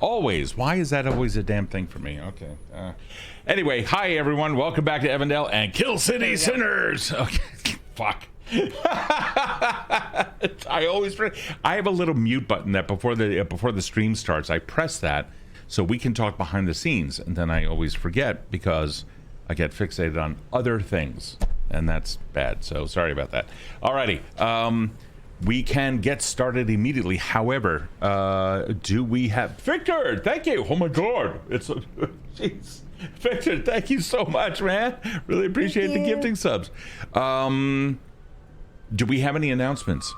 Always. Why is that always a damn thing for me? Okay. Anyway, hi everyone. Welcome back to Evandale and Kill City Sinners. Okay. Fuck. I have a little mute button that before the stream starts, I press that so we can talk behind the scenes, and then I always forget because I get fixated on other things, and that's bad. So sorry about that. Alrighty. We can get started immediately. However, do we have Victor? Thank you. Oh my God, it's jeez, Victor. Thank you so much, man. Really appreciate the gifting subs. Do we have any announcements?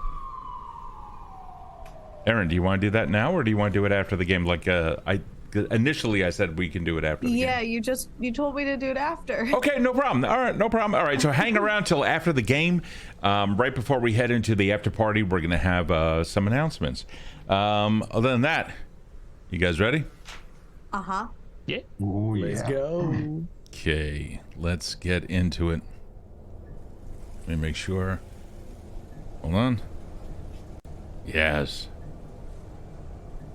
Erin, do you want to do that now, or do you want to do it after the game? Like initially I said we can do it after the game. Yeah, you told me to do it after. Okay, no problem. All right, no problem. All right, so hang around till after the game. Right before we head into the after party, we're gonna have some announcements. Other than that, you guys ready? Uh-huh. Yeah. Ooh, Let's go. Okay, let's get into it. Let me make sure. Hold on. Yes.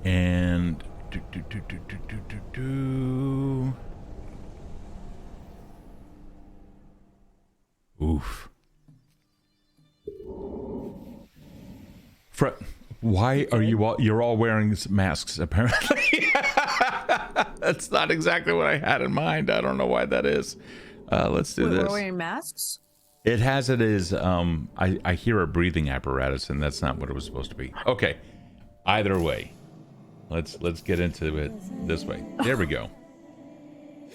And oof. Why are you're all wearing masks apparently? That's not exactly what I had in mind. I don't know why that is. Let's do this. We're wearing masks? It has it as I hear a breathing apparatus, and that's not what it was supposed to be. Okay. Either way. Let's get into it this way. There we go.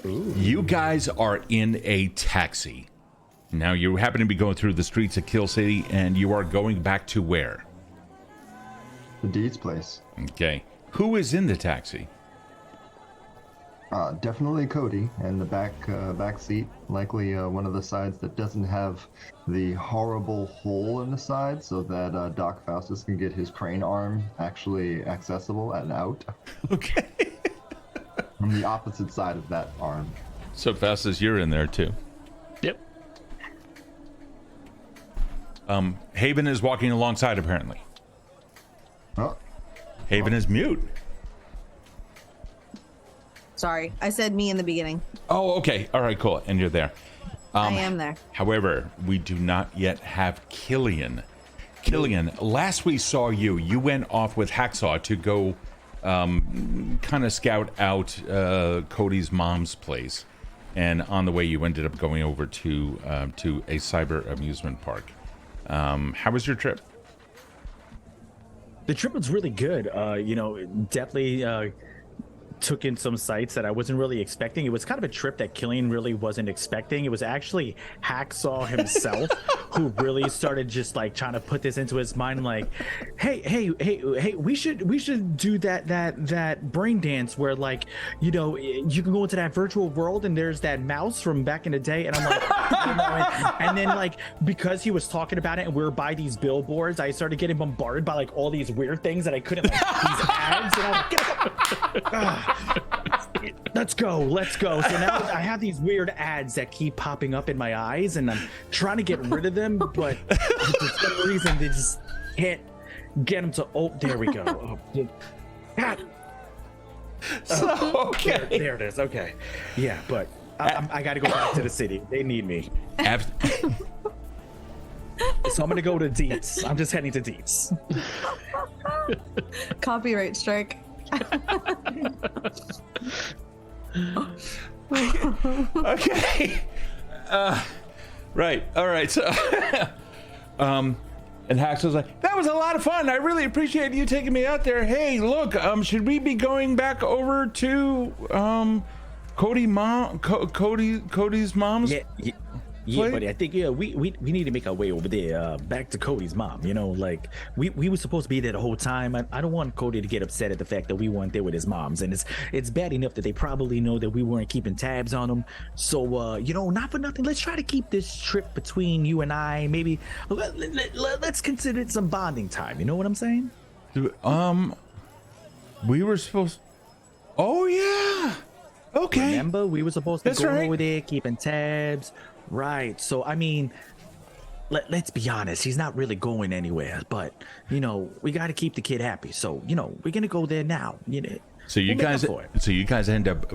Ooh. You guys are in a taxi. Now you happen to be going through the streets of Kill City, and you are going back to where? The Deed's place. Okay. Who is in the taxi? Definitely Kode, and the back seat, likely one of the sides that doesn't have the horrible hole in the side, so that Doc Faustus can get his crane arm actually accessible and out. Okay. From the opposite side of that arm. So Faustus, you're in there too. Yep. Haven is walking alongside apparently. Oh. Haven is mute. Sorry, I said me in the beginning. Oh, okay. All right, cool. And you're there. I am there. However, we do not yet have Killian. Killian, last we saw you went off with Hacksaw to go kind of scout out Cody's mom's place. And on the way, you ended up going over to a cyber amusement park. How was your trip? The trip was really good. Definitely took in some sights that I wasn't really expecting. It was kind of a trip that Killian really wasn't expecting. It was actually Hacksaw himself who really started just like trying to put this into his mind, like, hey, we should do that brain dance where, like, you can go into that virtual world and there's that mouse from back in the day. And I'm like, and then like, because he was talking about it and we were by these billboards, I started getting bombarded by like all these weird things that I couldn't, like these ads, and I'm like, get up. Let's go. So now I have these weird ads that keep popping up in my eyes, and I'm trying to get rid of them, but for some reason they just can't get them to. Oh, there we go. Okay. There it is. Okay. Yeah, but I got to go back to the city. They need me. So I'm gonna go to Deets. I'm just heading to Deets. Copyright strike. Okay. Right. All right. So, and Hax was like, "That was a lot of fun. I really appreciate you taking me out there. Hey, look, should we be going back over to Cody's mom's?" Yeah, buddy. I think we need to make our way over there, back to Cody's mom. Like we were supposed to be there the whole time. I don't want Kode to get upset at the fact that we weren't there with his moms, and it's bad enough that they probably know that we weren't keeping tabs on him. So not for nothing, let's try to keep this trip between you and I. Maybe let's consider it some bonding time. You know what I'm saying? We were supposed. Oh yeah. Okay. Remember, we were supposed to go right. over there keeping tabs. Right. So, I mean, let's be honest. He's not really going anywhere. But, we got to keep the kid happy. So, we're going to go there now. So you We'll make guys, up for it. so you guys end up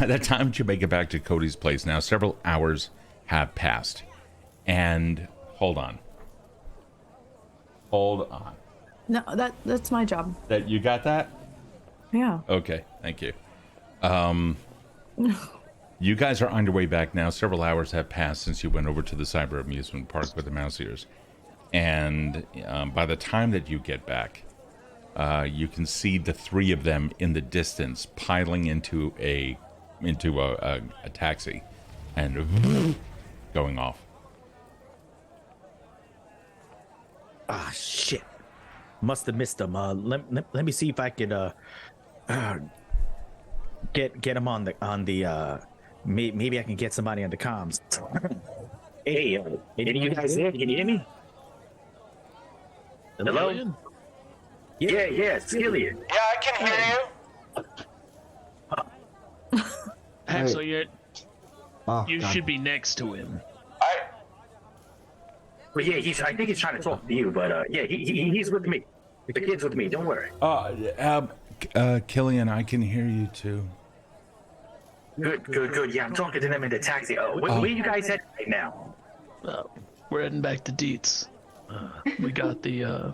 by the time that you make it back to Cody's place. Now, several hours have passed, and hold on. No, that's my job. That you got that? Yeah. Okay, thank you. You guys are on your way back now. Several hours have passed since you went over to the cyber amusement park with the mouse ears, and by the time that you get back, you can see the three of them in the distance piling into a taxi and going off. Ah, shit. Must have missed them. Let me see if I could get him on the maybe I can get somebody on the comms. Hey, any of you guys there? Can you hear me? Hello? Yeah, it's Killian. Yeah, I can hear you. Axel, you Oh, you God. should be next to him. Well, yeah, I think he's trying to talk to you, but yeah, he's with me. The kid's with me. Don't worry. Killian, I can hear you too. Good. Yeah, I'm talking to them in the taxi. Where you guys headed right now? We're heading back to Dietz. We got the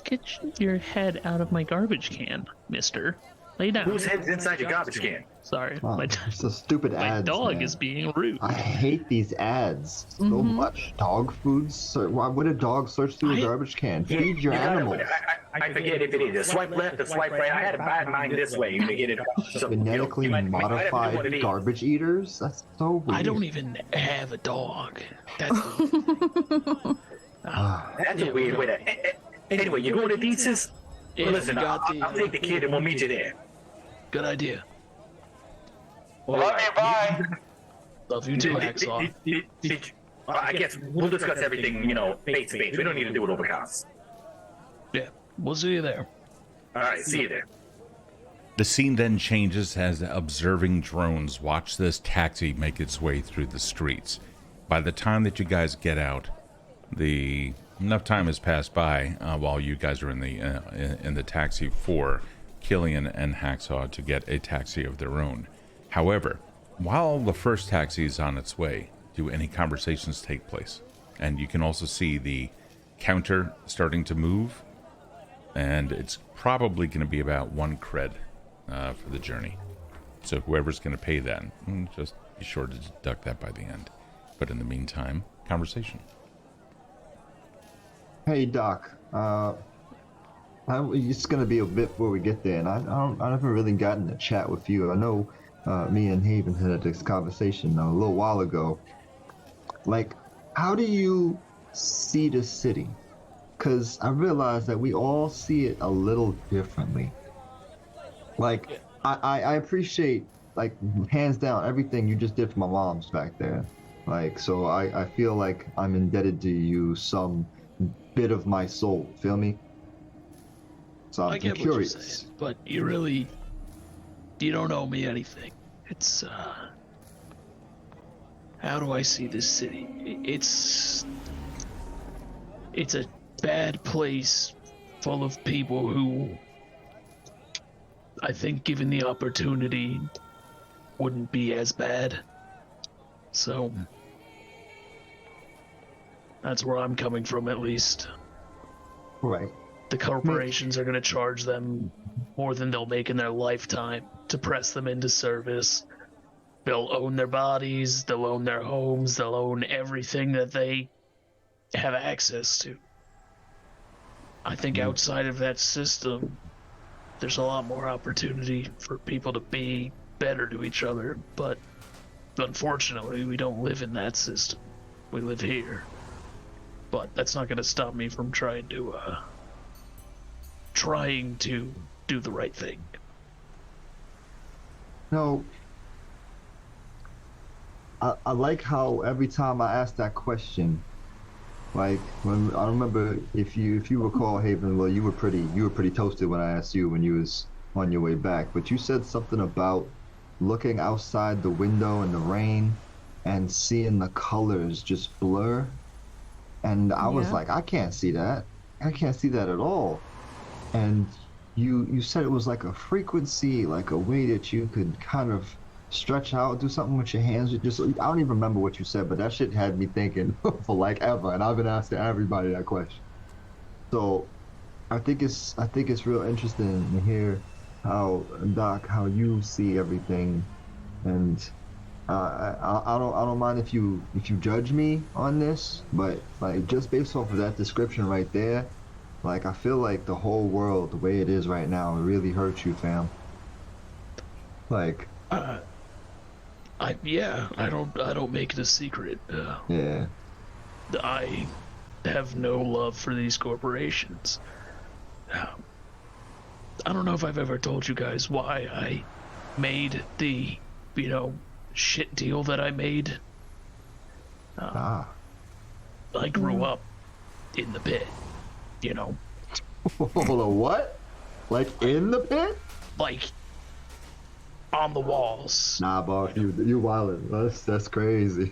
Get your head out of my garbage can, mister. Lay down. Whose head's inside your garbage can? Sorry, Oh, my it's a stupid my ads, dog man. is being rude. I hate these ads so much. Dog food. Why would a dog search through a garbage can? Feed your You gotta- animals. I forget if it is a swipe left or swipe right. I had a bad mind this way to get it. So, Genetically you might have to do one of modified these. garbage eaters? That's so weird. I don't even have a dog. That's That's a weird way to. Anyway, you going to Dietz's? Yeah, Listen, we got I'll take the kid and we'll meet you there. good idea. Love you, bye. Love you too, Axel. I guess we'll discuss everything, face to face. We don't need to do it over comms. Yeah, we'll see you there. All right, see you there. The scene then changes as observing drones watch this taxi make its way through the streets. By the time that you guys get out, enough time has passed by while you guys are in the taxi for Killian and Hacksaw to get a taxi of their own. However, while the first taxi is on its way, do any conversations take place? And you can also see the counter starting to move, and it's probably going to be about 1 cred for the journey. So whoever's going to pay that, just be sure to deduct that by the end. But in the meantime, conversation. Hey, Doc. It's gonna be a bit before we get there, and I haven't really gotten to chat with you. I know me and Haven had this conversation a little while ago. Like, how do you see the city? Because I realize that we all see it a little differently. Like, I appreciate, like, hands down, everything you just did for my mom's back there. Like, so I feel like I'm indebted to you some bit of my soul. Feel me? So I I'm get what you're curious. saying, but you don't owe me anything. It's how do I see this city? It's a bad place full of people who I think given the opportunity wouldn't be as bad. So that's where I'm coming from, at least. Right. The corporations are going to charge them more than they'll make in their lifetime to press them into service. They'll own their bodies, they'll own their homes, they'll own everything that they have access to. I think outside of that system, there's a lot more opportunity for people to be better to each other, but unfortunately, we don't live in that system. We live here. But that's not going to stop me from trying to do the right thing. No. I like how every time I ask that question, like when I remember if you recall, Haven, well, you were pretty toasted when I asked you when you was on your way back, but you said something about looking outside the window in the rain and seeing the colors just blur, and I was Yeah. like, I can't see that at all. And you said it was like a frequency, like a way that you could kind of stretch out, do something with your hands. I don't even remember what you said, but that shit had me thinking for like ever, and I've been asking everybody that question. So I think it's real interesting to hear how Doc, how you see everything, and I don't mind if you judge me on this, but like just based off of that description right there, like I feel like the whole world the way it is right now it really hurts you, fam. Like I don't make it a secret. yeah, I have no love for these corporations. I don't know if I've ever told you guys why I made the, shit deal that I made. I grew up in the pit, Hold on, what? Like in the pit? like on the walls. Nah, boss, you wildin'. That's crazy.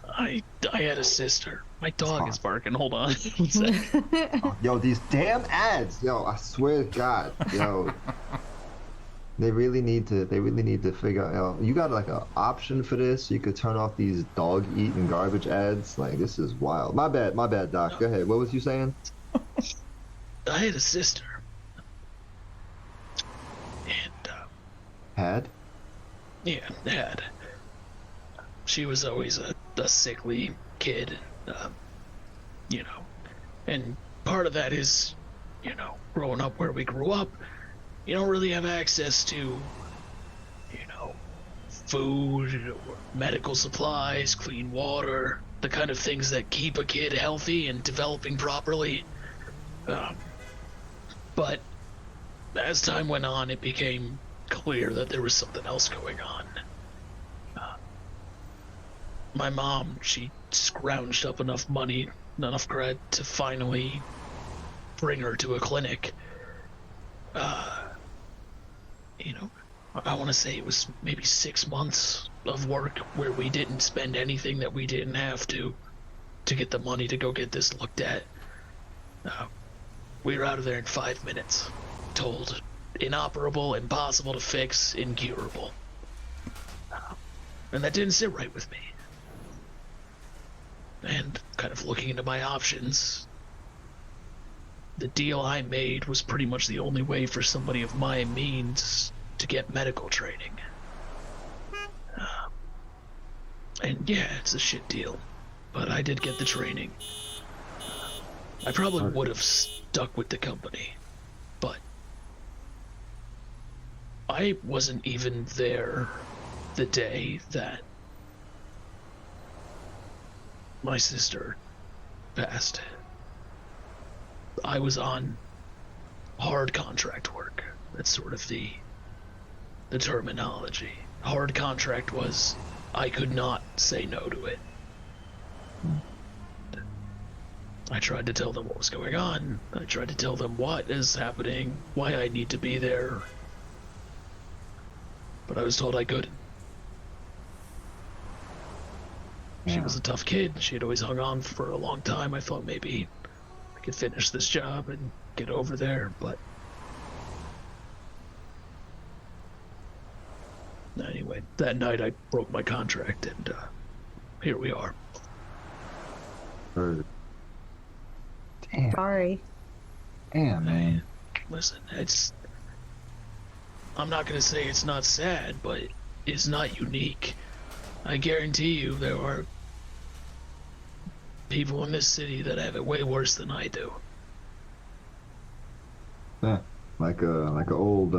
I had a sister. My dog is barking. Hold on. One sec. Yo, these damn ads. Yo, I swear to God. Yo. They really need to figure out, you got like an option for this. You could turn off these dog eating garbage ads. Like this is wild. My bad, Doc. Go ahead. What was you saying? I had a sister. And Had? yeah, had. She was always a sickly kid, and part of that is, growing up where we grew up, you don't really have access to, food, or medical supplies, clean water, the kind of things that keep a kid healthy and developing properly. But as time went on, it became clear that there was something else going on. My mom, she scrounged up enough money, enough cred to finally bring her to a clinic. I want to say it was maybe 6 months of work where we didn't spend anything that we didn't have to get the money to go get this looked at. We were out of there in 5 minutes, told inoperable, impossible to fix, incurable. And that didn't sit right with me. And kind of looking into my options, the deal I made was pretty much the only way for somebody of my means to get medical training. And yeah, it's a shit deal, but I did get the training. I probably would have stuck with the company, but I wasn't even there the day that my sister passed. I was on hard contract work. That's sort of the terminology. Hard contract was I could not say no to it. I tried to tell them what was going on. I tried to tell them what is happening, why I need to be there. But I was told I couldn't. She was a tough kid. She had always hung on for a long time. I thought maybe I could finish this job and get over there, but anyway, that night I broke my contract, and here we are. Damn. Sorry. Damn, man. Listen, I'm not gonna say it's not sad, but it's not unique. I guarantee you there are people in this city that have it way worse than I do. Yeah, like a old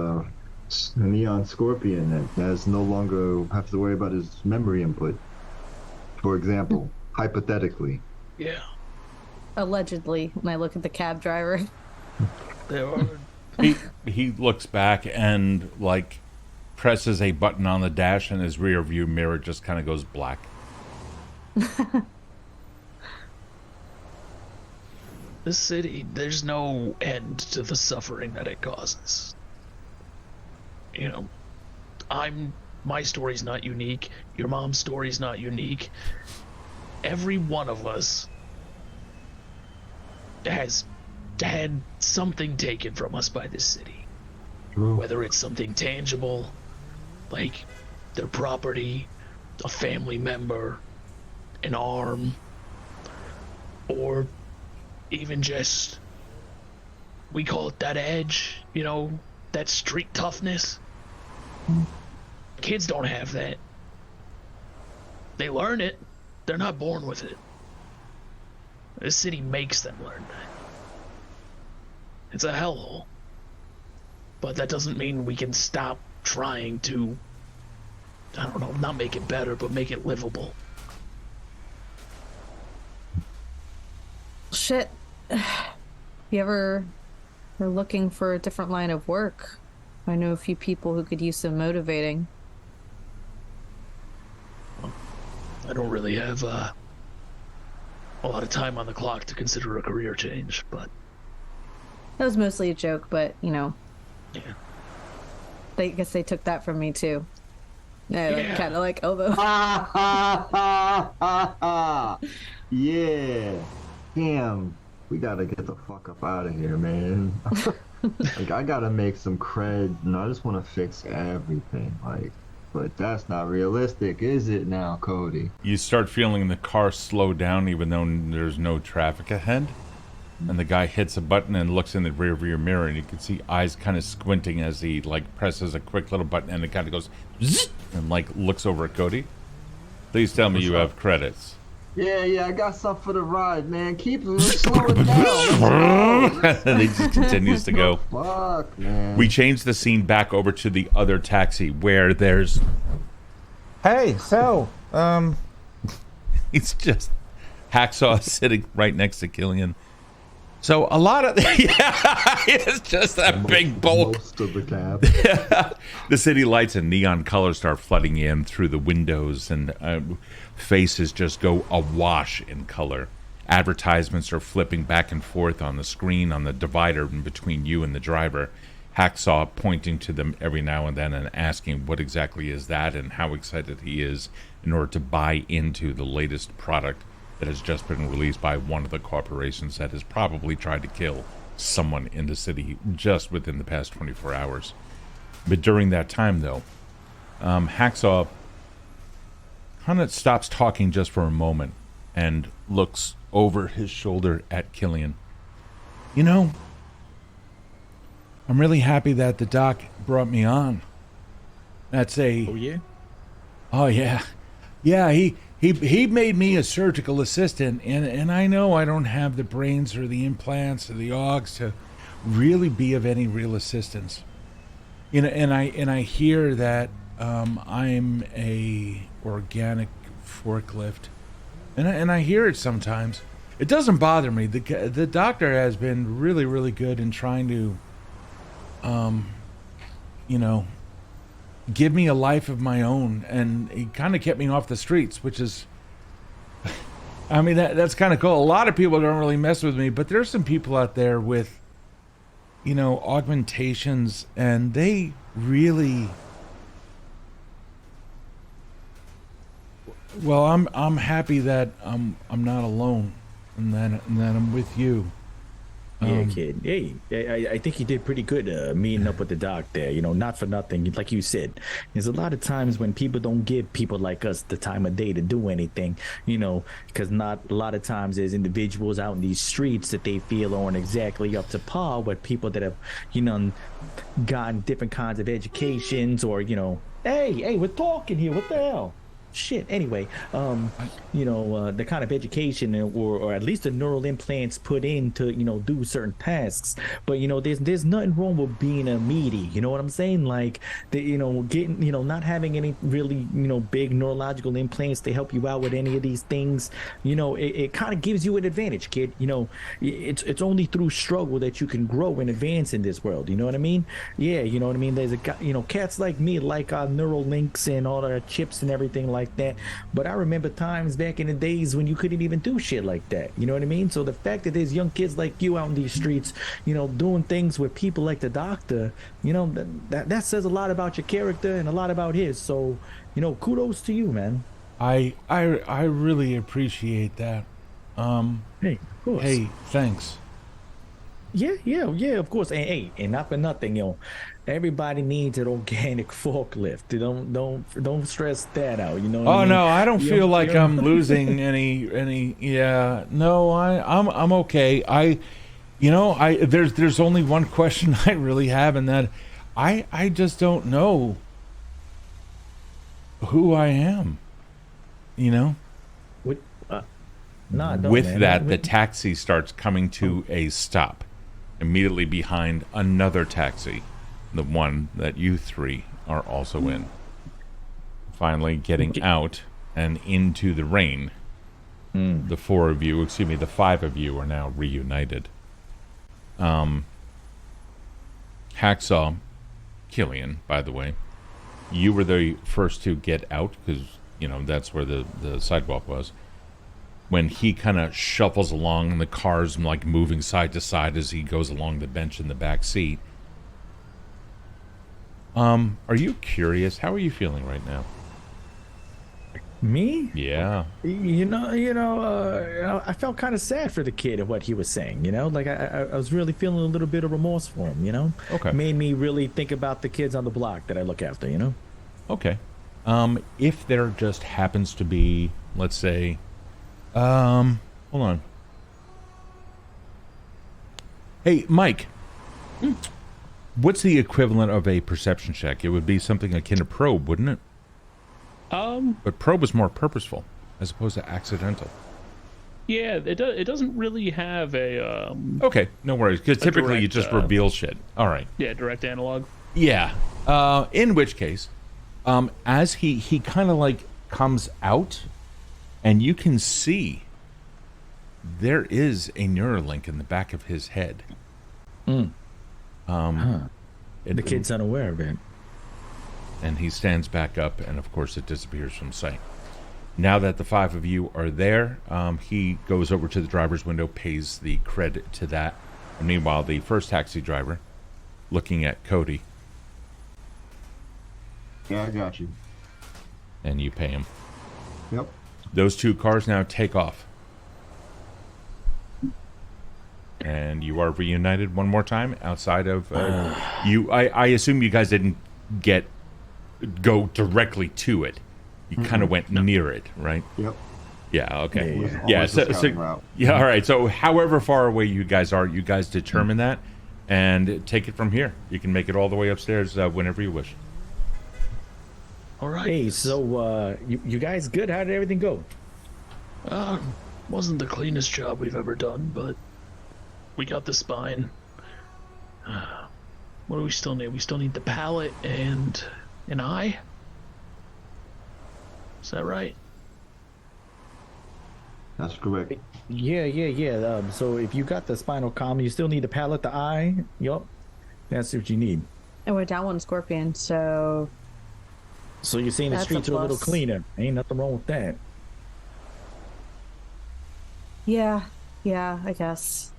neon scorpion that has no longer have to worry about his memory input. For example, hypothetically. Yeah. Allegedly, when I look at the cab driver. There are. He looks back and like presses a button on the dash, and his rear view mirror just kind of goes black. This city, there's no end to the suffering that it causes. My story's not unique. Your mom's story's not unique. Every one of us has had something taken from us by this city. True. Whether it's something tangible, like their property, a family member, an arm, or even just, we call it that edge, you know, that street toughness. Kids don't have that. They learn it. They're not born with it. This city makes them learn that. It's a hellhole. But that doesn't mean we can stop trying to, I don't know, not make it better, but make it livable. Shit. You ever were looking for a different line of work? I know a few people who could use some motivating. I don't really have a lot of time on the clock to consider a career change, but That was mostly a joke, but, you know, yeah. I guess they took that from me too. I like, Yeah. kind of like elbow. Ha ha ha ha ha! Yeah. Damn. We gotta get the fuck up out of here, man. Like, I gotta make some cred, and I just want to fix everything. Like, but that's not realistic, is it now, Cody? You start feeling the car slow down even though there's no traffic ahead. And the guy hits a button and looks in the rear view mirror, and you can see eyes kind of squinting as he like presses a quick little button, and it kind of goes zzz, and like looks over at Cody. Please tell me you have credits. Yeah, I got something for the ride, man. Keep slow it down. And he just continues to go. Fuck, man. We change the scene back over to the other taxi where there's Hey, so, it's just Hacksaw sitting right next to Killian. So a lot of yeah, it's just that big bulk. Most of the cab. The city lights and neon colors start flooding in through the windows, and faces just go awash in color. Advertisements are flipping back and forth on the screen on the divider in between you and the driver. Hacksaw pointing to them every now and then and asking what exactly is that and how excited he is in order to buy into the latest product that has just been released by one of the corporations that has probably tried to kill someone in the city just within the past 24 hours. But during that time, though, Hacksaw kind of stops talking just for a moment and looks over his shoulder at Killian. You know, I'm really happy that the doc brought me on. That's a... Oh, yeah? Oh, yeah. Yeah, he made me a surgical assistant, and I know I don't have the brains or the implants or the augs to really be of any real assistance. You know, and I hear that I'm a organic forklift, and I hear it sometimes. It doesn't bother me. The doctor has been really, really good in trying to, you know, give me a life of my own, and he kind of kept me off the streets, which is, I mean, that's kind of cool. A lot of people don't really mess with me, but there's some people out there with, you know, augmentations, and they really, well, I'm happy that I'm not alone, and that I'm with you. Yeah, kid. Hey, I think you did pretty good meeting up with the doc there. You know, not for nothing. Like you said, there's a lot of times when people don't give people like us the time of day to do anything, you know, because not a lot of times there's individuals out in these streets that they feel aren't exactly up to par with people that have, you know, gotten different kinds of educations or, you know, hey, we're talking here. What the hell? Shit. Anyway, you know, the kind of education or at least the neural implants put in to, you know, do certain tasks. But, you know, there's nothing wrong with being a meaty. You know what I'm saying? Like, you know, getting, you know, not having any really, you know, big neurological implants to help you out with any of these things. You know, it kind of gives you an advantage, kid. You know, it's only through struggle that you can grow and advance in this world. You know what I mean? Yeah, you know what I mean? There's you know, cats like me like our neural links and all our chips and everything like that, but I remember times back in the days when you couldn't even do shit like that. You know what I mean? So the fact that there's young kids like you out in these streets, you know, doing things with people like the doctor, you know, that says a lot about your character and a lot about his. So, you know, kudos to you, man. I really appreciate that. Hey, of course. Hey, thanks. Yeah, of course. And hey, and not for nothing, everybody needs an organic forklift. Don't stress that out. You know. What I mean? No, I don't feel like you know? I'm losing any. Yeah, no, I'm okay. There's only one question I really have, and that I just don't know who I am. You know. With that, the taxi starts coming to a stop immediately behind another taxi, the one that you three are also in. Finally getting out and into the rain. The the 5 of you are now reunited. Hacksaw, Killian, by the way, you were the first to get out because, that's where the sidewalk was. When he kind of shuffles along and the car's like moving side to side as he goes along the bench in the back seat. Are you curious? How are you feeling right now? Me? Yeah. I felt kind of sad for the kid and what he was saying. Like I was really feeling a little bit of remorse for him. Okay. Made me really think about the kids on the block that I look after. Okay. If there just happens to be, let's say, hold on. Hey, Mike. What's the equivalent of a perception check? It would be something akin to probe, wouldn't it? But probe is more purposeful as opposed to accidental. Yeah, it doesn't really have a Okay, no worries. Because typically you just reveal shit. All right. Yeah, direct analog. Yeah. In which case, as he kind of like comes out, and you can see there is a Neuralink in the back of his head. The kid's unaware of it. And he stands back up, and of course it disappears from sight. Now that the 5 of you are there, he goes over to the driver's window, pays the credit to that. And meanwhile, the first taxi driver, looking at Kode. Yeah, I got you. And you pay him. Yep. Those 2 cars now take off. And you are reunited one more time outside of you. I assume you guys didn't go directly to it. You kind of went near it, right? Yep. Yeah. Okay. Yeah. Yeah. All right. So, however far away you guys are, you guys determine that, and take it from here. You can make it all the way upstairs whenever you wish. All right. Hey, so you guys good? How did everything go? Wasn't the cleanest job we've ever done, but we got the spine. What do we still need? We still need the pallet and an eye. Is that right? That's correct. Yeah. So if you got the spinal column, you still need the pallet, the eye. Yup. That's what you need. And we're down 1 scorpion, so you're saying the that's streets are a little cleaner. Ain't nothing wrong with that. Yeah, I guess.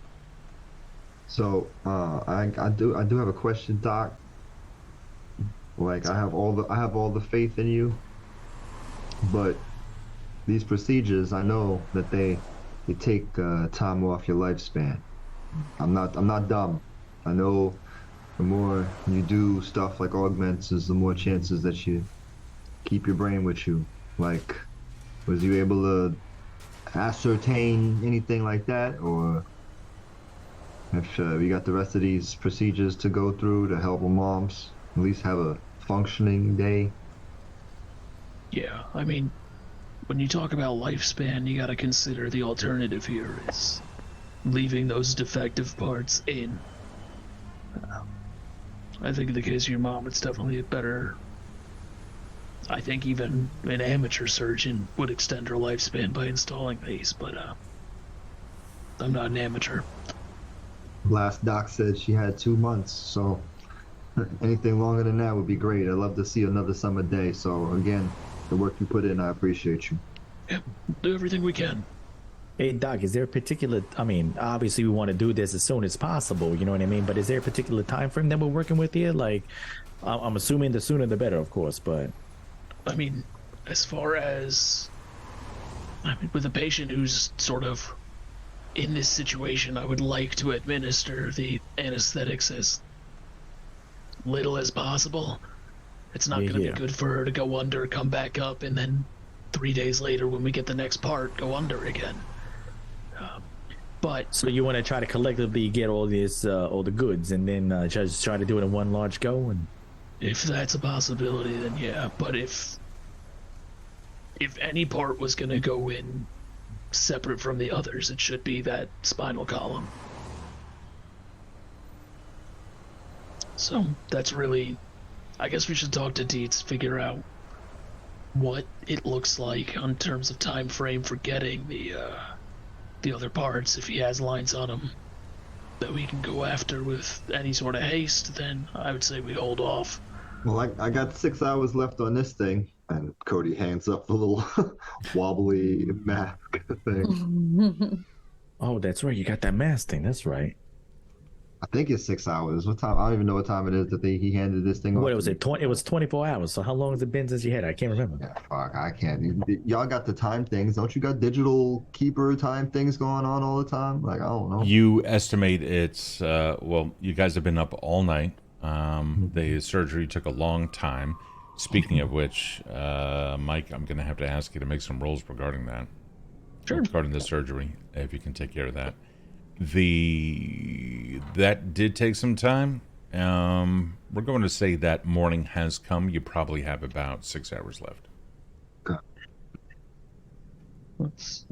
So I do have a question, Doc. Like I have all the faith in you, but these procedures, I know that they take time off your lifespan. I'm not dumb. I know the more you do stuff like augments, is the more chances that you keep your brain with you. Like, was you able to ascertain anything like that, or if we got the rest of these procedures to go through to help moms at least have a functioning day? Yeah, I mean, when you talk about lifespan, you gotta consider the alternative here is leaving those defective parts in. I think in the case of your mom, it's definitely a better... I think even an amateur surgeon would extend her lifespan by installing these, but I'm not an amateur. Last doc said she had 2 months, so anything longer than that would be great. I'd love to see another summer day. So again, the work you put in, I appreciate you. Yeah, do everything we can. Hey, Doc, is there a particular... I mean, obviously we want to do this as soon as possible, you know what I mean? But is there a particular time frame that we're working with here? Like, I'm assuming the sooner the better, of course, but... I mean, as far as... I mean, with a patient who's sort of in this situation, I would like to administer the anesthetics as little as possible. It's not going to be good for her to go under, come back up, and then 3 days later, when we get the next part, go under again. But so you want to try to collectively get all this, all the goods, and then just try to do it in one large go? And if that's a possibility, then yeah. But if any part was going to go in separate from the others, it should be that spinal column. So that's really, I guess we should talk to Dietz, figure out what it looks like in terms of time frame for getting the other parts. If he has lines on them that we can go after with any sort of haste, then I would say we hold off. Well, I got 6 hours left on this thing, and Cody hands up the little wobbly mask thing. Oh, that's right. You got that mask thing. That's right. I think it's 6 hours. What time? I don't even know what time it is that he handed this thing. What was it? It was 24 hours. So how long has it been since you had it? I can't remember. Yeah, fuck, I can't. Y'all got the time things. Don't you got digital keeper time things going on all the time? Like, I don't know. You estimate it's, well, you guys have been up all night. The surgery took a long time. Speaking of which, Mike, I'm going to have to ask you to make some rolls regarding that. Sure. Regarding the surgery, if you can take care of that. That did take some time. We're going to say that morning has come. You probably have about 6 hours left. Okay. Let's,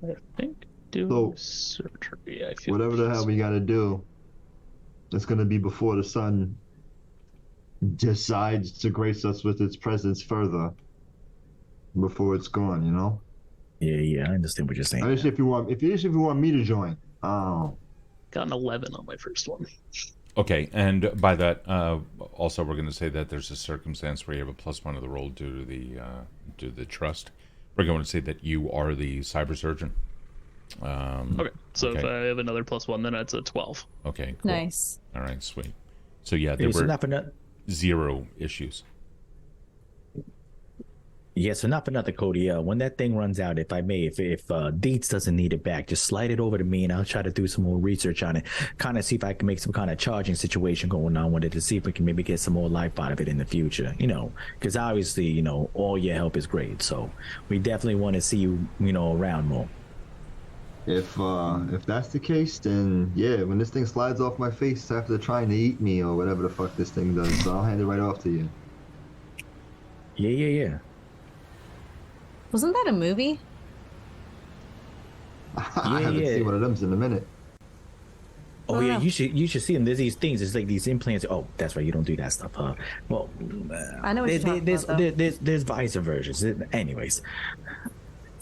I think, do surgery. I feel whatever the hell we got to do, it's going to be before the sun decides to grace us with its presence further. Before it's gone, you know. Yeah, I understand what you're saying. Especially if you want me to join. Oh. Got an 11 on my first one. Okay, and by that, also we're going to say that there's a circumstance where you have a +1 of the roll due to the trust. We're going to say that you are the cyber surgeon. Okay, so if I have another +1, then that's a 12. Okay, cool. Nice. All right, sweet. So yeah, there were 0 issues. Yeah, so not for nothing, Cody. When that thing runs out, if I may, if Dietz doesn't need it back, just slide it over to me and I'll try to do some more research on it. Kind of see if I can make some kind of charging situation going on with it to see if we can maybe get some more life out of it in the future, you know, because obviously, you know, all your help is great. So we definitely want to see you, you know, around more. If that's the case, then yeah, when this thing slides off my face after trying to eat me or whatever the fuck this thing does, I'll hand it right off to you. Yeah. Wasn't that a movie? I haven't seen one of them in a minute. Oh yeah, you should see them. There's these things. It's like these implants. Oh, that's right. You don't do that stuff, huh? Well, I know what you're talking about, though. There's Visor versions. Anyways,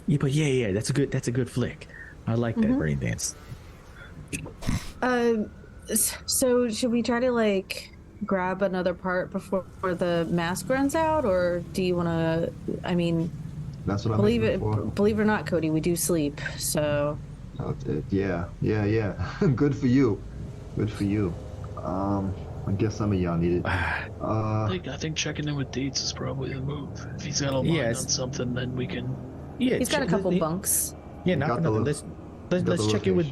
yeah, but yeah, that's a good flick. I like that brain dance. So should we try to like grab another part before the mask runs out, or do you want to? I mean, that's what believe it or not, Cody, we do sleep. So yeah. Good for you. I guess some of y'all need it. I think checking in with Dietz is probably the move. If he's got a line on something, then we can. Yeah, he's got a couple bunks. Yeah, not for nothing. Let's check in with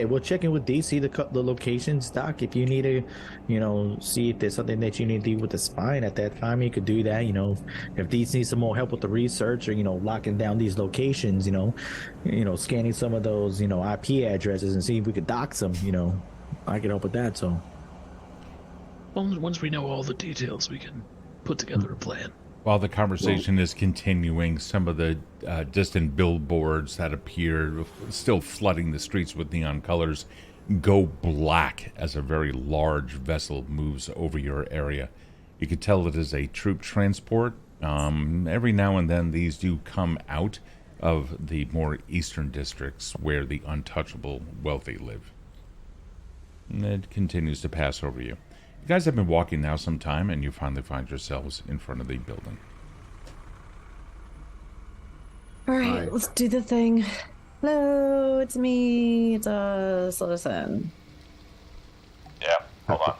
we'll check in with D, see the locations, Doc. If you need to, you know, see if there's something that you need to do with the spine at that time, you could do that. You know, if D needs some more help with the research or, you know, locking down these locations, you know, scanning some of those, you know, IP addresses and see if we could dox them. You know, I can help with that. So once we know all the details, we can put together a plan. While the conversation is continuing, some of the distant billboards that appear, still flooding the streets with neon colors, go black as a very large vessel moves over your area. You can tell it is a troop transport. Every now and then these do come out of the more eastern districts where the untouchable wealthy live. And it continues to pass over you. You guys have been walking now some time, and you finally find yourselves in front of the building. All right, let's do the thing. Hello, it's me. It's us. Listen. Yeah, hold on.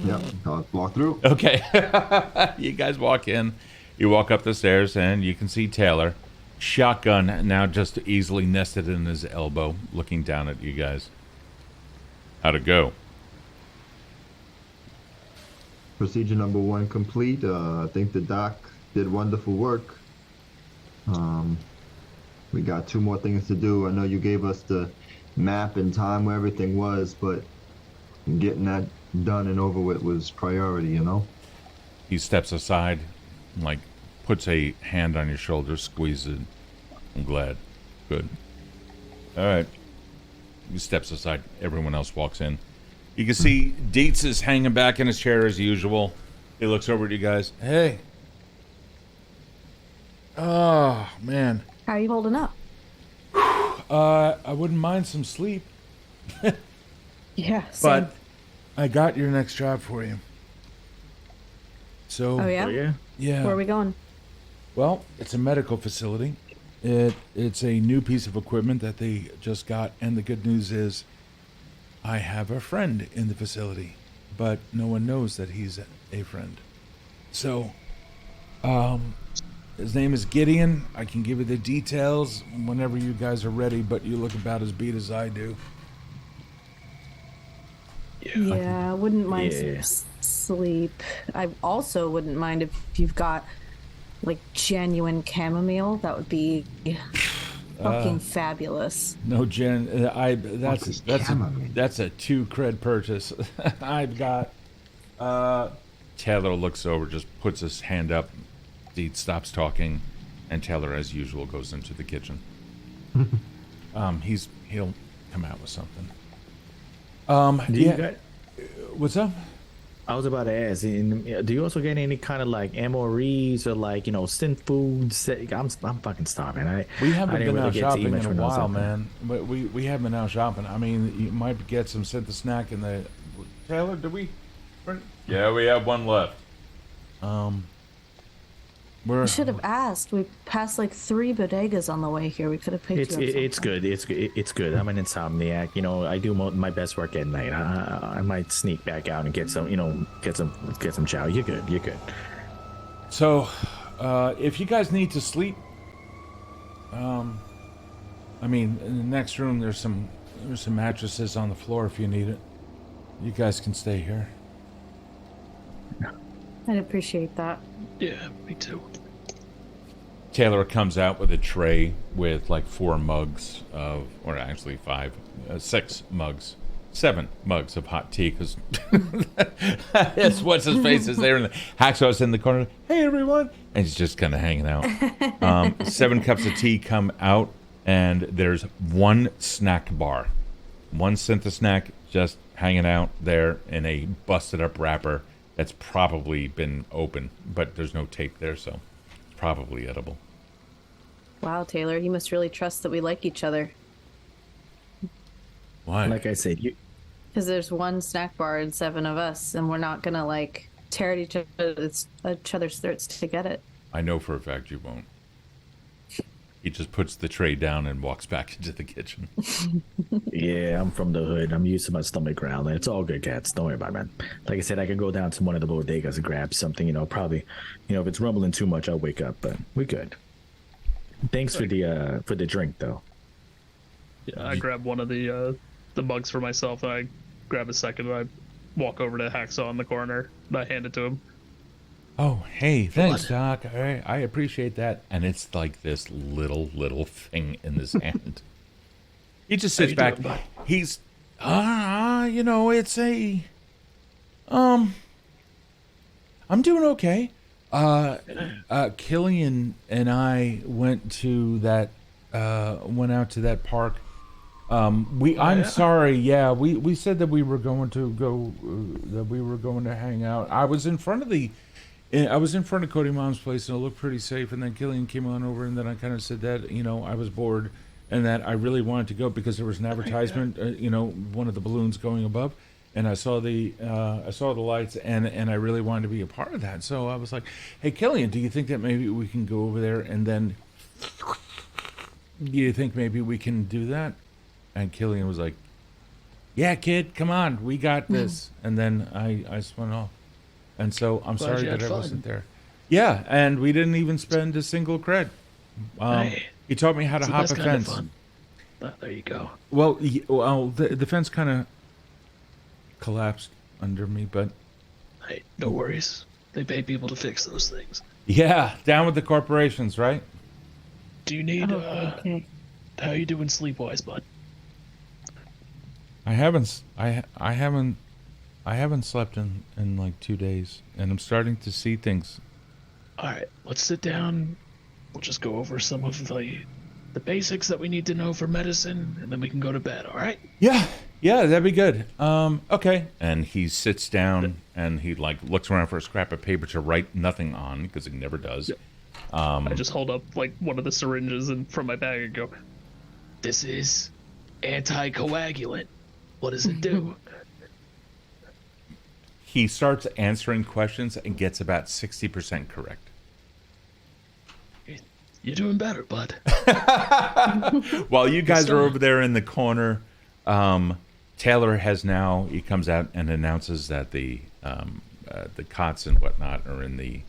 Yep, I'll walk through. Okay. You guys walk in. You walk up the stairs, and you can see Taylor. Shotgun now just easily nested in his elbow, looking down at you guys. How'd it go? Procedure number 1 complete. I think the doc did wonderful work. We got 2 more things to do. I know you gave us the map and time where everything was, but getting that done and over with was priority, you know? He steps aside, like, puts a hand on your shoulder, squeezes it. I'm glad. Good. All right. He steps aside. Everyone else walks in. You can see Dietz is hanging back in his chair as usual. He looks over at you guys. Hey. Oh, man. How are you holding up? I wouldn't mind some sleep. Yeah, But I got your next job for you. So, Oh, yeah? Oh, yeah. yeah. Where are we going? Well, it's a medical facility. It's a new piece of equipment that they just got, and the good news is I have a friend in the facility, but no one knows that he's a friend. So, his name is Gideon. I can give you the details whenever you guys are ready, but you look about as beat as I do. Yeah, I wouldn't mind some Yeah. sleep. I also wouldn't mind if you've got like genuine chamomile. That would be fucking fabulous. No, Jen, What's this chamomile? that's a 2 cred purchase. I've got. Taylor looks over, just puts his hand up. He stops talking, and Taylor, as usual, goes into the kitchen. He'll come out with something. Do you Yeah. got, What's up? I was about to ask, do you also get any kind of like MREs or like, synth foods? I'm fucking starving. We haven't I didn't been really out get to eat shopping much in a when I was while, out there. man. But we haven't been out shopping. I mean, you might get some synth snack in the. Taylor, did we? Yeah, we have one left. We're. We should have asked. We passed like 3 bodegas on the way here. We could have picked you up It's something. good. It's good. I'm an insomniac. I do my best work at night. I might sneak back out and get some, get some chow. You're good. You're good. So, if you guys need to sleep, I mean, in the next room there's some mattresses on the floor if you need it. You guys can stay here. I'd appreciate that. Yeah, me too. Taylor comes out with a tray with like 4 mugs of, or actually 5, 6 mugs, 7 mugs of hot tea, because it's what's his face is there, and Hacksaw's in the corner. Hey everyone, and he's just kind of hanging out. 7 cups of tea come out, and there's 1 snack bar, 1 Syntha snack just hanging out there in a busted up wrapper that's probably been open, but there's no tape there, so it's probably edible. Wow, Taylor, you must really trust that we like each other. Why? Like I said, Because there's 1 snack bar and 7 of us, and we're not gonna like tear at each other's throats to get it. I know for a fact you won't. He just puts the tray down and walks back into the kitchen. yeah, I'm from the hood. I'm used to my stomach growling. It's all good, cats. Don't worry about it, man. Like I said, I can go down to one of the bodegas and grab something. Probably, if it's rumbling too much, I'll wake up. But we good. Thanks for the drink, though. Yeah, I grab one of the mugs for myself, and I grab a second, and I walk over to Hacksaw in the corner, and I hand it to him. Oh, hey, thanks, Doc. I appreciate that. And it's like this little thing in his hand. He just sits back. He's, it's a, I'm doing okay. Killian and I went out to that park. I'm sorry. Yeah, we said that we were going to go, that we were going to hang out. I was in front of Kode Mom's place, and it looked pretty safe. And then Killian came on over, and then I kind of said that, I was bored, and that I really wanted to go because there was an advertisement, one of the balloons going above, and I saw the lights, and I really wanted to be a part of that. So I was like, "Hey, Killian, do you think that maybe we can go over there, and then do you think maybe we can do that?" And Killian was like, "Yeah, kid, come on, we got this." And then I spun off. And so I'm Glad sorry you had that I fun. wasn't there. Yeah, and we didn't even spend a single cred. Hey, He taught me how to so hop that's a kind of fence. fun. There you go. Well, the fence kind of collapsed under me, but Hey, no worries. They pay people to fix those things. yeah, down with the corporations, right? Do you need, Okay. how you doing sleep-wise, bud? I haven't slept in like 2 days, and I'm starting to see things. Alright, let's sit down. We'll just go over some of the basics that we need to know for medicine, and then we can go to bed, alright? Yeah, that'd be good. Okay. And he sits down and he like looks around for a scrap of paper to write nothing on because he never does. I just hold up, like, one of the syringes from my bag and go, this is anticoagulant. What does it do? He starts answering questions and gets about 60% correct. You're doing better, bud. While you guys are over there in the corner, Taylor has now, he comes out and announces that the cots and whatnot are in the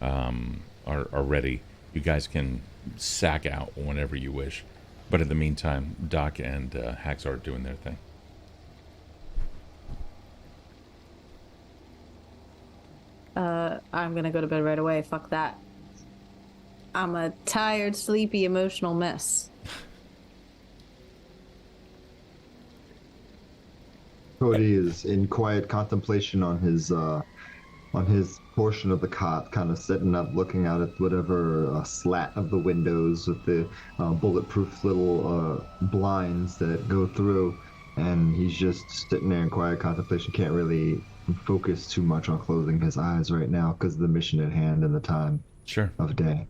are ready. You guys can sack out whenever you wish. But in the meantime, Doc and Hacksaw are doing their thing. I'm gonna go to bed right away. Fuck that. I'm a tired, sleepy, emotional mess. Cody is in quiet contemplation on his portion of the cot, kind of sitting up, looking out at whatever slat of the windows with the bulletproof little blinds that go through, and he's just sitting there in quiet contemplation. Can't really focus too much on closing his eyes right now because of the mission at hand and the time of day.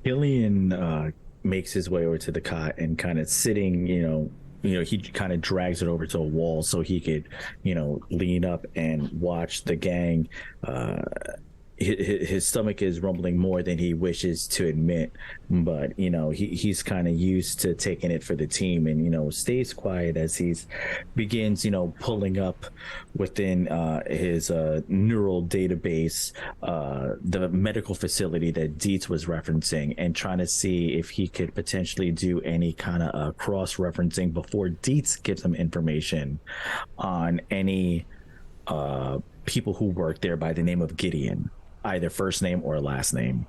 Killian makes his way over to the cot and kind of sitting, he kind of drags it over to a wall so he could, lean up and watch the gang. His stomach is rumbling more than he wishes to admit, but he's kind of used to taking it for the team, and stays quiet as he's begins pulling up within his neural database the medical facility that Dietz was referencing, and trying to see if he could potentially do any kind of cross-referencing before Dietz gives him information on any people who work there by the name of Gideon, either first name or last name.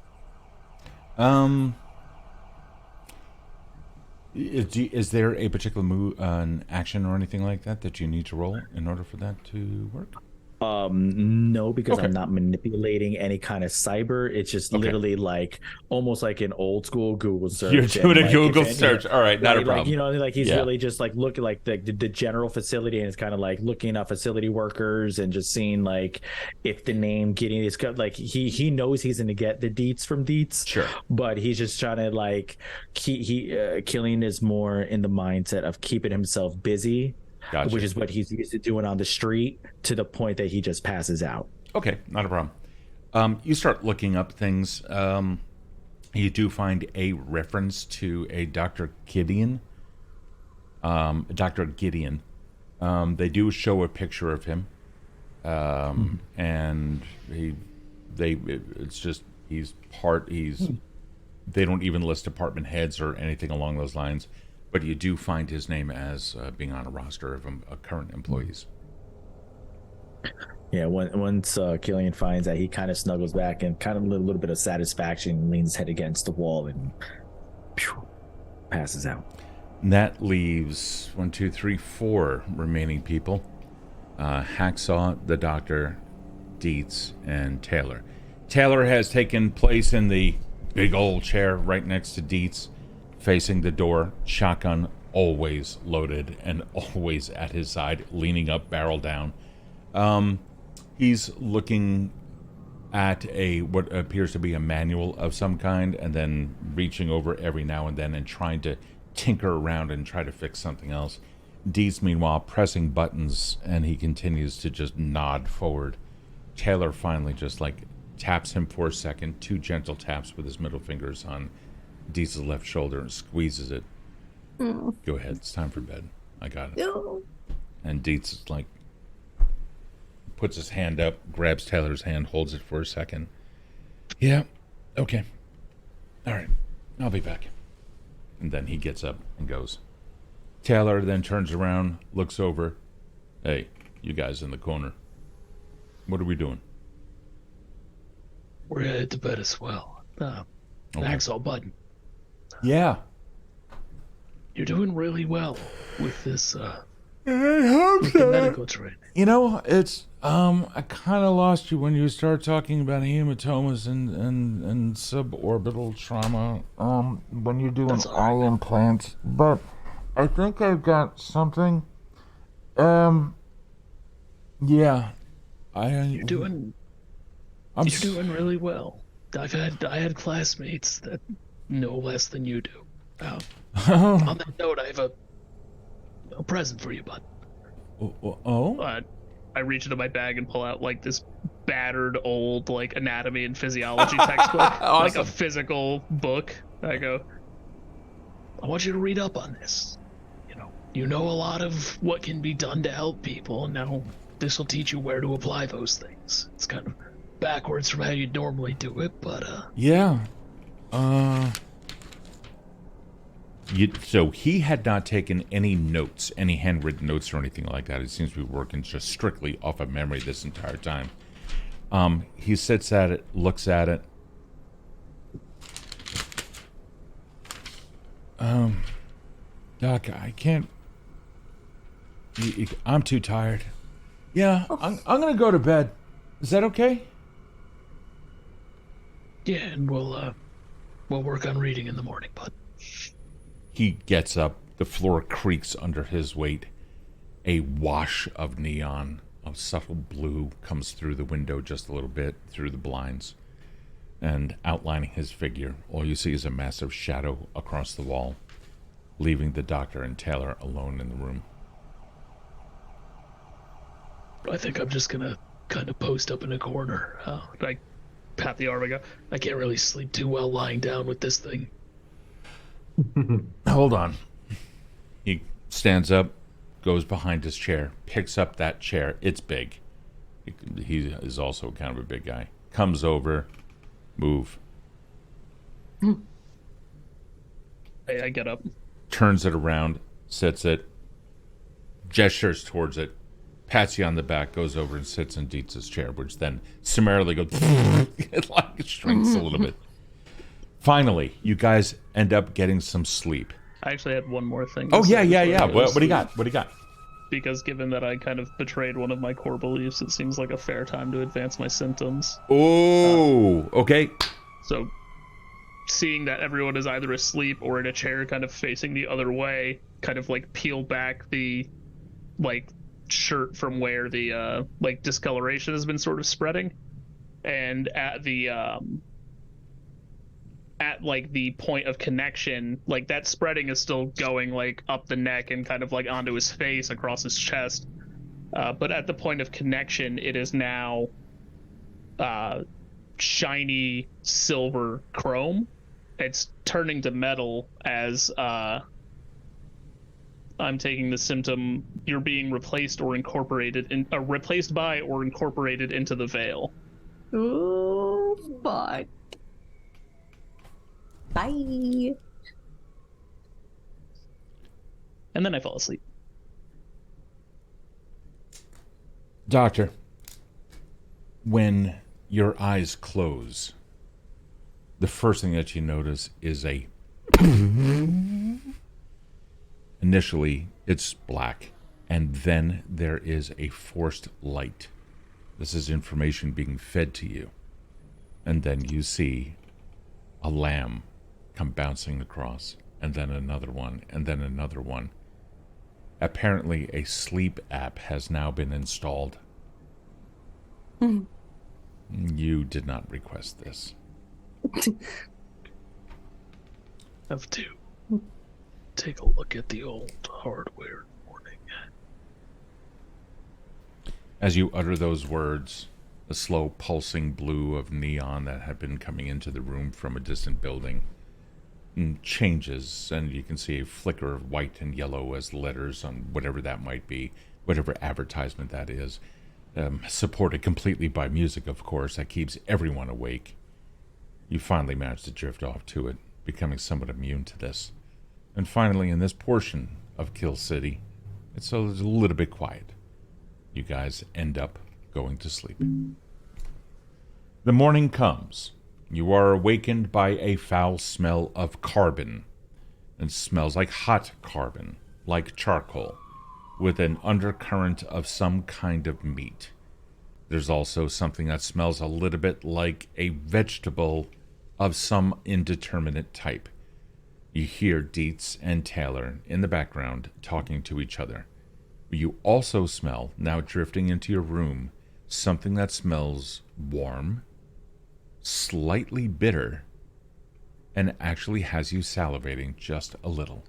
Is there a particular move, an action or anything like that you need to roll in order for that to work? No, because Okay. I'm not manipulating any kind of cyber. It's just literally like almost like an old school Google search. You're doing and, a Google if- search. All right, not a problem. He's Yeah. really just like looking like the general facility, and it's kind of like looking at facility workers and just seeing like if the name getting is got like he knows he's gonna get the deets from Dietz. Sure. But he's just trying to like Killian is more in the mindset of keeping himself busy. Gotcha. Which is what he's used to doing on the street, to the point that he just passes out. Okay, not a problem. You start looking up things. You do find a reference to a Dr. Gideon. Dr. Gideon. They do show a picture of him, and it's just he's. They don't even list department heads or anything along those lines. But you do find his name as being on a roster of current employees. Yeah, once Killian finds that, he kind of snuggles back and kind of a little bit of satisfaction, leans his head against the wall, and passes out. And that leaves 1, 2, 3, 4 remaining people. Hacksaw, the Doctor, Dietz, and Taylor. Taylor has taken place in the big old chair right next to Dietz, facing the door, shotgun always loaded and always at his side, leaning up, barrel down. He's looking at what appears to be a manual of some kind, and then reaching over every now and then and trying to tinker around and try to fix something else. Dietz, meanwhile, pressing buttons, and he continues to just nod forward. Taylor finally just like taps him for a second, 2 gentle taps with his middle fingers on Dietz's left shoulder and squeezes it. Go ahead, it's time for bed. I got it. No. And Dietz is like, puts his hand up, grabs Taylor's hand, holds it for a second. Yeah, okay. All right, I'll be back. And then he gets up and goes. Taylor then turns around, looks over. Hey, you guys in the corner. What are we doing? We're headed to bed as well. Hacksaw Button. Yeah. You're doing really well with this I hope with the medical training. You know, it's I kind of lost you when you start talking about hematomas and suborbital trauma. When you're doing eye implants, but I think I've got something. Yeah, You're doing really well. I had classmates that know less than you do. On that note, I have a present for you, bud. Oh? I reach into my bag and pull out like this battered old like anatomy and physiology textbook, Awesome. like a physical book. I go, I want you to read up on this. You know a lot of what can be done to help people, and now this will teach you where to apply those things. It's kind of backwards from how you'd normally do it, but Yeah. So he had not taken any notes, any handwritten notes or anything like that. It seems to be working just strictly off of memory this entire time. He sits at it, looks at it. Doc, I can't. I'm too tired. Yeah, I'm gonna go to bed. Is that okay? yeah, and we'll work on reading in the morning, bud. He gets up. The floor creaks under his weight. A wash of neon, of subtle blue, comes through the window just a little bit, through the blinds. And outlining his figure, all you see is a massive shadow across the wall, leaving the doctor and Taylor alone in the room. I think I'm just gonna kind of post up in a corner. I pat the arm and go, I can't really sleep too well lying down with this thing. Hold on. He stands up, goes behind his chair, picks up that chair. It's big. He is also kind of a big guy. Comes over, move. I get up. Turns it around, sits it, gestures towards it, pats you on the back, goes over and sits in Dietz's chair, which then summarily goes, it like shrinks a little bit. Finally, you guys end up getting some sleep. I actually had one more thing. Oh, yeah. What do you got? Because given that I kind of betrayed one of my core beliefs, it seems like a fair time to advance my symptoms. Oh, okay. So, seeing that everyone is either asleep or in a chair kind of facing the other way, kind of like peel back the, like, shirt from where the, like, discoloration has been sort of spreading. And at the, like the point of connection, like that spreading is still going like up the neck and kind of like onto his face, across his chest, but at the point of connection it is now shiny silver chrome. It's turning to metal as I'm taking the symptom, you're being replaced or incorporated in replaced by or incorporated into the veil. Oh, fuck. Bye. And then I fall asleep. Doctor, when your eyes close, the first thing that you notice is a... Initially, it's black, and then there is a forced light. This is information being fed to you. And then you see a lamb come bouncing across, and then another one, and then another one. Apparently, a sleep app has now been installed. You did not request this. Have to take a look at the old hardware in the morning. As you utter those words, the slow pulsing blue of neon that had been coming into the room from a distant building changes, and you can see a flicker of white and yellow as letters on whatever that might be, whatever advertisement that is, supported completely by music, of course, that keeps everyone awake. You finally manage to drift off to it, becoming somewhat immune to this. And finally, in this portion of Kill City, it's a little bit quiet. You guys end up going to sleep. The morning comes. You are awakened by a foul smell of carbon. It smells like hot carbon, like charcoal, with an undercurrent of some kind of meat. There's also something that smells a little bit like a vegetable of some indeterminate type. You hear Dietz and Taylor in the background talking to each other. You also smell, now drifting into your room, something that smells warm, slightly bitter, and actually has you salivating just a little.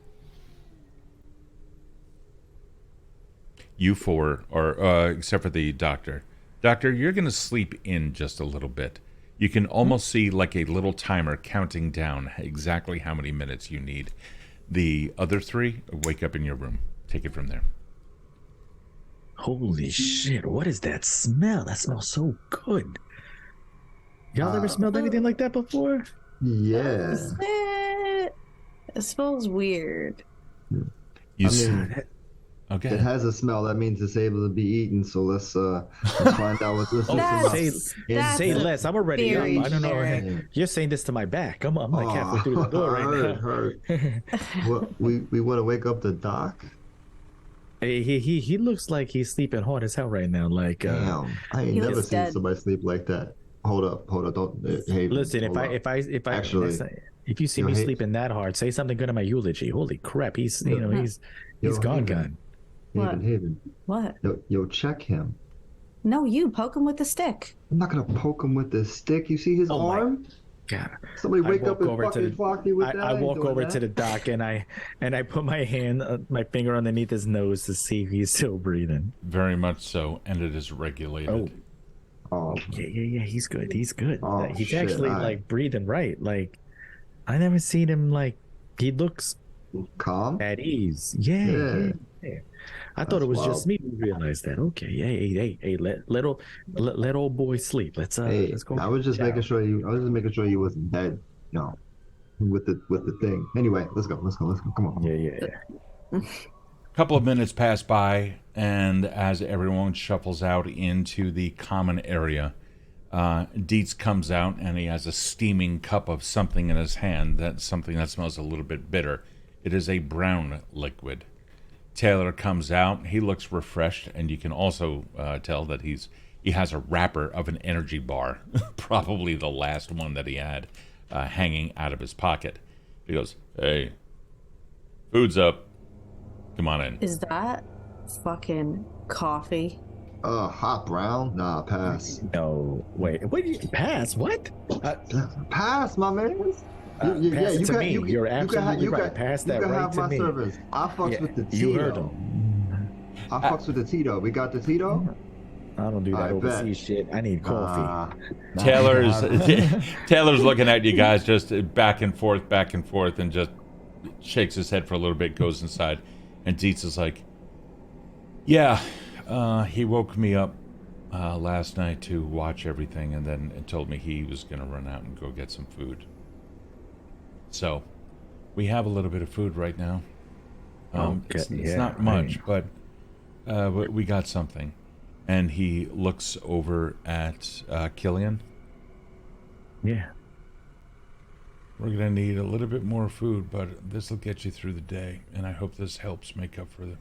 You four, or except for the doctor. Doctor, you're going to sleep in just a little bit. You can almost see like a little timer counting down exactly how many minutes you need. The other three wake up in your room. Take it from there. Holy shit, what is that smell? That smells so good. Y'all ever smelled anything like that before? Yeah. It smells weird. Okay. It has a smell. That means it's able to be eaten. So let's find out what this is. Say less. I'm already up. I don't know. generic. You're saying this to my back. I'm like halfway through the door right now. What, we want to wake up the doc? He looks like he's sleeping hard as hell right now. Like Damn, I ain't He never looks seen dead. somebody sleep like that. Hold up, don't. Hey, listen, hold up. Actually, if you see yo, me hey- sleeping that hard, say something good in my eulogy. Holy crap, he's he's Yo, gone. Haven, Haven. What? Yo, check him. No, you poke him with the stick. I'm not gonna poke him with the stick. You see his Oh my arm? God. Somebody wake up and over to fucking clock you with that. I ain't walk doing over that. to the doc and I put my finger underneath his nose to see if he's still breathing. Very much so, and it is regulated. Oh, Yeah, he's good. He's good. Oh, He's shit, actually like breathing right. Like I never seen him like he looks calm. at ease. Yeah. I thought That's it was wild. just me who realized that. Okay, hey, let old boy sleep. Let's Hey, let's go. I was just shower. making sure you. I was just making sure you wasn't dead. No, with the thing. Anyway, let's go. Come on. Yeah. Couple of minutes pass by, and as everyone shuffles out into the common area, Dietz comes out and he has a steaming cup of something in his hand. That's something that smells a little bit bitter. It is a brown liquid. Taylor comes out. He looks refreshed, and you can also tell that he has a wrapper of an energy bar, probably the last one that he had, hanging out of his pocket. He goes, "Hey, food's up. Come on in." Is that fucking coffee? Hot brown? Nah, pass. No, wait. What? Pass? What? Pass, my man. Pass it to me. You're absolutely right. Pass that you can right have to my me. service. I fucks Yeah, with the Tito. you heard him. I fucks with the Tito. We got the Tito? I don't do that I bet. overseas shit. I need coffee. Taylor's looking at you guys just back and forth, and just shakes his head for a little bit, goes inside, and Dietz is like, "Yeah, he woke me up last night to watch everything, and then told me he was gonna run out and go get some food. So, we have a little bit of food right now. It's not much, but we got something." And he looks over at Killian. Yeah. "We're gonna need a little bit more food, but this will get you through the day, and I hope this helps make up for the..."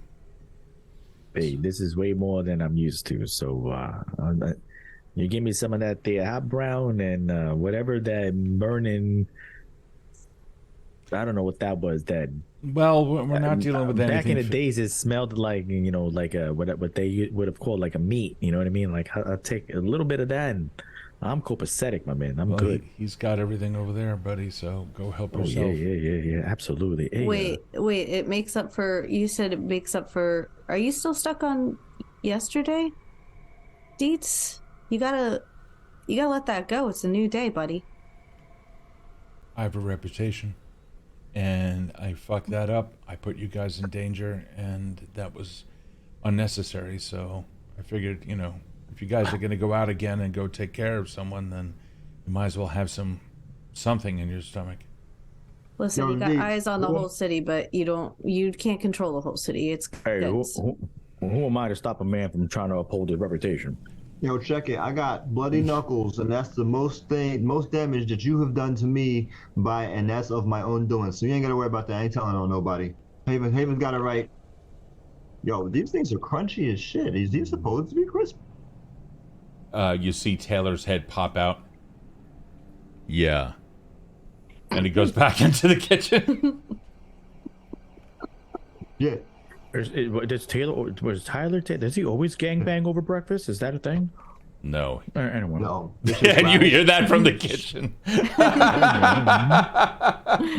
Hey, this is way more than I'm used to. So, you give me some of that hot brown and whatever that burning. I don't know what that was. That Well, we're not dealing with anything. back in the days, it smelled like like what they would have called like a meat. You know what I mean? Like I'll take a little bit of that, and I'm copacetic, my man. I'm good. He's got everything over there, buddy. So go help Oh yourself. yeah, absolutely. Hey, Wait, it makes up for. You said it makes up for. Are you still stuck on yesterday, Dietz? You gotta let that go. It's a new day, buddy. I have a reputation, and I fucked that up. I put you guys in danger, and that was unnecessary. So I figured, if you guys are going to go out again and go take care of someone, then you might as well have some something in your stomach. Listen, Yo, you got D, eyes on the who- whole city, but you can't control the whole city. It's Hey, it's- who am I to stop a man from trying to uphold his reputation? Yo, check it. I got bloody knuckles, and that's the most damage that you have done to me and that's of my own doing. So you ain't gotta worry about that. I ain't telling on nobody. Haven's got it right. Yo, these things are crunchy as shit. Is these supposed to be crisp? You see Taylor's head pop out. Yeah. And he goes back into the kitchen. Yeah. Does Tyler? Does he always gangbang over breakfast? Is that a thing? No. Anyway. No. And you hear that from the kitchen.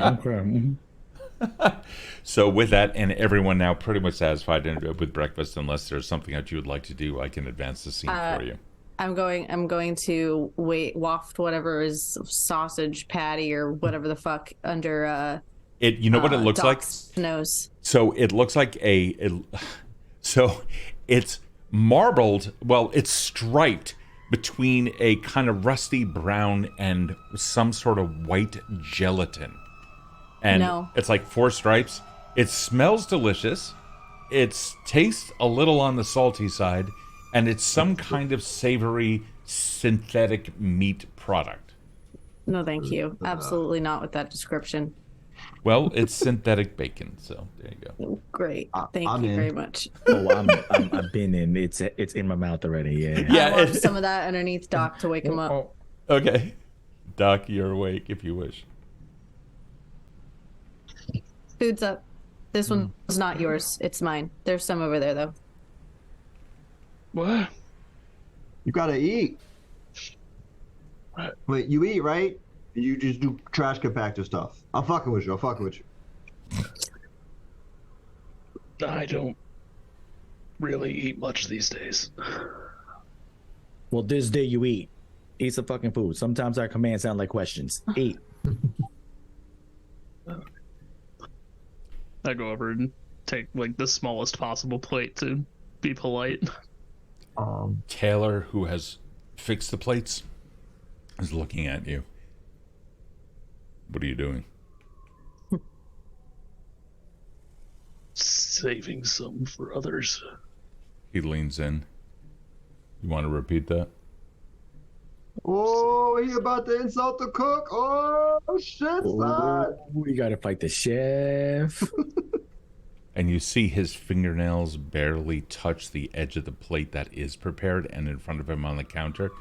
Okay. So with that, and everyone now pretty much satisfied with breakfast, unless there's something that you would like to do, I can advance the scene for you. I'm going to waft whatever is sausage patty or whatever the fuck under You know what it looks like? Doc's nose. So it looks like so it's marbled, well, it's striped between a kind of rusty brown and some sort of white gelatin. And No. it's like 4 stripes. It smells delicious. It tastes a little on the salty side, and it's some kind of savory synthetic meat product. No, thank you. Absolutely not with that description. Well, it's synthetic bacon, so there you go. Great. Thank I'm you in. very much. Oh, I've been in. It's in my mouth already. Yeah. Yeah, I want some of that underneath Doc to wake him up. Okay. Doc, you're awake if you wish. Food's up. This one was not yours. It's mine. There's some over there, though. What? You gotta eat. Right. Wait, you eat, right? You just do trash compactor stuff. I'm fucking with you. I don't really eat much these days. Well, this day you eat. Eat some fucking food. Sometimes our commands sound like questions. Eat. I go over and take like the smallest possible plate to be polite. Taylor, who has fixed the plates, is looking at you. What are you doing? Saving some for others. He leans in. You want to repeat that? Oh, he about to insult the cook. Oh, shit, son. We gotta fight the chef. And you see his fingernails barely touch the edge of the plate that is prepared and in front of him on the counter.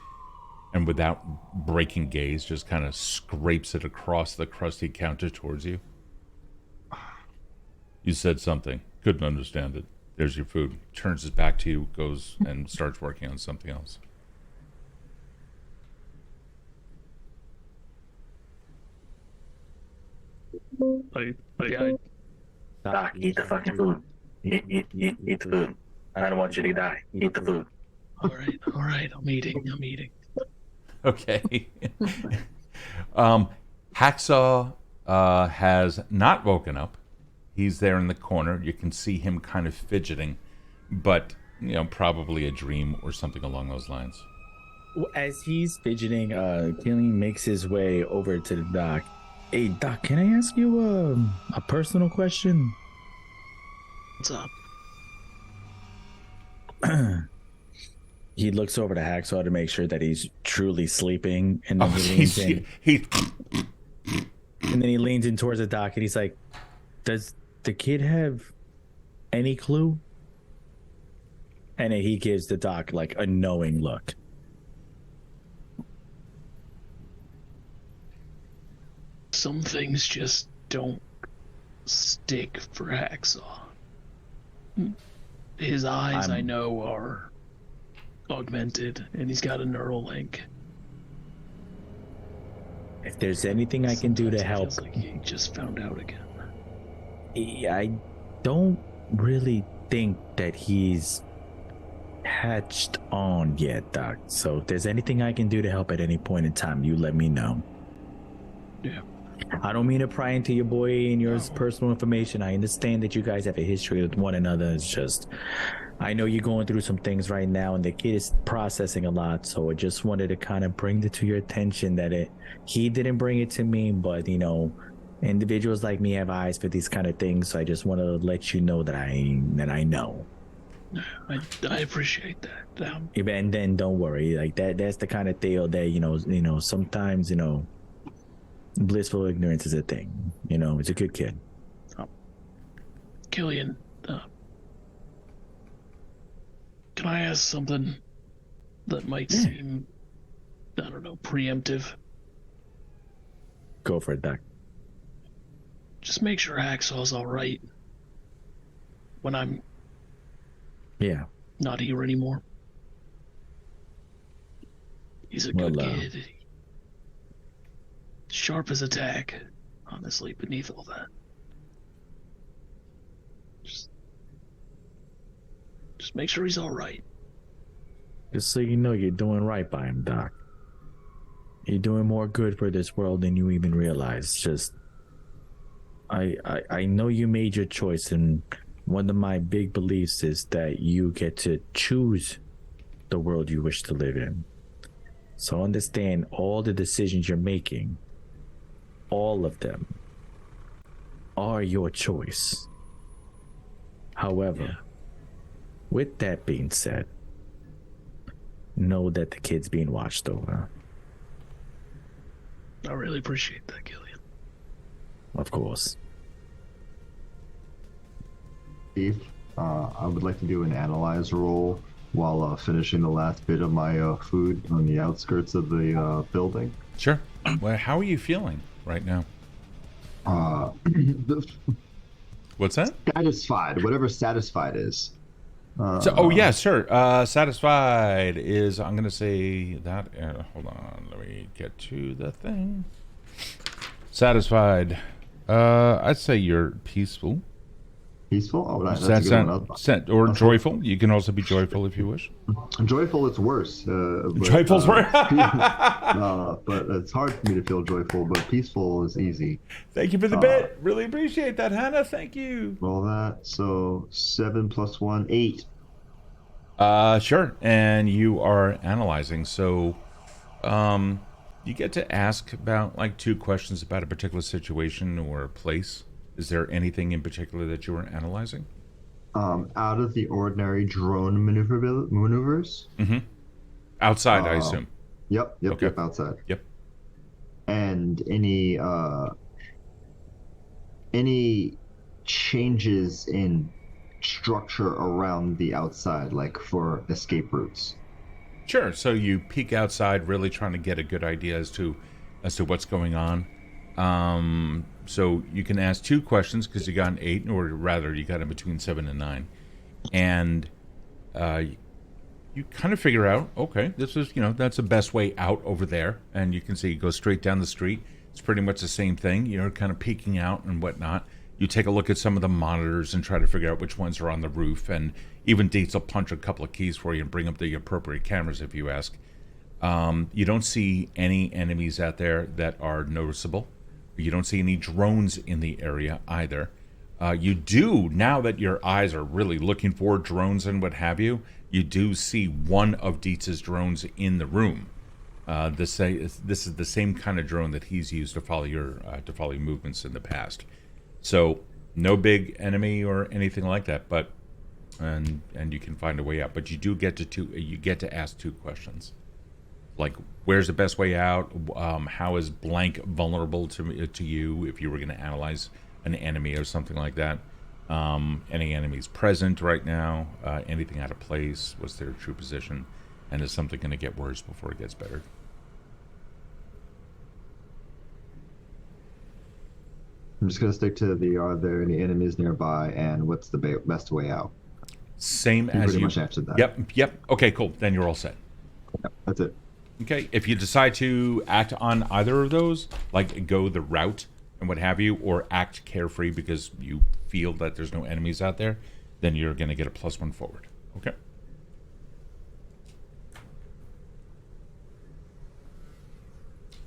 And without breaking gaze, just kind of scrapes it across the crusty counter towards you. You said something. Couldn't understand it. There's your food. Turns his back to you, goes and starts working on something else. Doc, eat the fucking food. Eat the food. I don't want you to die. Eat the food. All right. I'm eating. Okay. Hacksaw has not woken up. He's there in the corner. You can see him kind of fidgeting, but, you know, probably a dream or something along those lines. As he's fidgeting, Killian makes his way over to the doc. Hey, Doc, can I ask you a personal question? What's up? He looks over to Hacksaw to make sure that he's truly sleeping, and then he leans in. And then he leans in towards the doc, and he's like, "Does the kid have any clue?" And then he gives the doc like a knowing look. Some things just don't stick for Hacksaw. His eyes, I know, are augmented, and he's got a neural link. If there's anything I can do to Sometimes help, it feels like he just found out again. I don't really think that he's hatched on yet, Doc. So if there's anything I can do to help at any point in time, you let me know. Yeah. I don't mean to pry into your boy and your personal information. I understand that you guys have a history with one another. It's just, I know you're going through some things right now, and the kid is processing a lot. So I just wanted to kind of bring it to your attention that he didn't bring it to me, but you know, individuals like me have eyes for these kind of things. So I just want to let you know that I know. I appreciate that. And then don't worry, like that's the kind of deal that you know sometimes blissful ignorance is a thing. It's a good kid. Killian, can I ask something that might seem, I don't know, preemptive? Go for it, Doc. Just make sure Hacksaw's all right when I'm not here anymore. He's a good kid. Sharp as a tack, honestly, beneath all that. Just make sure he's all right. Just so you know, you're doing right by him, Doc. You're doing more good for this world than you even realize. Just, I know you made your choice, and one of my big beliefs is that you get to choose the world you wish to live in. So understand all the decisions you're making, all of them, are your choice. However, with that being said, know that the kid's being watched over. I really appreciate that, Killian. Of course. Steve, I would like to do an analyze roll while finishing the last bit of my food on the outskirts of the building. Sure. Well, how are you feeling right now? What's that? Satisfied, whatever satisfied is. Sure. Satisfied is, I'm going to say that. Hold on. Let me get to the thing. Satisfied. I'd say you're peaceful. Peaceful? Oh, that's a good one. Or joyful. You can also be joyful if you wish. Joyful, it's worse. Joyful's worse. But it's hard for me to feel joyful, but peaceful is easy. Thank you for the bit. Really appreciate that, Hannah. Thank you. All that. So 7 + 1, 8. Sure. And you are analyzing. So you get to ask about like 2 questions about a particular situation or place. Is there anything in particular that you were analyzing? Out of the ordinary drone maneuvers? Mm-hmm. Outside, I assume. Yep, Okay. Yep, outside. Yep. And any changes in structure around the outside, like for escape routes? Sure. So you peek outside, really trying to get a good idea as to what's going on. So you can ask 2 questions because you got an 8, or rather, you got in between 7 and 9, and you kind of figure out, okay, this is that's the best way out over there, and you can see you go straight down the street. It's pretty much the same thing. Kind of peeking out and whatnot. You take a look at some of the monitors and try to figure out which ones are on the roof, and even Deets will punch a couple of keys for you and bring up the appropriate cameras if you ask. You don't see any enemies out there that are noticeable. You don't see any drones in the area either. You do, now that your eyes are really looking for drones and what have you, you do see one of Deets' drones in the room. This is the same kind of drone that he's used to follow your movements in the past. So no big enemy or anything like that, but and you can find a way out. But you do get to ask 2 questions. Like, where's the best way out? How is blank vulnerable to you if you were going to analyze an enemy or something like that? Any enemies present right now? Anything out of place? What's their true position? And is something going to get worse before it gets better? I'm just going to stick to are there any enemies nearby, and what's the best way out? Same as pretty you. much answered that. Yep. Okay, cool. Then you're all set. Yep, that's it. Okay, if you decide to act on either of those, like go the route and what have you, or act carefree because you feel that there's no enemies out there, then you're going to get a +1 forward. Okay.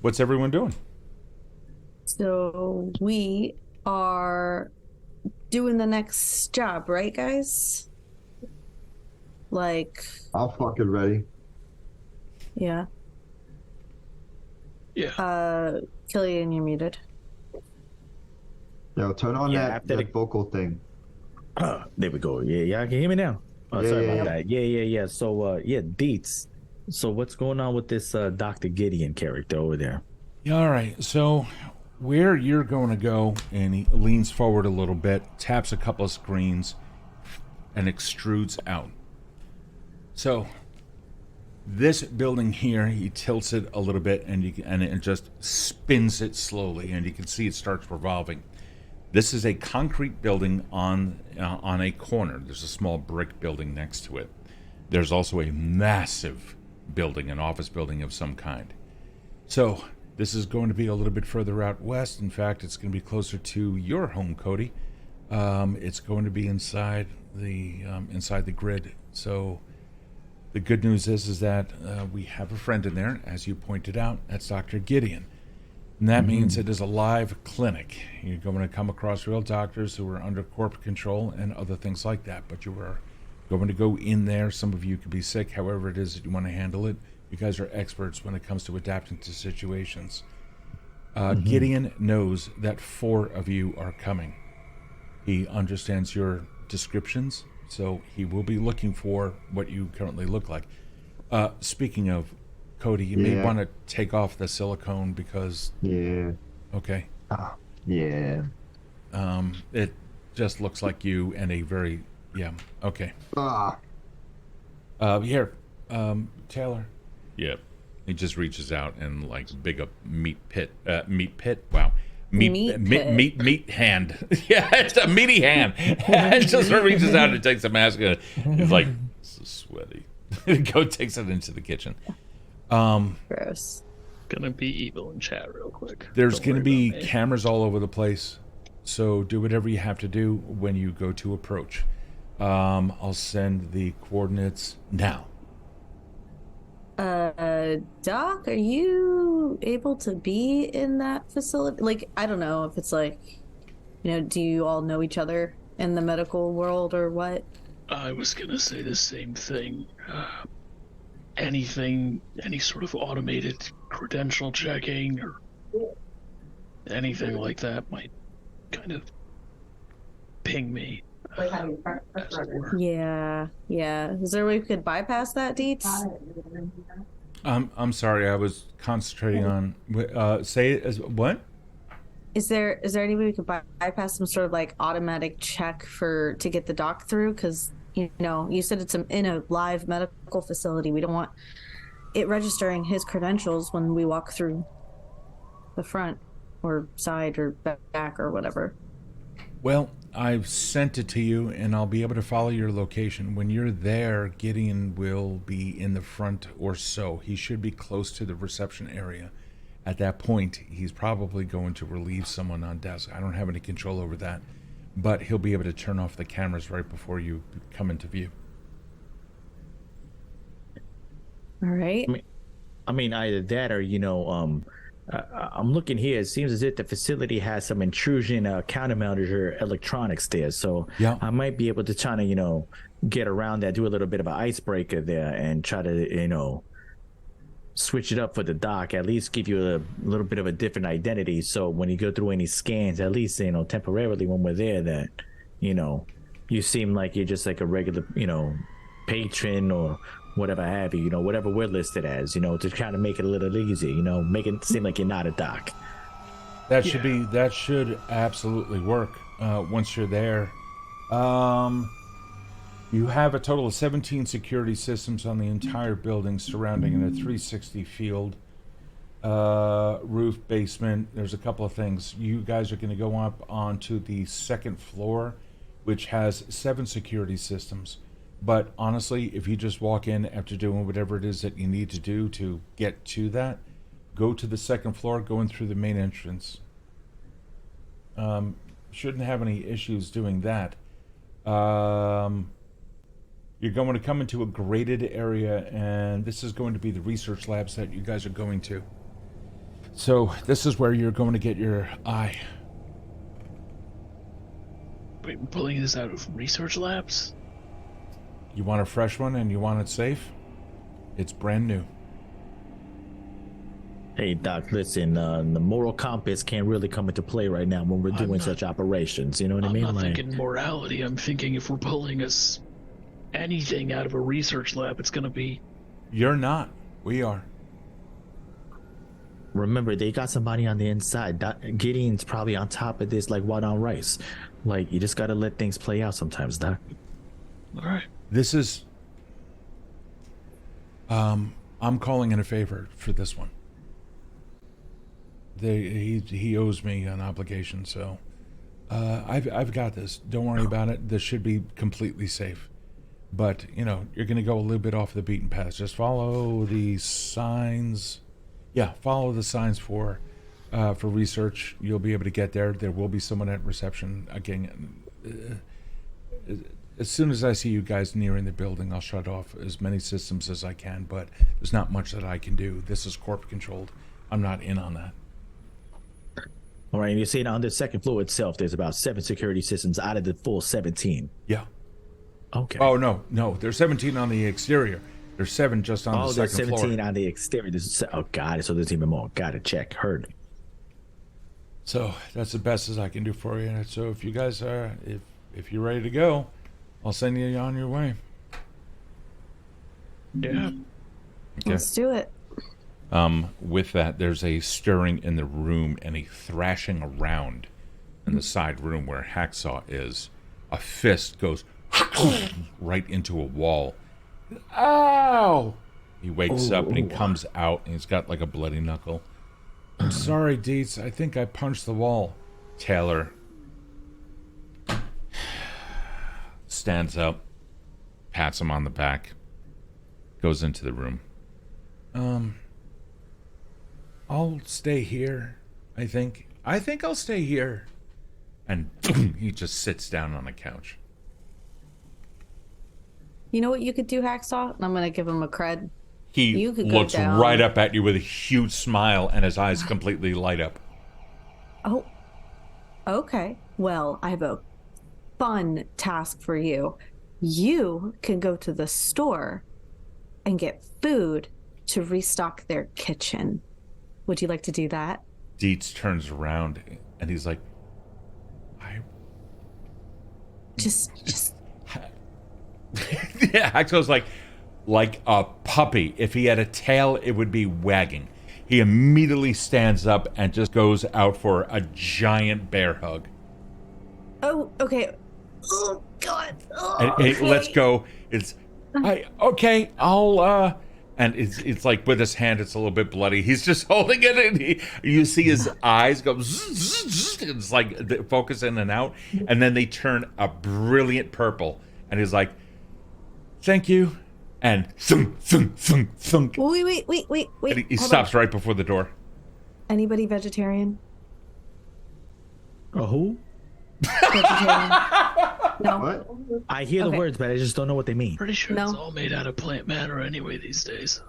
What's everyone doing? So we are doing the next job, right, guys? Like, I'm fucking ready. yeah. Yeah. Killian, you're muted. Yo, turn on Yeah, that, after that the- vocal thing. There we go. Yeah, y'all can hear me now. Oh, Yeah, sorry yeah, about yeah. that. Yeah. So, Deets. So, what's going on with this Dr. Gideon character over there? Yeah, all right. So, where you're going to go, and he leans forward a little bit, taps a couple of screens, and extrudes out. So, this building here, he tilts it a little bit, and it just spins it slowly, and you can see it starts revolving. This is a concrete building on a corner. There's a small brick building next to it. There's also a massive building, an office building of some kind. So this is going to be a little bit further out west. In fact, it's going to be closer to your home, Kode. It's going to be inside the grid. So the good news is that we have a friend in there, as you pointed out. That's Dr. Gideon. And that means it is a live clinic. You're going to come across real doctors who are under corporate control and other things like that. But you are going to go in there. Some of you could be sick, however it is that you want to handle it. You guys are experts when it comes to adapting to situations. Gideon knows that 4 of you are coming. He understands your descriptions, so he will be looking for what you currently look like. Speaking of Kode, you may want to take off the silicone because... Yeah. Okay. Yeah. It just looks like you and a very... Yeah, okay. Here, Taylor. Yep. He just reaches out and like big up meat pit. Wow. Meat hand. Yeah, it's a meaty hand. And just reaches out and takes the mask and it's like, so sweaty. Go takes it into the kitchen. Gross. Gonna be evil in chat real quick. There's Don't going to worry be about me. cameras all over the place, so do whatever you have to do when you go to approach. I'll send the coordinates now. Doc, are you able to be in that facility? Like, I don't know if it's like, do you all know each other in the medical world or what? I was gonna say the same thing. Any sort of automated credential checking or anything like that might kind of ping me. As it were. Yeah. Is there a way we could bypass that, Deets? I'm sorry, I was concentrating on say it as what? Is there any way we could bypass some sort of like automatic check to get the doc through? Because you said it's in a live medical facility. We don't want it registering his credentials when we walk through the front or side or back or whatever. Well, I've sent it to you, and I'll be able to follow your location. When you're there, Gideon will be in the front or so. He should be close to the reception area. At that point, he's probably going to relieve someone on desk. I don't have any control over that, but he'll be able to turn off the cameras right before you come into view. All right. I mean, either that or I'm looking here. It seems as if the facility has some intrusion countermeasure electronics there. So Yeah. I might be able to try to get around that, do a little bit of an icebreaker there, and try to switch it up for the doc. At least give you a little bit of a different identity. So when you go through any scans, at least temporarily when we're there, that you seem like you're just like a regular patron or whatever have you, whatever we're listed as, to kind of make it a little easier, make it seem like you're not a doc. That should absolutely work once you're there. You have a total of 17 security systems on the entire building surrounding in a 360 field. Roof, basement, there's a couple of things. You guys are going to go up onto the second floor, which has 7 security systems. But honestly, if you just walk in after doing whatever it is that you need to do to get to that, go to the second floor, go in through the main entrance. Shouldn't have any issues doing that. You're going to come into a graded area, and this is going to be the research labs that you guys are going to. So this is where you're going to get your eye. Wait, we're pulling this out of research labs? You want a fresh one and you want it safe? It's brand new. Hey, Doc, listen, the moral compass can't really come into play right now when we're doing such operations. You know what I mean? I'm not thinking morality. I'm thinking if we're pulling anything out of a research lab, it's going to be... You're not. We are. Remember, they got somebody on the inside. Gideon's probably on top of this like white on rice. Like, you just got to let things play out sometimes, Doc. All right. This is... I'm calling in a favor for this one. He owes me an obligation, so I've got this. Don't worry about it. This should be completely safe. But you know, you're going to go a little bit off the beaten path. Just follow the signs. Yeah, follow the signs for research. You'll be able to get there. There will be someone at reception again. As soon as I see you guys nearing the building, I'll shut off as many systems as I can. But there's not much that I can do. This is corp controlled. I'm not in on that. All right, and you're saying on the second floor itself, there's about 7 security systems out of the full 17. Yeah. Okay. Oh, no. There's 17 on the exterior. There's 7 just on the second floor. Oh, there's 17 on the exterior. Oh, got it. So there's even more. Got it. Check. Heard. So that's the best as I can do for you. So if you guys are, if you're ready to go, I'll send you on your way. Yeah. Okay. Let's do it. With that, there's a stirring in the room and a thrashing around in the side room where Hacksaw is. A fist goes right into a wall. Ow! He wakes up and he comes out and he's got like a bloody knuckle. I'm sorry, Dietz. I think I punched the wall. Taylor stands up, pats him on the back, goes into the room. I'll stay here, I think. I think I'll stay here. And he just sits down on the couch. You know what you could do, Hacksaw? And I'm going to give him a cred. He looks right up at you with a huge smile, and his eyes completely light up. Oh, okay. Well, I have a fun task for you. You can go to the store and get food to restock their kitchen. Would you like to do that? Dietz turns around, and he's like, Just... Yeah, Hacksaw's like a puppy. If he had a tail, it would be wagging. He immediately stands up and just goes out for a giant bear hug. Oh, okay. Oh, God. Oh, And okay. let's go. I'll and it's like with his hand, it's a little bit bloody. He's just holding it, and you see his eyes go. It's like focus in and out, and then they turn a brilliant purple. And he's like, "Thank you," and thunk, thunk, thunk, thunk. Wait. And he Hold stops on. right before the door. Anybody vegetarian? Who? Vegetarian? No. What? I hear the words, but I just don't know what they mean. Pretty sure No. it's all made out of plant matter anyway these days.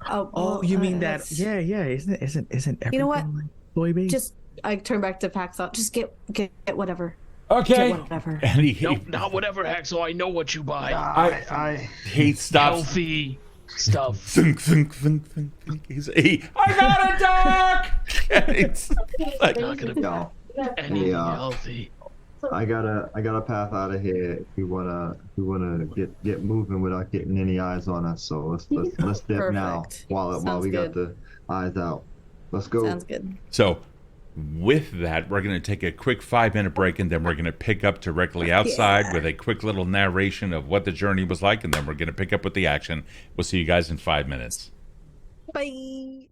Oh, You mean that? that's- Yeah. Isn't everything You know what? like soybeans? Just, I turn back to Paxot. Just get whatever. Okay. Get whatever. And he Nope, not whatever, Hacksaw. I know what you buy. he stops. Healthy stuff. Thunk, thunk, thunk, thunk, thunk. I got a dog. And it's like, Not gonna No, anything Yeah. healthy. I gotta path out of here if we wanna get moving without getting any eyes on us. So let's dip now Perfect. while Sounds we got good. the eyes out. Let's go. Sounds good. So, with that, we're going to take a quick 5-minute break, and then we're going to pick up directly outside with a quick little narration of what the journey was like, and then we're going to pick up with the action. We'll see you guys in 5 minutes. Bye.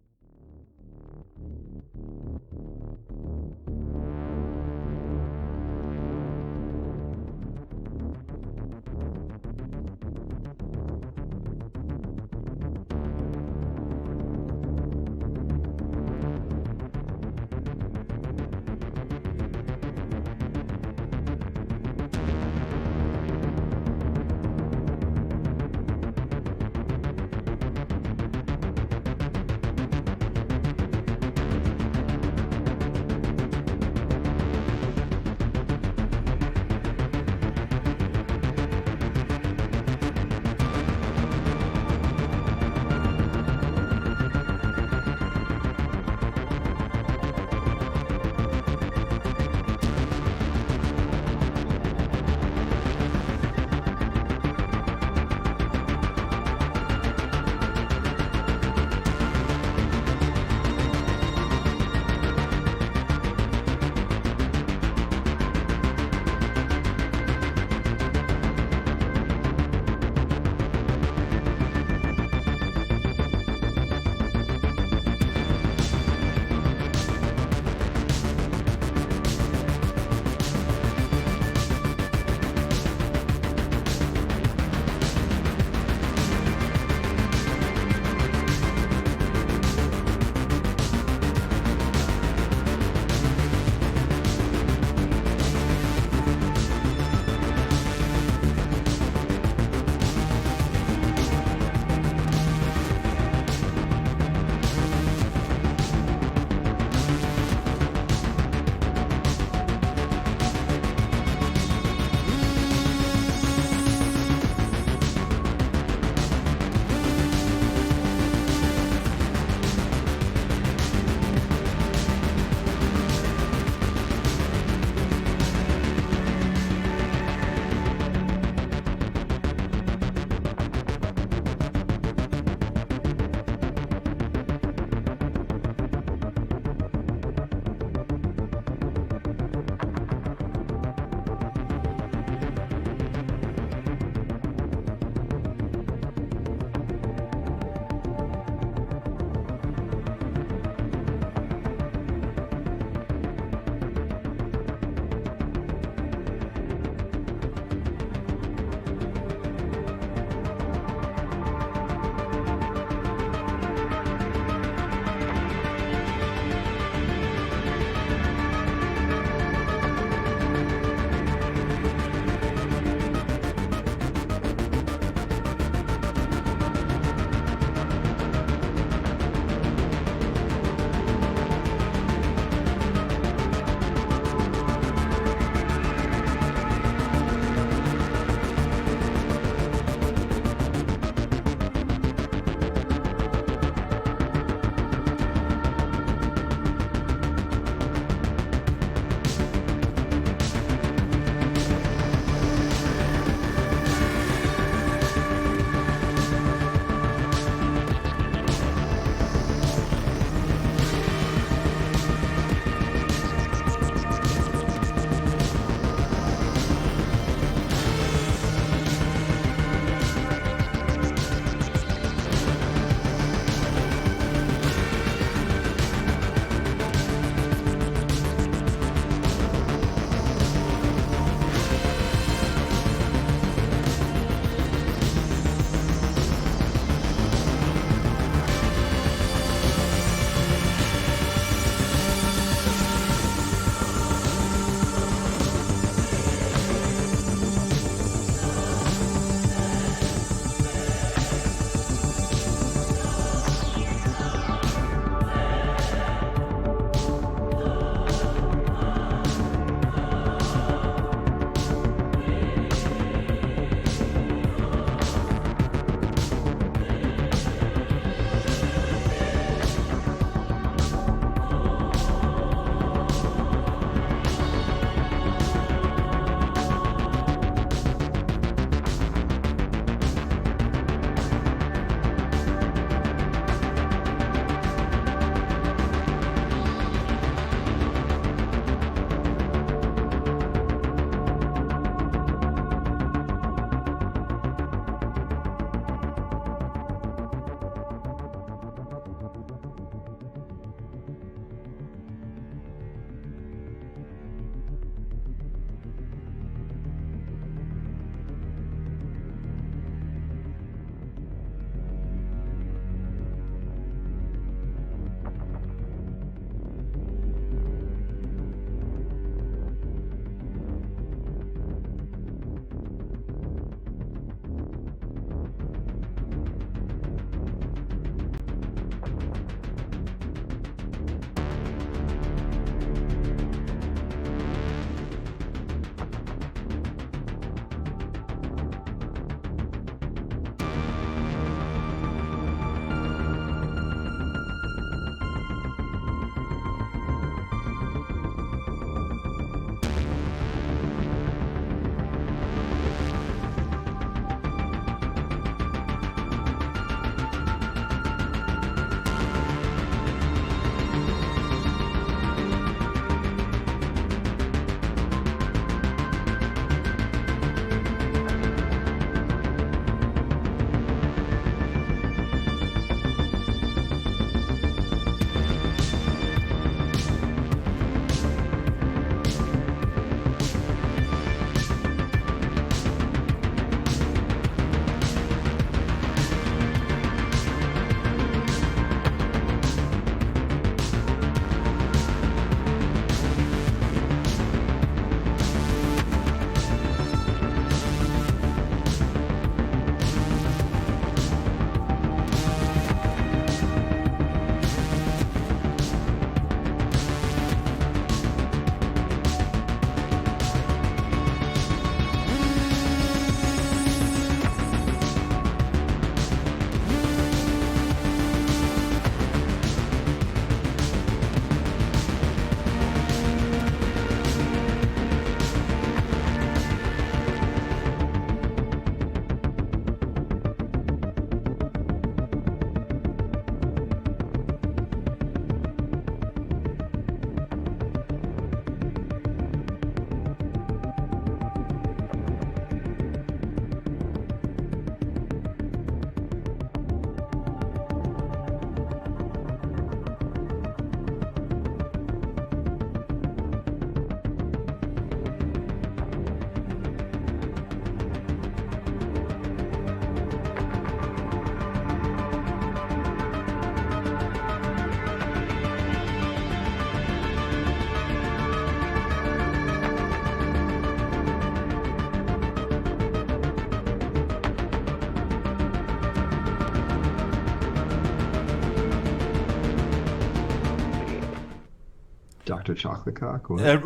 Dr. Chocolate Cock. What? And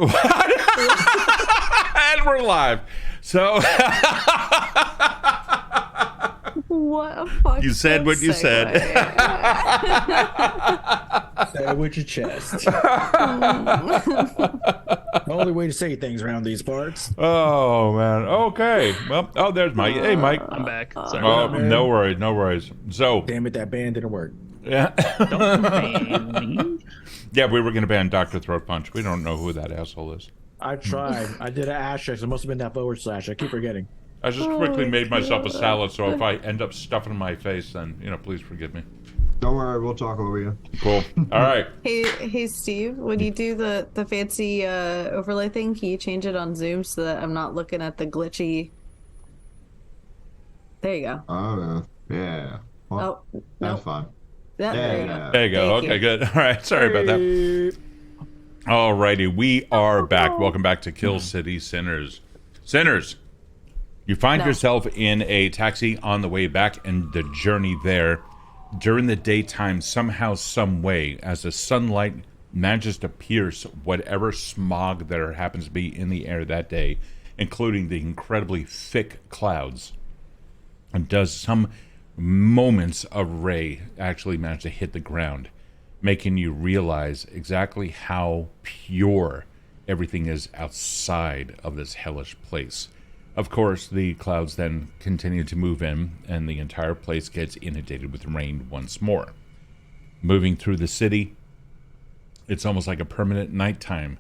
we're live. So What a fuck. you said what you said. Say it with your chest. Only way to say things around these parts. Oh man. Okay. Well. Oh, there's Mike. Hey, Mike. I'm back. Sorry. Oh, no worries. No worries. So. Damn it, that band didn't work. Yeah. Don't ban me. Yeah, we were gonna ban Dr. Throat Punch. We don't know who that asshole is. I tried. I did an asterisk. It must have been that / I keep forgetting. I just quickly made myself a salad, so if I end up stuffing my face, then please forgive me. Don't worry, we'll talk over you. Cool. All right. Hey Steve, when you do the fancy overlay thing, can you change it on Zoom so that I'm not looking at the glitchy? There you go. Oh, yeah. Well, Oh, that's nope. fine. There you go. Yeah. There you go. Thank Okay, you. good. All right. Sorry about that. All righty. We are back. Welcome back to Kill City Sinners. Sinners, you find No. yourself in a taxi on the way back, and the journey there during the daytime, somehow, some way, as the sunlight manages to pierce whatever smog there happens to be in the air that day, including the incredibly thick clouds, and does some moments of ray actually manage to hit the ground, making you realize exactly how pure everything is outside of this hellish place. Of course, the clouds then continue to move in, and the entire place gets inundated with rain once more. Moving through the city, it's almost like a permanent nighttime.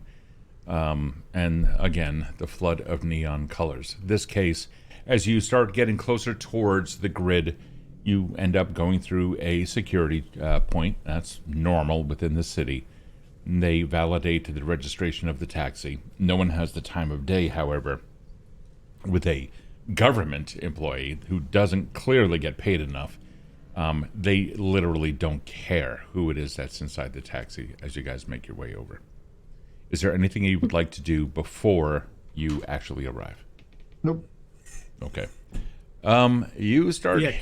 And again, the flood of neon colors. This case, as you start getting closer towards the grid, you end up going through a security point. That's normal within the city. They validate the registration of the taxi. No one has the time of day, however. With a government employee who doesn't clearly get paid enough, they literally don't care who it is that's inside the taxi as you guys make your way over. Is there anything you would like to do before you actually arrive? Nope. Okay. You start... Yeah,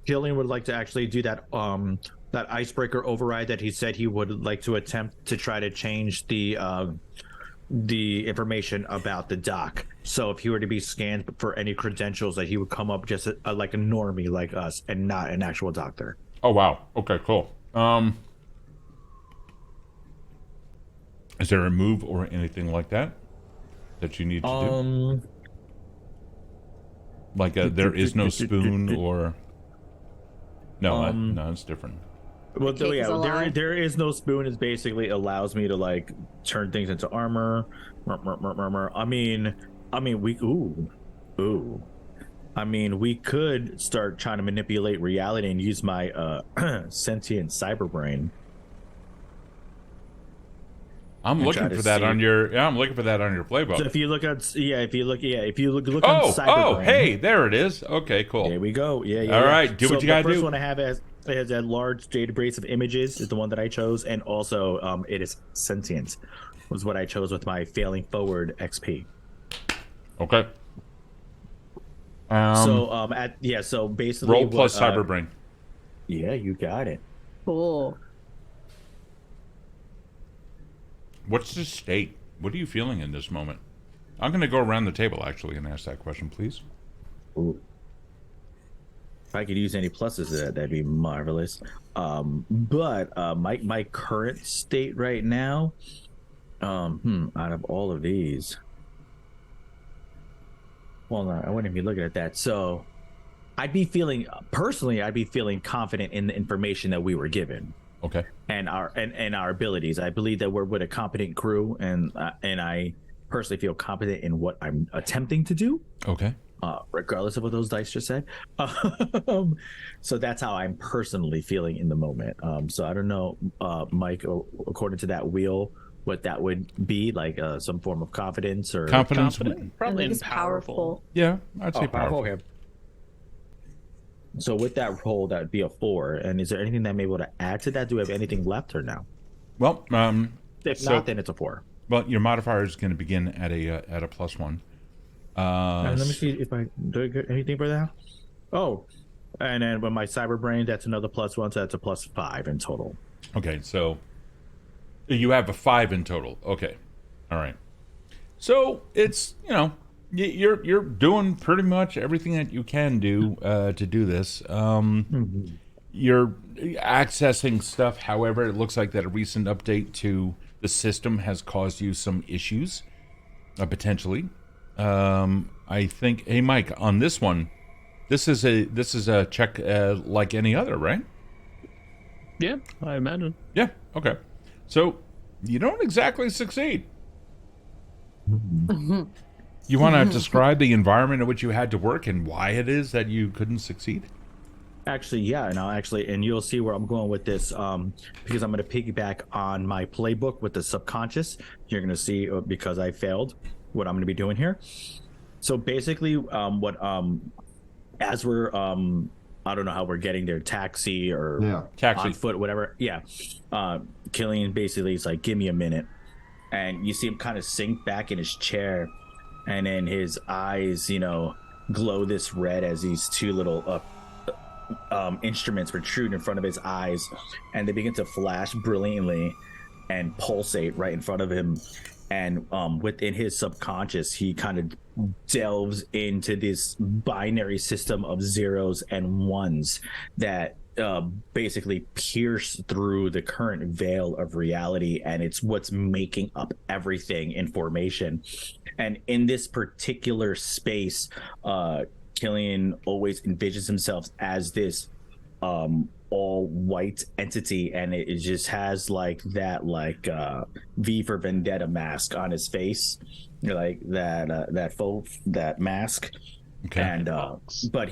Killian would like to actually do that that icebreaker override that he said he would like to attempt to try to change the information about the doc. So if he were to be scanned for any credentials, that he would come up just like a normie like us and not an actual doctor. Oh, wow. Okay, cool. Is there a move or anything like that you need to do? Like there is no spoon or... No, no, it's different. Well, Cake is alive. there is no spoon. It basically allows me to like turn things into armor. I mean, we I mean, we could start trying to manipulate reality and use my sentient cyber brain. I'm looking for that on your... Yeah, I'm looking for that on your playbook. So if you look at if you look on Oh, cyber brain, hey, there it is. Okay, cool. there we go. Yeah. All right, do so what you gotta the first do. one I have has a large database of images is the one that I chose, and also it is sentient was what I chose with my failing forward XP. Okay. So basically Roll plus cyber brain. Yeah, you got it. Cool. What's the state? What are you feeling in this moment? I'm going to go around the table, actually, and ask that question, please. Ooh. If I could use any pluses to that, that'd be marvelous. But my current state right now, out of all of these, well, I wouldn't be looking at that. So, I'd be feeling confident in the information that we were given. Okay. And our abilities. I believe that we're with a competent crew, and I personally feel competent in what I'm attempting to do. Okay. Regardless of what those dice just said. So that's how I'm personally feeling in the moment. So I don't know, Mike, according to that wheel, what that would be, like some form of confidence or Confidence. Probably I think it's powerful. Yeah, I'd say powerful. Okay. So with that roll, that would be a 4. And is there anything that I'm able to add to that? Do we have anything left or no? Well, If not, then it's a 4. Well, your modifier is going to begin at a +1. And let me see if I do I get anything for that. Oh, and then with my cyber brain, that's another +1, so that's a +5 in total. Okay, so You have a 5 in total. Okay. All right. So it's, you're doing pretty much everything that you can do to do this. You're accessing stuff. However, it looks like that a recent update to the system has caused you some issues, potentially. I think, hey, Mike, on this one, this is a check like any other, right? Yeah, I imagine. Yeah. Okay. So you don't exactly succeed. You want to describe the environment in which you had to work and why it is that you couldn't succeed? Actually, yeah, and you'll see where I'm going with this, because I'm going to piggyback on my playbook with the subconscious. You're going to see, because I failed, what I'm going to be doing here. So basically, as we're, I don't know how we're getting there, taxi or taxi on foot, whatever. Yeah, Killian basically is like, give me a minute, and you see him kind of sink back in his chair, and then his eyes, glow this red as these two little instruments protrude in front of his eyes, and they begin to flash brilliantly and pulsate right in front of him. And within his subconscious, he kind of delves into this binary system of zeros and ones that basically pierce through the current veil of reality, and it's what's making up everything in formation. And in this particular space, Killian always envisions himself as this all white entity, and it just has that V for Vendetta mask on his face, like that mask. Okay. And but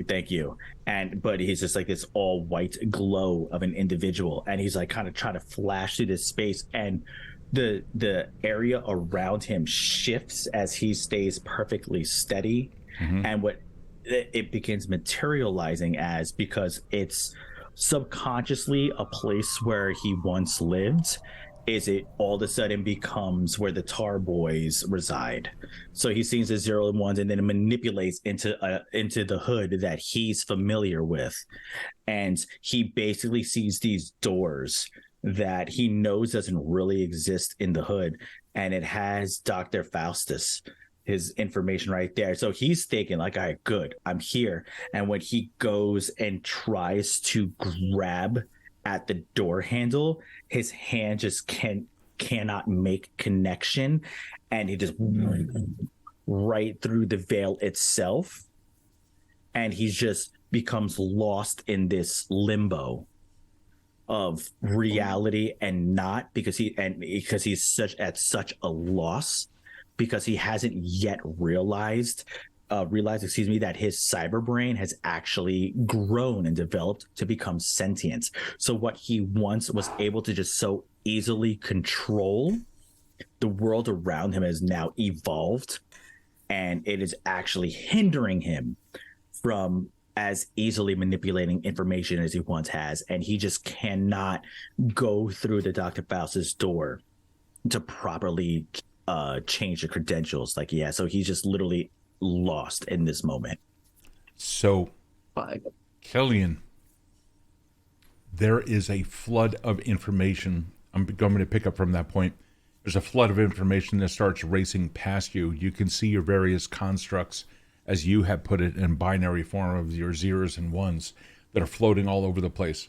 thank you. But he's just like this all white glow of an individual, and he's like kind of trying to flash through this space, and the area around him shifts as he stays perfectly steady. And what it begins materializing as, because it's subconsciously a place where he once lived, is it all of a sudden becomes where the Tar Boys reside. So he sees the 0 and 1s, and then it manipulates into the hood that he's familiar with, and he basically sees these doors that he knows doesn't really exist in the hood, and it has Dr. Faustus, his information right there. So he's thinking like, all right, good, I'm here. And when he goes and tries to grab at the door handle, his hand just cannot make connection, and he just right through the veil itself, and he just becomes lost in this limbo of reality and not, because he's at such a loss, because he hasn't yet realized that his cyber brain has actually grown and developed to become sentient. So what he once was able to just so easily control, the world around him has now evolved, and it is actually hindering him from as easily manipulating information as he once has. And he just cannot go through the Dr. Faustus door to properly change the credentials like he has. So he's just literally lost in this moment. So, Killian, there is a flood of information. I'm going to pick up from that point. There's a flood of information that starts racing past you. You can see your various constructs, as you have put it, in binary form of your 0s and 1s that are floating all over the place.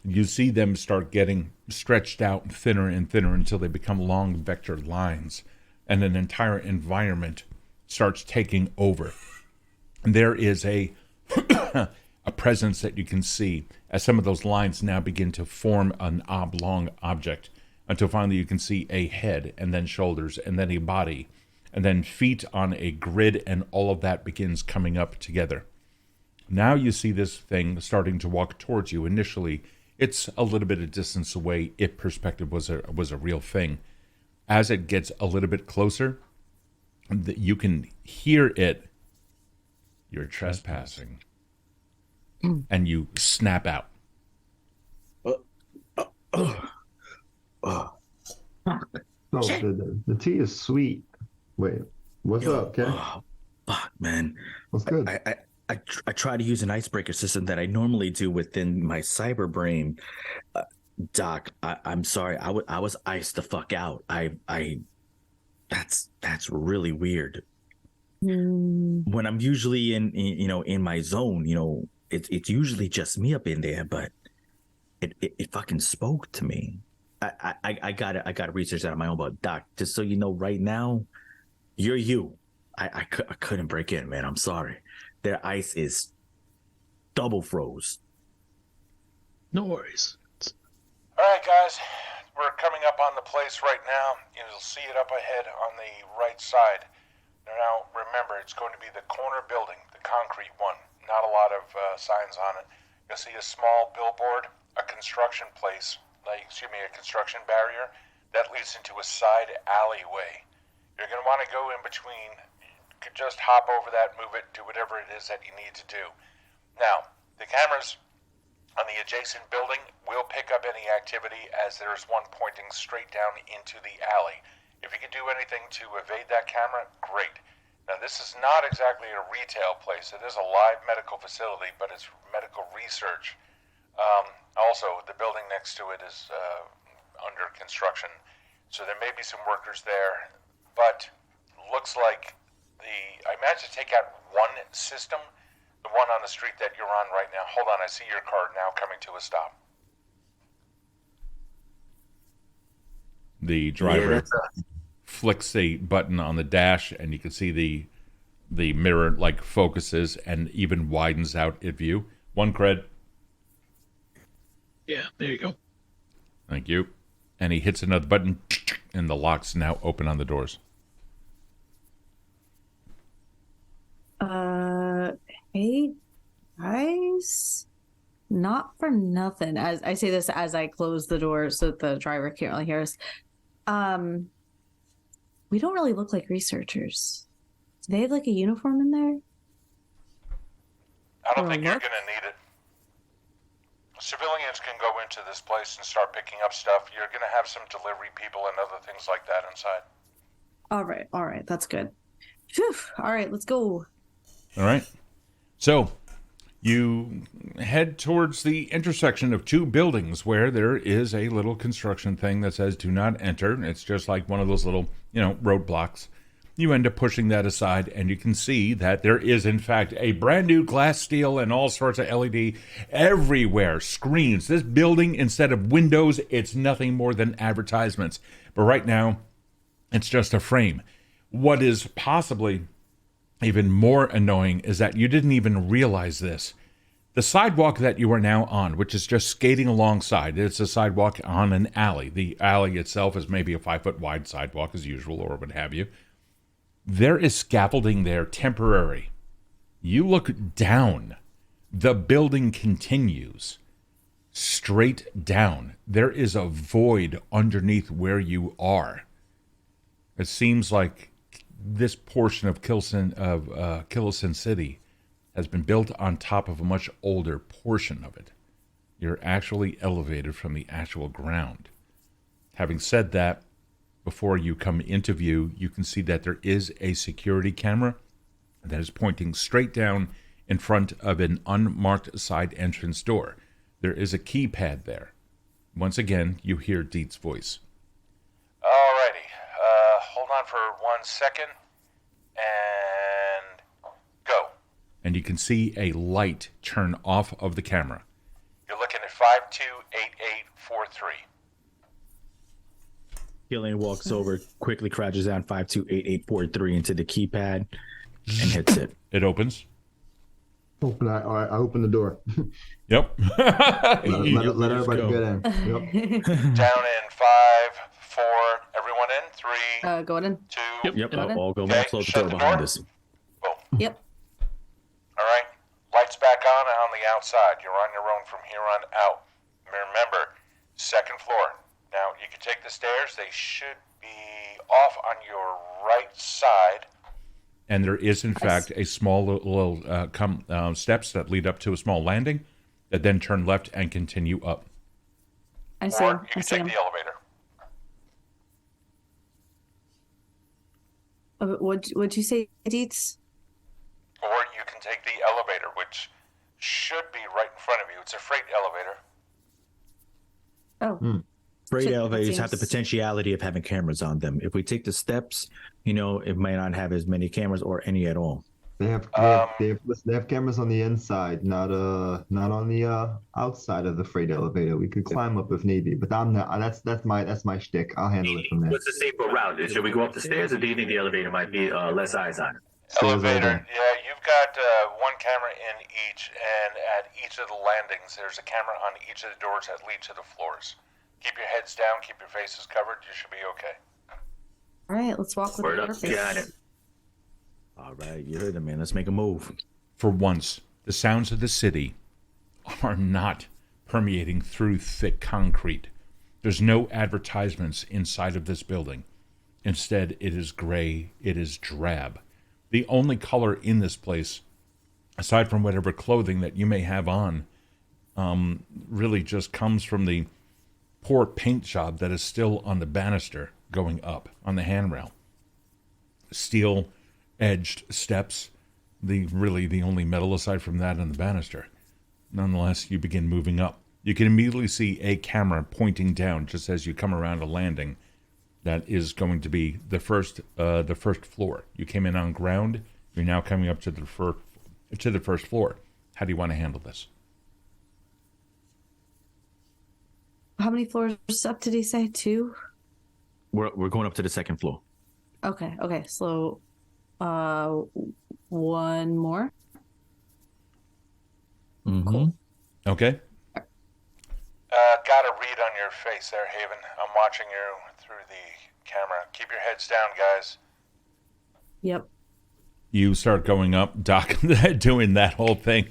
You see them start getting stretched out thinner and thinner until they become long vector lines, and an entire environment starts taking over. And there is a presence that you can see as some of those lines now begin to form an oblong object, until finally you can see a head, and then shoulders, and then a body, and then feet on a grid, and all of that begins coming up together. Now you see this thing starting to walk towards you. Initially, it's a little bit of distance away if perspective was a real thing. As it gets a little bit closer, you can hear it. You're trespassing. And you snap out. Oh, the tea is sweet. Wait, what's up, Ken? Fuck, man. What's good? I try to use an icebreaker system that I normally do within my cyber brain. Doc, I'm sorry. I was iced the fuck out. That's really weird. When I'm usually in my zone, it's usually just me up in there, but it fucking spoke to me. I gotta research that on my own, but Doc, just so you know, right now, you're you. I couldn't break in, man. I'm sorry. Their ice is double froze. No worries. All right, guys, we're coming up on the place right now. You'll see it up ahead on the right side. Now, remember, it's going to be the corner building, the concrete one. Not a lot of signs on it. You'll see a small billboard, a construction place, a construction barrier that leads into a side alleyway. You're going to want to go in between. You could just hop over that, move it, do whatever it is that you need to do. Now, the cameras on the adjacent building will pick up any activity, as there's one pointing straight down into the alley. If you can do anything to evade that camera, great. Now, this is not exactly a retail place. It is a live medical facility, but it's medical research. Also, the building next to it is under construction, so there may be some workers there, but looks like I managed to take out one system, the one on the street that you're on right now. Hold on, I see your car now coming to a stop. The driver flicks a button on the dash, and you can see the mirror like focuses and even widens out in view. 1 cred. Yeah, there you go. Thank you. And he hits another button, and the locks now open on the doors. Hey, guys. Not for nothing. As I say this as I close the door so that the driver can't really hear us. We don't really look like researchers. Do they have like a uniform in there? I don't think you're going to need it. Civilians can go into this place and start picking up stuff. You're going to have some delivery people and other things like that inside. All right, that's good. Phew. All right, let's go. All right. So you head towards the intersection of 2 buildings where there is a little construction thing that says do not enter. It's just like one of those little, roadblocks. You end up pushing that aside, and you can see that there is, in fact, a brand new glass steel and all sorts of LED everywhere. Screens. This building, instead of windows, it's nothing more than advertisements. But right now, it's just a frame. What is possibly even more annoying is that you didn't even realize this. The sidewalk that you are now on, which is just skating alongside, it's a sidewalk on an alley. The alley itself is maybe a 5-foot wide sidewalk as usual, or what have you. There is scaffolding there, temporary. You look down. The building continues straight down. There is a void underneath where you are. It seems like this portion of Killian City has been built on top of a much older portion of it. You're actually elevated from the actual ground. Having said that, before you come into view, you can see that there is a security camera that is pointing straight down in front of an unmarked side entrance door. There is a keypad there. Once again, you hear Deet's voice. Alrighty. Hold on for 1 second. And go. And you can see a light turn off of the camera. You're looking at 528843. Killian walks over, quickly crouches down 528843 into the keypad and hits it. It opens. All right, I open the door. Yep. let everybody go. get in. Yep. Down in 5, 4. Everyone in 3, Going in. 2. Yep, Yep. I'll go Okay, back, close the shut door the behind door. us. Boom. Yep. All right. Lights back on the outside. You're on your own from here on out. Remember, 2nd floor. Now, you can take the stairs. They should be off on your right side. And there is, in fact, a small little steps that lead up to a small landing that then turn left and continue up. I see Or him. you I can see take him. the elevator. What'd you say, Deets? Or you can take the elevator, which should be right in front of you. It's a freight elevator. Oh, Freight That elevators have the seems- potentiality of having cameras on them. If we take the steps, it may not have as many cameras or any at all. They have cameras on the inside, not on the outside of the freight elevator. We could climb up if need be, but I'm not. That's my shtick. I'll handle it from there. What's the safer route? Should we go up the stairs, or do you think the elevator might be less eyes on it? Stairs all Elevator, day. yeah, you've got one camera in each, and at each of the landings, there's a camera on each of the doors that lead to the floors. Keep your heads down, keep your faces covered, you should be okay. all right. Let's walk with Word the up, purpose. got it. All right, you heard them, man. Let's make a move. For once, the sounds of the city are not permeating through thick concrete. There's no advertisements inside of this building. Instead, it is gray, it is drab. The only color in this place, aside from whatever clothing that you may have on, really just comes from the poor paint job that is still on the banister going up on the handrail. Steel edged steps, the only metal aside from that on the banister. Nonetheless, you begin moving up. You can immediately see a camera pointing down just as you come around a landing. That is going to be the first floor. You came in on ground. You're now coming up to the first floor. How do you want to handle this? How many floors up did he say? 2? We're going up to the second floor. Okay. So, one more. Mm-hmm. Cool. Okay. Got a read on your face there, Haven. I'm watching you through the camera. Keep your heads down, guys. Yep. You start going up, Doc, doing that whole thing.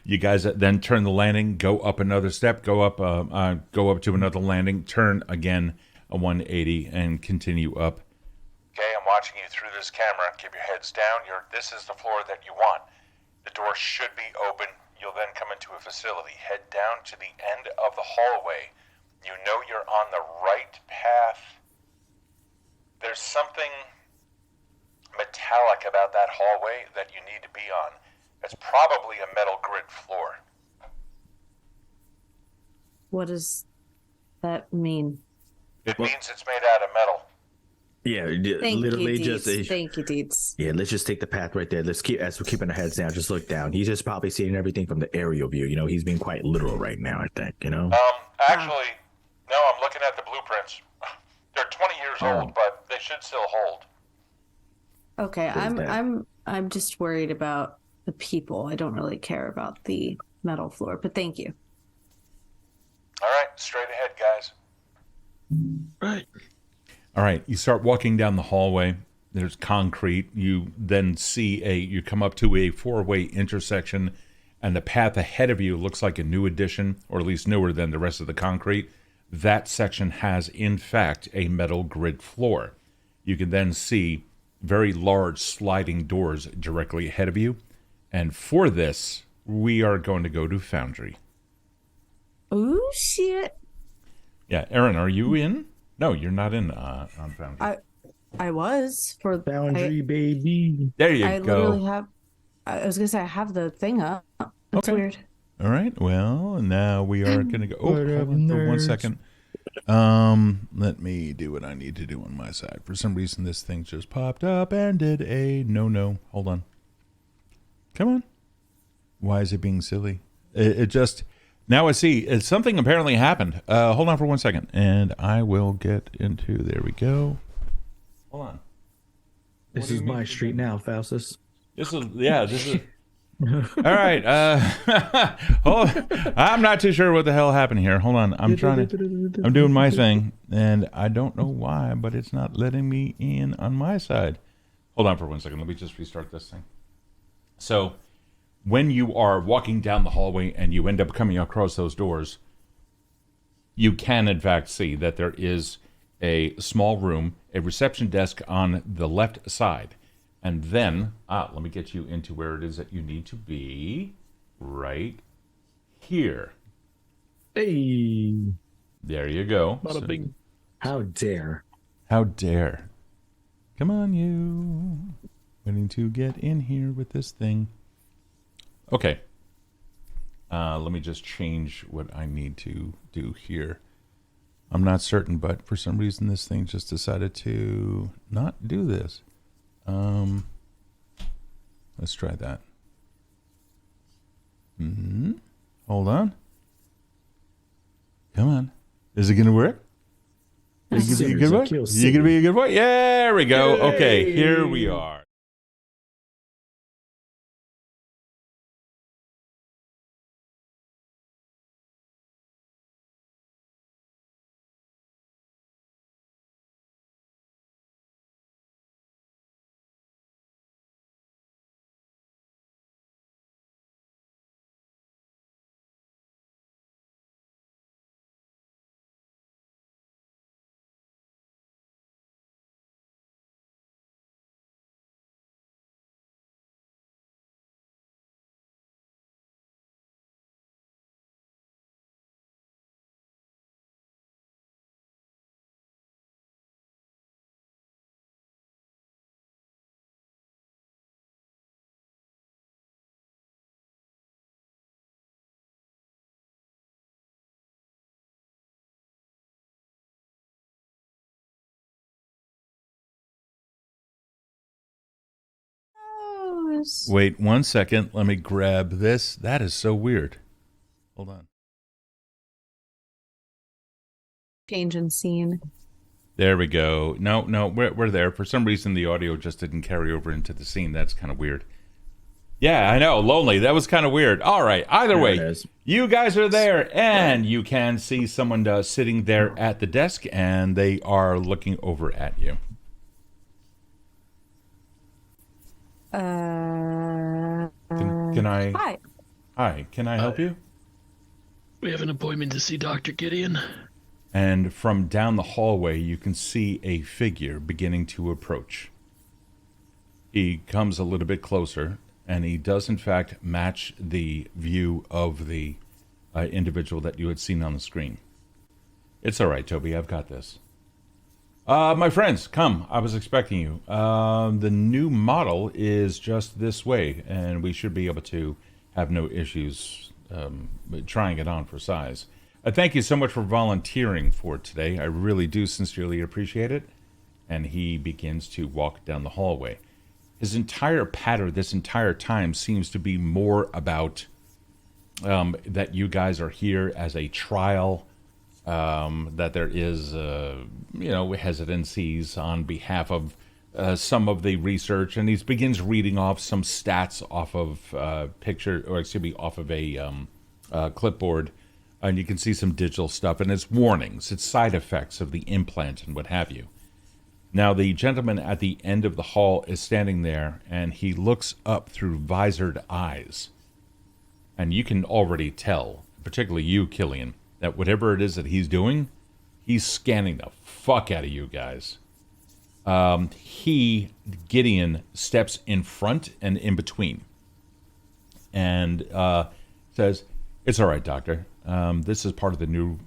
You guys then turn the landing, go up another step, go up to another landing, turn again a 180, and continue up. Okay, I'm watching you through this camera. Keep your heads down. This is the floor that you want. The door should be open. You'll then come into a facility. Head down to the end of the hallway. You know you're on the right path. There's something metallic about that hallway that you need to be on. It's probably a metal grid floor. What does that mean? It means it's made out of metal. Yeah, Thank literally you, just Deeds. Thank you, Deeds. yeah. Let's just take the path right there. Let's keep as we're keeping our heads down. Just look down. He's just probably seeing everything from the aerial view. He's being quite literal right now. I think. Actually, no, I'm looking at the blueprints. They're 20 years old, but they should still hold. Okay, that? I'm just worried about the people. I don't really care about the metal floor, but thank you. All right, straight ahead, guys. Right. All right, you start walking down the hallway. There's concrete. You then see you come up to a 4-way intersection, and the path ahead of you looks like a new addition, or at least newer than the rest of the concrete. That section has, in fact, a metal grid floor. You can then see very large sliding doors directly ahead of you. And for this, we are going to go to Foundry. Oh, shit. Yeah, Erin, are you in? No, you're not in on Foundry. I was for Boundary, baby. There you I go. literally have. I was gonna say I have the thing up. That's Okay. weird. All right. Well, now we are going to go. Oh, What hold up, on for 1 nerds? second. Let me do what I need to do on my side. For some reason, this thing just popped up and did a no. Hold on. Come on. Why is it being silly? It just now I see something apparently happened. Hold on for 1 second, and I will get into. There we go. Hold on. This is my street now, Faustus. This is. All right. I'm not too sure what the hell happened here. Hold on. I'm doing my thing, and I don't know why, but it's not letting me in on my side. Hold on for 1 second. Let me just restart this thing. So, when you are walking down the hallway and you end up coming across those doors, you can, in fact, see that there is a small room, a reception desk on the left side. And then, let me get you into where it is that you need to be. Right here. Hey, There you go. Not a big. how dare? How dare. Come on, you. Waiting to get in here with this thing. Okay. Let me just change what I need to do here. I'm not certain, but for some reason this thing just decided to not do this. Let's try that. Hold on. Come on. Is it going to work? You gonna be a good boy? You gonna be a good boy? Yeah, there we go. Yay. Okay, here we are. Wait 1 second. Let me grab this. That is so weird. Hold on. Change in scene. There we go. No, we're there. For some reason, the audio just didn't carry over into the scene. That's kind of weird. Yeah, I know. Lonely. That was kind of weird. All right. Either way, you guys are there, and you can see someone sitting there at the desk, and they are looking over at you. Can I? Hi. Hi. Can I help you? We have an appointment to see Dr. Killian. And from down the hallway, you can see a figure beginning to approach. He comes a little bit closer, and he does in fact match the view of the individual that you had seen on the screen. It's all right, Toby. I've got this. My friends, come. I was expecting you. The new model is just this way, and we should be able to have no issues trying it on for size. Thank you so much for volunteering for today. I really do sincerely appreciate it. And he begins to walk down the hallway. His entire pattern this entire time seems to be more about that you guys are here as a trial. That there is, hesitancies on behalf of some of the research, and he begins reading off some stats off of off of a clipboard, and you can see some digital stuff, and it's warnings, it's side effects of the implant and what have you. Now, the gentleman at the end of the hall is standing there, and he looks up through visored eyes, and you can already tell, particularly you, Killian, that whatever it is that he's doing, he's scanning the fuck out of you guys. Gideon, steps in front and in between. And says, "It's all right, Doctor. This is part of the new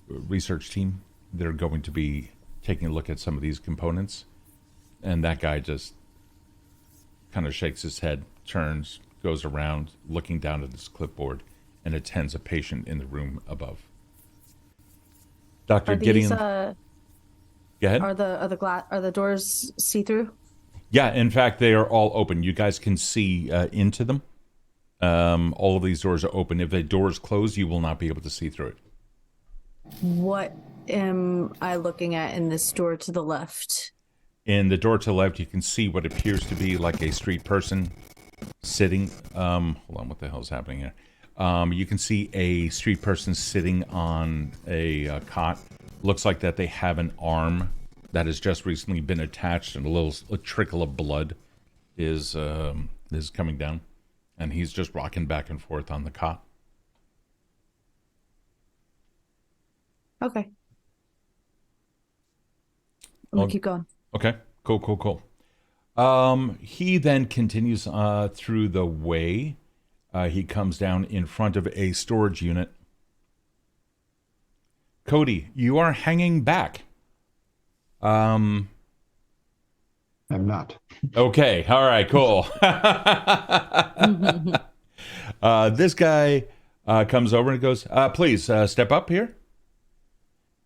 research team. They're going to be taking a look at some of these components." And that guy just kind of shakes his head, turns, goes around, looking down at his clipboard, and attends a patient in the room above. Dr. Gideon. Go ahead. Are the doors see-through? Yeah, in fact, they are all open. You guys can see into them. All of these doors are open. If the door is closed, you will not be able to see through it. What am I looking at in this door to the left? In the door to the left, you can see what appears to be like a street person sitting. Hold on, what the hell is happening here? You can see a street person sitting on a cot. Looks like that they have an arm that has just recently been attached, and a trickle of blood is coming down, and he's just rocking back and forth on the cot. Okay. I'm gonna keep going. Okay. Cool. He then continues through the way. He comes down in front of a storage unit. Kode, you are hanging back. I'm not. Okay. All right. Cool. This guy comes over and goes, "Please step up here."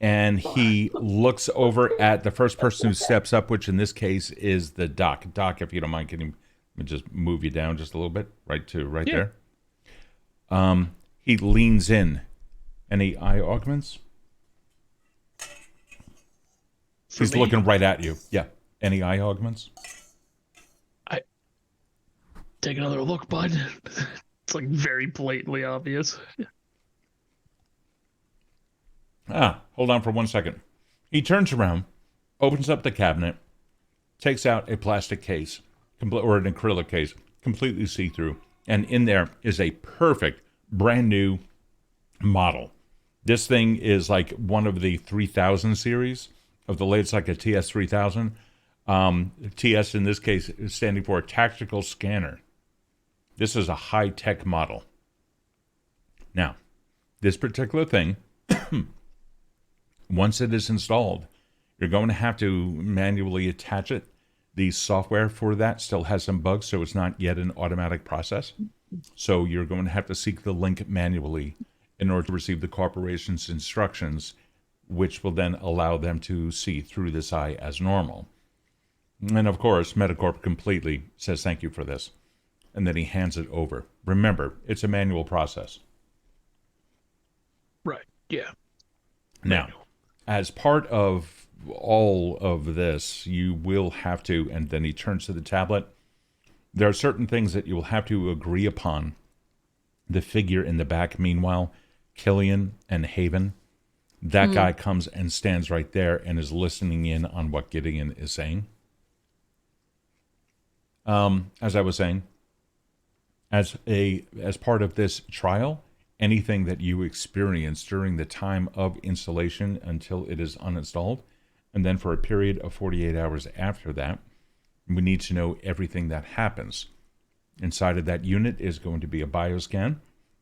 and he looks over at the first person who steps up, which in this case is the doc. Doc, if you don't mind, can you just move you down just a little bit, right there? He leans in. Any eye augments? He's looking right at you. Yeah. Any eye augments? Take another look, bud. It's like very blatantly obvious. Hold on for 1 second. He turns around, opens up the cabinet, takes out a plastic case, or an acrylic case, completely see-through, and in there is a perfect, brand new model. This thing is like one of the 3000 series of the latest, like a TS3000. TS in this case is standing for a tactical scanner. This is a high-tech model. Now, this particular thing, once it is installed, you're going to have to manually attach it. The software for that still has some bugs, so it's not yet an automatic process. So you're going to have to seek the link manually in order to receive the corporation's instructions, which will then allow them to see through this eye as normal. And of course, Metacorp completely says thank you for this. And then he hands it over. Remember, it's a manual process. Right, yeah. Now, as part of all of this, you will have to, and then he turns to the tablet, there are certain things that you will have to agree upon. The figure in the back, meanwhile, Killian and Haven, that guy comes and stands right there and is listening in on what Gideon is saying. As I was saying, as part of this trial, anything that you experience during the time of installation until it is uninstalled, and then for a period of 48 hours after that, we need to know everything that happens. Inside of that unit is going to be a bioscan.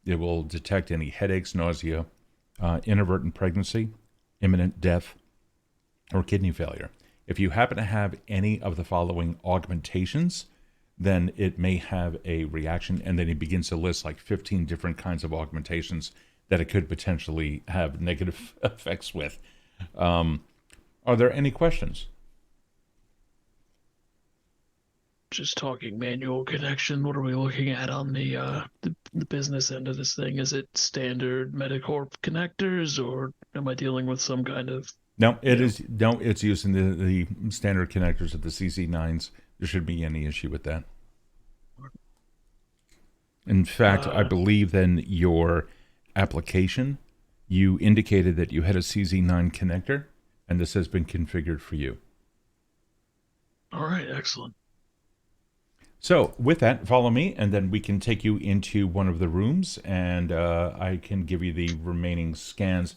It will detect any headaches, nausea, inadvertent pregnancy, imminent death, or kidney failure. If you happen to have any of the following augmentations, then it may have a reaction, and then he begins to list like 15 different kinds of augmentations that it could potentially have negative effects with. Are there any questions? Just talking manual connection, what are we looking at on the business end of this thing? Is it standard Metacorp connectors, or am I dealing with some kind of... No, it's using the standard connectors of the CC9s. There shouldn't be any issue with that. In fact, I believe in your application, you indicated that you had a CZ9 connector, and this has been configured for you. All right, excellent. So with that, follow me, and then we can take you into one of the rooms, and I can give you the remaining scans.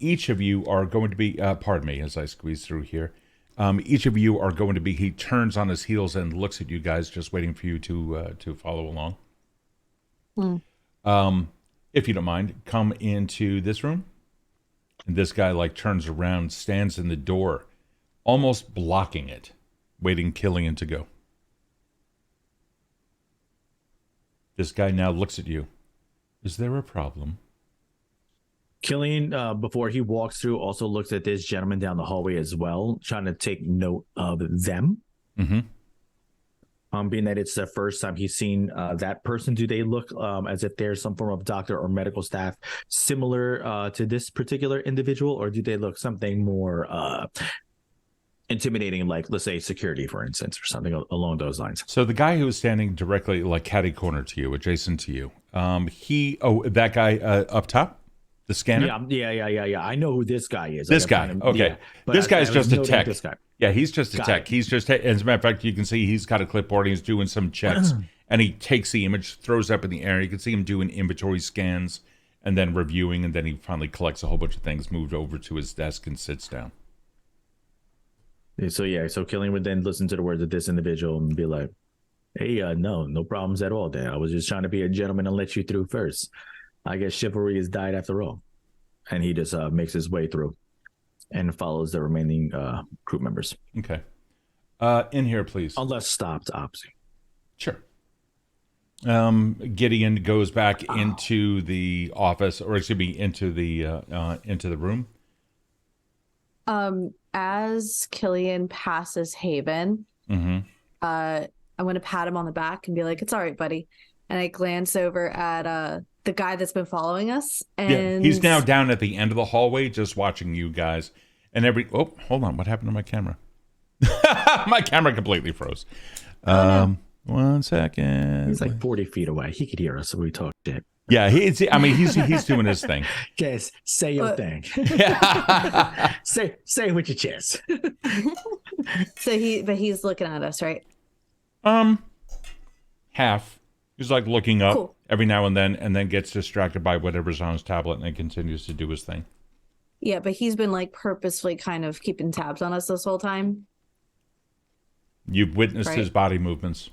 Each of you are going to be, pardon me as I squeeze through here. Each of you are going to be, he turns on his heels and looks at you guys, just waiting for you to follow along. If you don't mind, come into this room. And this guy like turns around, stands in the door, almost blocking it, waiting Killian to go. This guy now looks at you. Is there a problem? Killian, before he walks through, also looks at this gentleman down the hallway as well, trying to take note of them. Being that it's the first time he's seen that person, do they look as if there's some form of doctor or medical staff similar to this particular individual, or do they look something more intimidating, like, let's say, security, for instance, or something along those lines? So the guy who was standing directly, like, catty corner to you, adjacent to you, that guy up top? The scanner? Yeah. I know who this guy is. This guy, okay. Yeah, this guy's just a tech. This guy. Yeah, he's just a tech. He's just, as a matter of fact, you can see he's got a clipboard. He's doing some checks, and he takes the image, throws it up in the air. You can see him doing inventory scans, and then reviewing, and then he finally collects a whole bunch of things, moved over to his desk, and sits down. So Killian would then listen to the words of this individual and be like, hey, no problems at all there. I was just trying to be a gentleman and let you through first. I guess chivalry has died after all. And he just makes his way through and follows the remaining crew members. Okay. In here, please. Unless stopped, obviously. Sure. Gideon goes back into the office, or excuse me, into the room. As Killian passes Haven, Mm-hmm. I'm gonna pat him on the back and be like, "It's all right, buddy." And I glance over at the guy that's been following us, and Yeah, he's now down at the end of the hallway, just watching you guys. And hold on, what happened to my camera? My camera completely froze. no. 1 second. He's like 40 feet away. He could hear us when we talk shit. Yeah, he's doing his thing. Just say your thing. say it with your chest. So he's looking at us, right? Half. He's like looking up Cool. every now and then gets distracted by whatever's on his tablet and then continues to do his thing. Yeah, but he's been like purposefully kind of keeping tabs on us this whole time. You've witnessed Right. his body movements.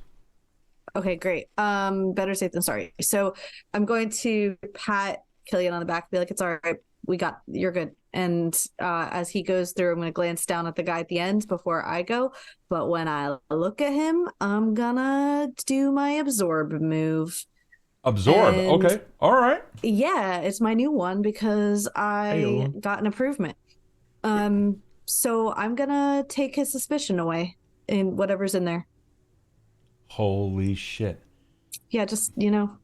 Okay, great. Better safe than sorry. So I'm going to pat Killian on the back and be like, "It's all right. You're good." And as he goes through, I'm going to glance down at the guy at the end before I go. But when I look at him, I'm gonna do my absorb move. Absorb. And- Okay. All right. Yeah, it's my new one because I Heyo. got an improvement. So I'm gonna take his suspicion away in whatever's in there. Holy shit. Yeah, just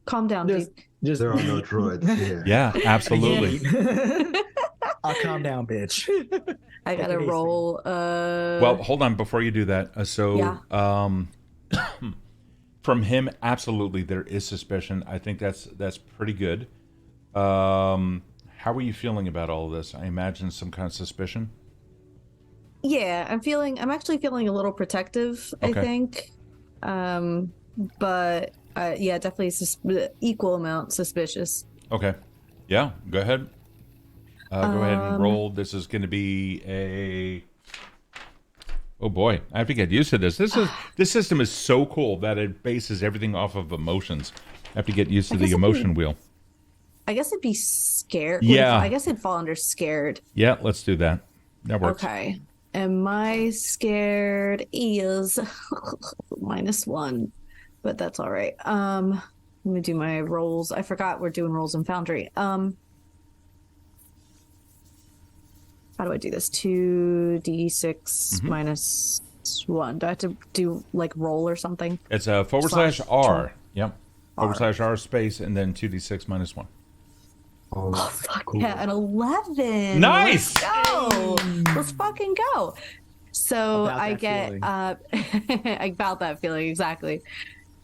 calm down, Just, dude. just There are no droids here. Yeah, absolutely. I'll calm down, bitch. I gotta Take it easy. roll. Well, hold on before you do that. From him, absolutely, there is suspicion. I think that's pretty good. How are you feeling about all of this? I imagine some kind of suspicion. Yeah, I'm actually feeling a little protective, I Okay. think. But yeah, definitely equal amount suspicious. Okay. Yeah, go ahead. Go ahead and roll. This is going to be a... Oh boy, I have to get used to this. This system is so cool that it bases everything off of emotions. I have to get used to the emotion wheel. I guess it'd be scared. Yeah. I guess it'd fall under scared. Yeah, let's do that. That works. Okay. And my scared is -1, but that's all right. Let me do my rolls. I forgot we're doing rolls in Foundry. How do I do this? 2d6 -1. Do I have to do like roll or something? It's a Slash /R. Yep. R. /R space and then 2d6 -1. Oh, Fuck cool. yeah, an 11. Nice! Let's go. Let's fucking go. So About I that get feeling. about that feeling exactly.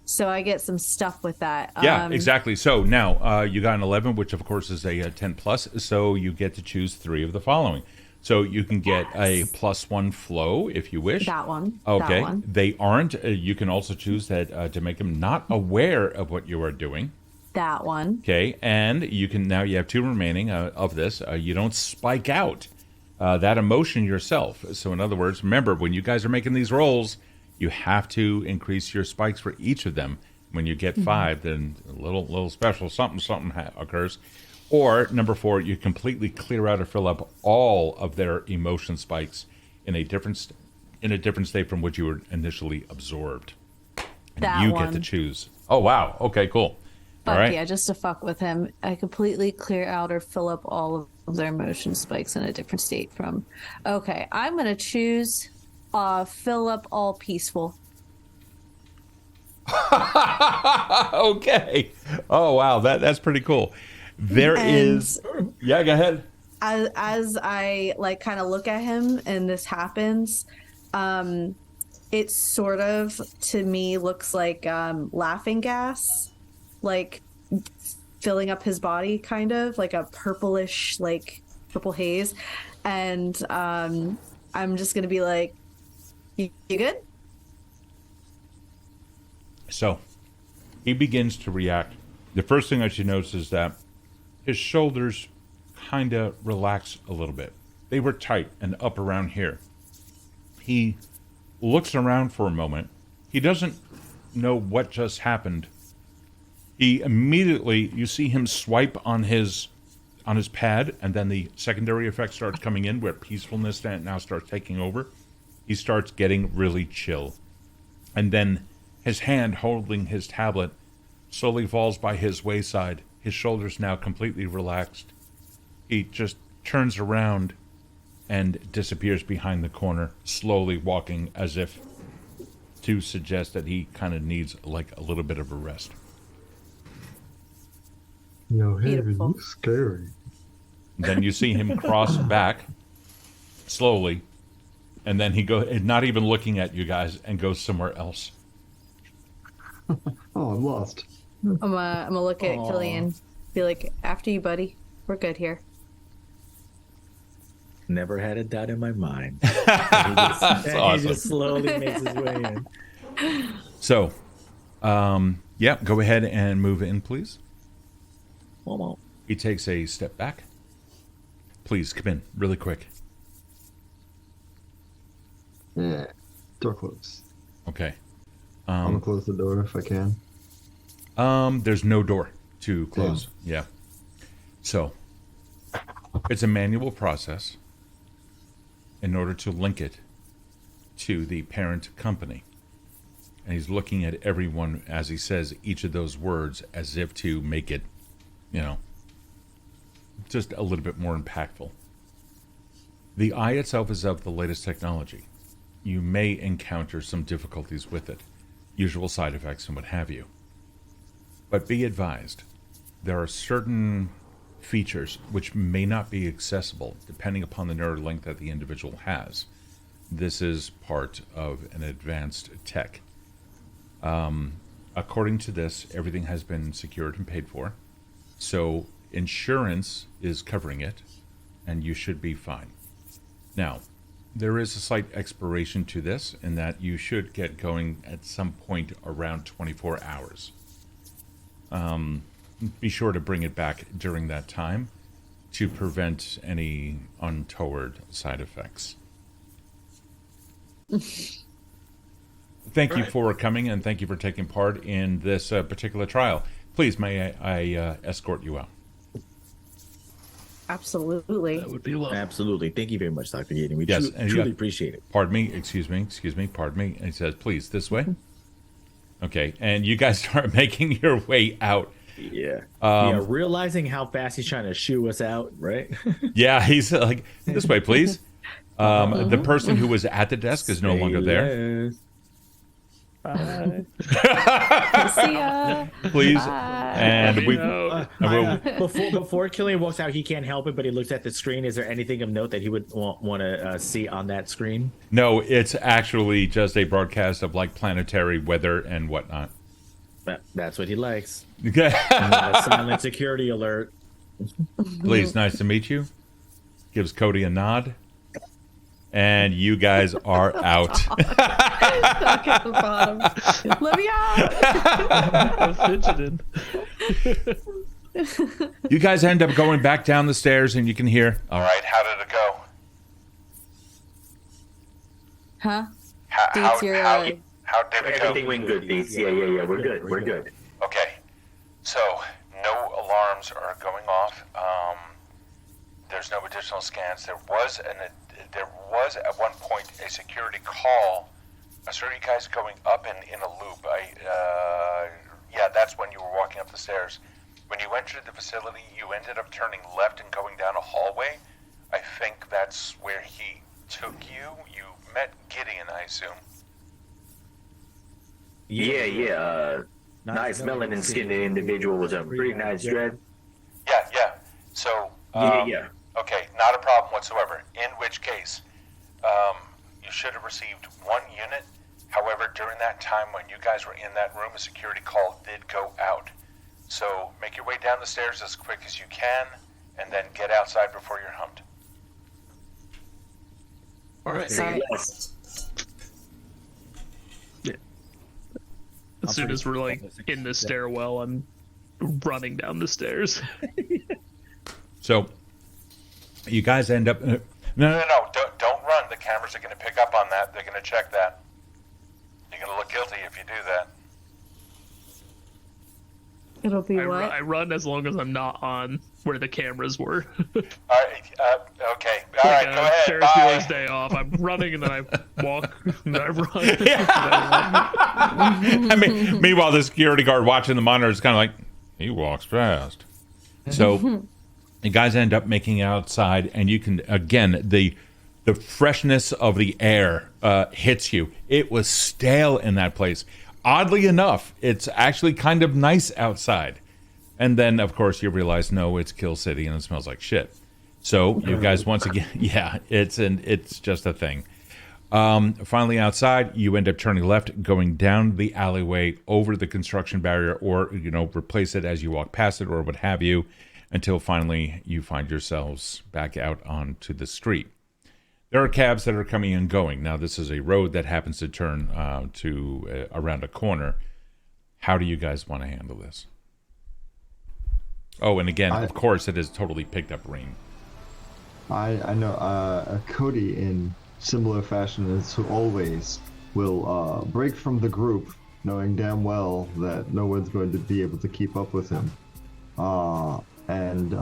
So I get some stuff with that. Yeah, exactly. So now you got an 11, which of course is a 10 plus. So you get to choose 3 of the following. So you can get a +1 flow if you wish. That one. Okay. That one. They aren't. You can also choose that to make them not aware of what you are doing. That one. Okay. And you have 2 remaining of this. You don't spike out that emotion yourself. So in other words, remember, when you guys are making these rolls, you have to increase your spikes for each of them. When you get 5, then a little special something occurs. Or number 4, you completely clear out or fill up all of their emotion spikes in a different state from which you were initially absorbed. And That you one. get to choose. Oh wow. Okay, cool. Fuck All right. yeah, just to fuck with him. I completely clear out or fill up all of their emotion spikes in a different state from. Okay, I'm gonna choose fill up all peaceful. Okay. Oh wow, that's pretty cool. There And- is. Yeah, go ahead. As I like kind of look at him and this happens, it sort of to me looks like laughing gas, like filling up his body, kind of like a purplish, like purple haze, and I'm just gonna be like, you good? So he begins to react. The first thing that you notice is that his shoulders kind of relax a little bit. They were tight and up around here. He looks around for a moment. He doesn't know what just happened. He immediately, you see him swipe on his pad, and then the secondary effect starts coming in where peacefulness now starts taking over. He starts getting really chill. And then his hand holding his tablet slowly falls by his wayside. His shoulders now completely relaxed. He just turns around and disappears behind the corner, slowly walking as if to suggest that he kind of needs like a little bit of a rest. Yo, hey, Beautiful. you scary. Then you see him cross back slowly, and then he not even looking at you guys, and goes somewhere else. Oh, I'm lost. I'm gonna look at Aw. Killian, be like, after you, buddy. We're good here. Never had a doubt in my mind. That's He awesome. just slowly makes his way in. So, yeah, go ahead and move in, please. Momo. He takes a step back. Please come in, really quick. Yeah. Door closed. Okay. I'm gonna close the door if I can. There's no door to close. Yeah. So, it's a manual process in order to link it to the parent company. And he's looking at everyone as he says each of those words as if to make it, just a little bit more impactful. The eye itself is of the latest technology. You may encounter some difficulties with it, usual side effects and what have you. But be advised, there are certain features which may not be accessible depending upon the nerve link that the individual has. This is part of an advanced tech. According to this, everything has been secured and paid for. So insurance is covering it, and you should be fine. Now, there is a slight expiration to this in that you should get going at some point around 24 hours. Be sure to bring it back during that time to prevent any untoward side effects. Thank you for coming, and thank you for taking part in this particular trial. Please, may I escort you out? Absolutely. That would be lovely. Absolutely. Thank you very much, Dr. Gaten. We Yes, and truly yeah. appreciate it. Pardon me, excuse me, pardon me. And he says, please, this way. Okay, and you guys start making your way out. Yeah. Yeah, realizing how fast he's trying to shoo us out, right? Yeah, he's like, this way, please. The person who was at the desk is no longer there. Yes. See ya. Please. Bye. And we No. and we'll, Before Killian walks out, he can't help it, but he looks at the screen. Is there anything of note that he would want to see on that screen? no, it's actually just a broadcast of like planetary weather and whatnot. That's what he likes. Okay. A silent security alert. Please, nice to meet you. Gives Kode a nod. And you guys are out. Back at the bottom. Let me out. I'm fidgeting. You guys end up going back down the stairs, and you can hear. All right, how did it go? Huh? How Deets, you're, how did it go? Everything went good, Deets. Yeah. We're good. We're good. Okay, so no alarms are going off. There's no additional scans. There was at one point a security call. I saw you guys going up in a loop. Yeah, that's when you were walking up the stairs. When you entered the facility, you ended up turning left and going down a hallway. I think that's where he took you. You met Gideon, I assume. Yeah. Nice melanin skinned individual was a pretty nice dread. Yeah. So, Yeah. okay, not a problem whatsoever. In which case, you should have received one unit. However, during that time when you guys were in that room, a security call did go out. So make your way down the stairs as quick as you can, and then get outside before you're humped. All right. Sorry. Yes. As soon as we're like in the stairwell, I'm running down the stairs. So, you guys end up. No, No, don't run. The cameras are going to pick up on that. They're going to check that. You're going to look guilty if you do that. It'll be I, what? I run as long as I'm not on where the cameras were. All right, okay. All right, go ahead. Ferris Bye. Bueller's Day Off. I'm running and then I walk and then I run. I mean, meanwhile, the security guard watching the monitor is kind of like, he walks fast. So, you guys end up making it outside, and you can, again, the the freshness of the air hits you. It was stale in that place. Oddly enough, it's actually kind of nice outside. And then, of course, you realize, no, it's Kill City and it smells like shit. So you guys, once again, yeah, it's just a thing. Finally outside, you end up turning left, going down the alleyway over the construction barrier, or, you know, replace it as you walk past it or what have you, until finally you find yourselves back out onto the street. There are cabs that are coming and going. Now, this is a road that happens to turn around a corner. How do you guys want to handle this? Oh, and again, of course, it has totally picked up rain. I know Cody, in similar fashion as always, will break from the group, knowing damn well that no one's going to be able to keep up with him. And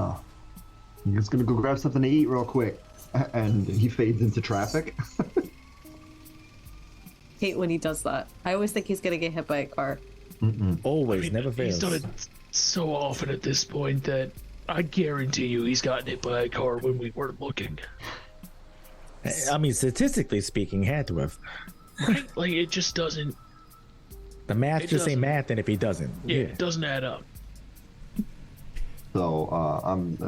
he's going to go grab something to eat real quick. And he fades into traffic. Hate when he does that. I always think he's gonna get hit by a car. Always, never fails. He's done it so often at this point that I guarantee you he's gotten hit by a car when we weren't looking. I mean, statistically speaking, had to have. Right? Like, it just doesn't... The math just ain't math, and if he doesn't. Yeah, it doesn't add up. So I'm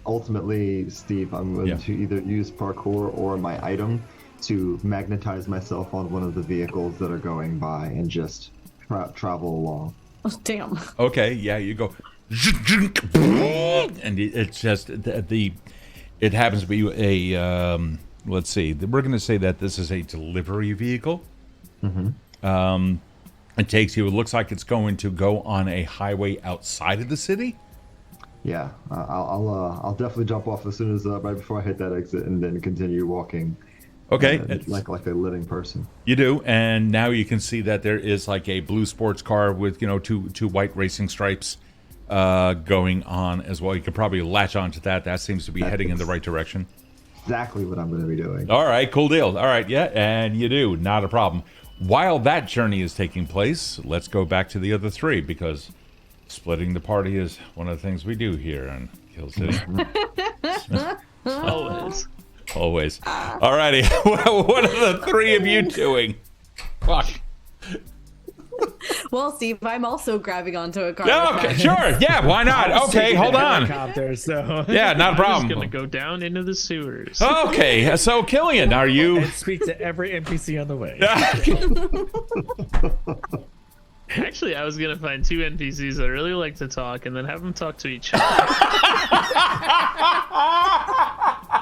ultimately, Steve, I'm going to either use parkour or my item to magnetize myself on one of the vehicles that are going by and just travel along. Oh, damn. Okay, yeah, you go, and it's just it happens to be a let's see, we're going to say that this is a delivery vehicle. It takes you. It looks like it's going to go on a highway outside of the city. Yeah, I'll definitely jump off as soon as right before I hit that exit, and then continue walking. Okay, like a living person. You do, and now you can see that there is like a blue sports car with, you know, two white racing stripes going on as well. You could probably latch onto that. That seems to be heading in the right direction. Exactly what I'm going to be doing. All right, cool deal. All right, yeah, and you do, not a problem. While that journey is taking place, let's go back to the other three, because splitting the party is one of the things we do here on Kill City. Always. Alrighty. What are the three of you doing? Fuck. Well, Steve, I'm also grabbing onto a car. Yeah, okay, sure. Yeah, why not? Okay, hold on. So. Yeah, not a problem. I'm just gonna go down into the sewers. Okay, so Killian, are you... And speak to every NPC on the way. Actually, I was gonna find two NPCs that really like to talk and then have them talk to each other.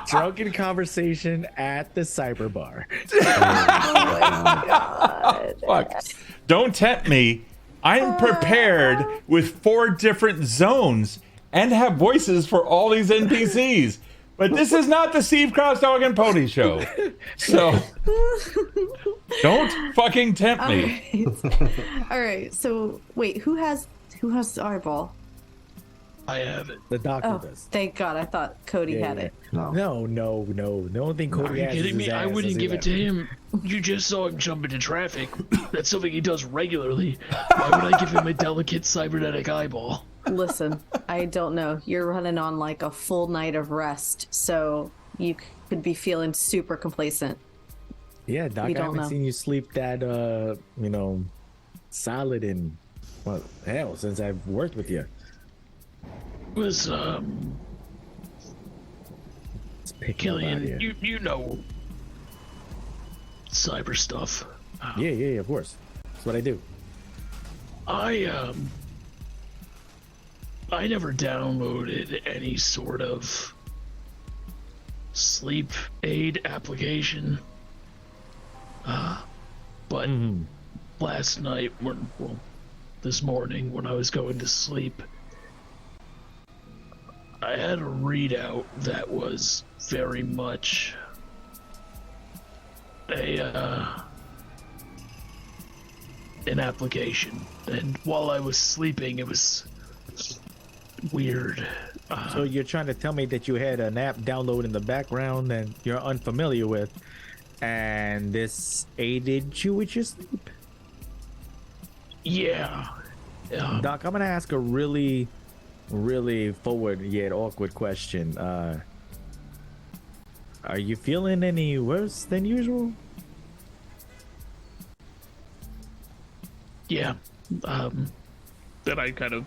Drunken conversation at the cyber bar. Oh my god. Fuck. Don't tempt me. I'm prepared with 4 different zones and have voices for all these NPCs. But this is not the Steve Cross Dog and Pony show. So don't fucking tempt me. All right. So wait, who has the eyeball? I have it. The doctor Oh, does. thank God. I thought Cody had it. No. The only thing Cody has Are you kidding is me? his I ass. wouldn't give it to him. You just saw him jump into traffic. That's something he does regularly. Why would I give him a delicate cybernetic eyeball? Listen, I don't know. You're running on like a full night of rest, so you could be feeling super complacent. Yeah, Doc, I haven't seen you sleep that, solid in, well, hell, since I've worked with you. It was, Killian, you know cyber stuff. Yeah, of course. That's what I do. I never downloaded any sort of sleep aid application. But last night, this morning when I was going to sleep, I had a readout that was very much an application, and while I was sleeping, it was weird. So you're trying to tell me that you had an app download in the background that you're unfamiliar with, and this aided you with your sleep? Yeah. Doc, I'm gonna ask a really forward yet awkward question. Are you feeling any worse than usual? Yeah. Then I kind of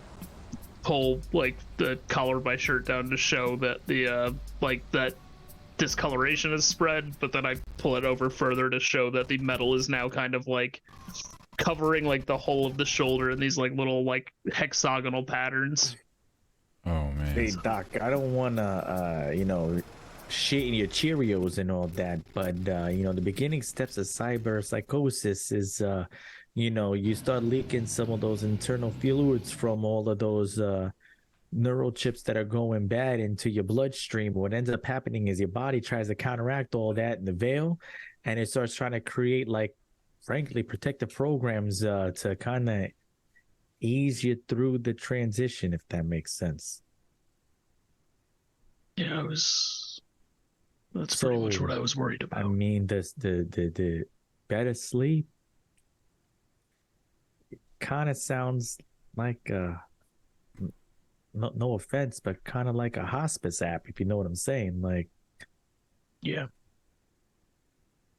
pull like the collar of my shirt down to show that the like that discoloration is spread, but then I pull it over further to show that the metal is now kind of like covering like the whole of the shoulder in these like little like hexagonal patterns. Oh man. Hey Doc, I don't wanna shit in your Cheerios and all that, but the beginning steps of cyberpsychosis is you start leaking some of those internal fluids from all of those neural chips that are going bad into your bloodstream. What ends up happening is your body tries to counteract all that in the veil, and it starts trying to create, like, frankly, protective programs to kind of ease you through the transition, if that makes sense. Yeah, that's pretty much what I was worried about. I mean, the better sleep kind of sounds like no offense, but kind of like a hospice app, if you know what I'm saying. Like, yeah.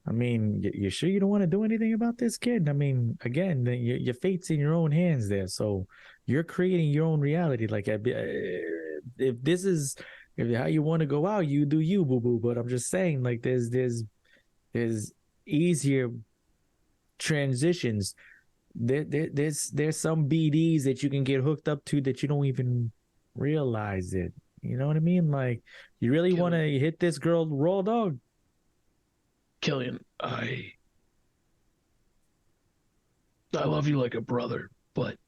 I mean, you sure you don't want to do anything about this, kid? I mean, again, your fate's in your own hands there, so you're creating your own reality. Like, if this is how you want to go out, you do you, boo boo. But I'm just saying, like, there's easier transitions. There's some BDs that you can get hooked up to that you don't even realize it. You know what I mean? Like, you really want to hit this girl raw dog? Killian, I love you like a brother, but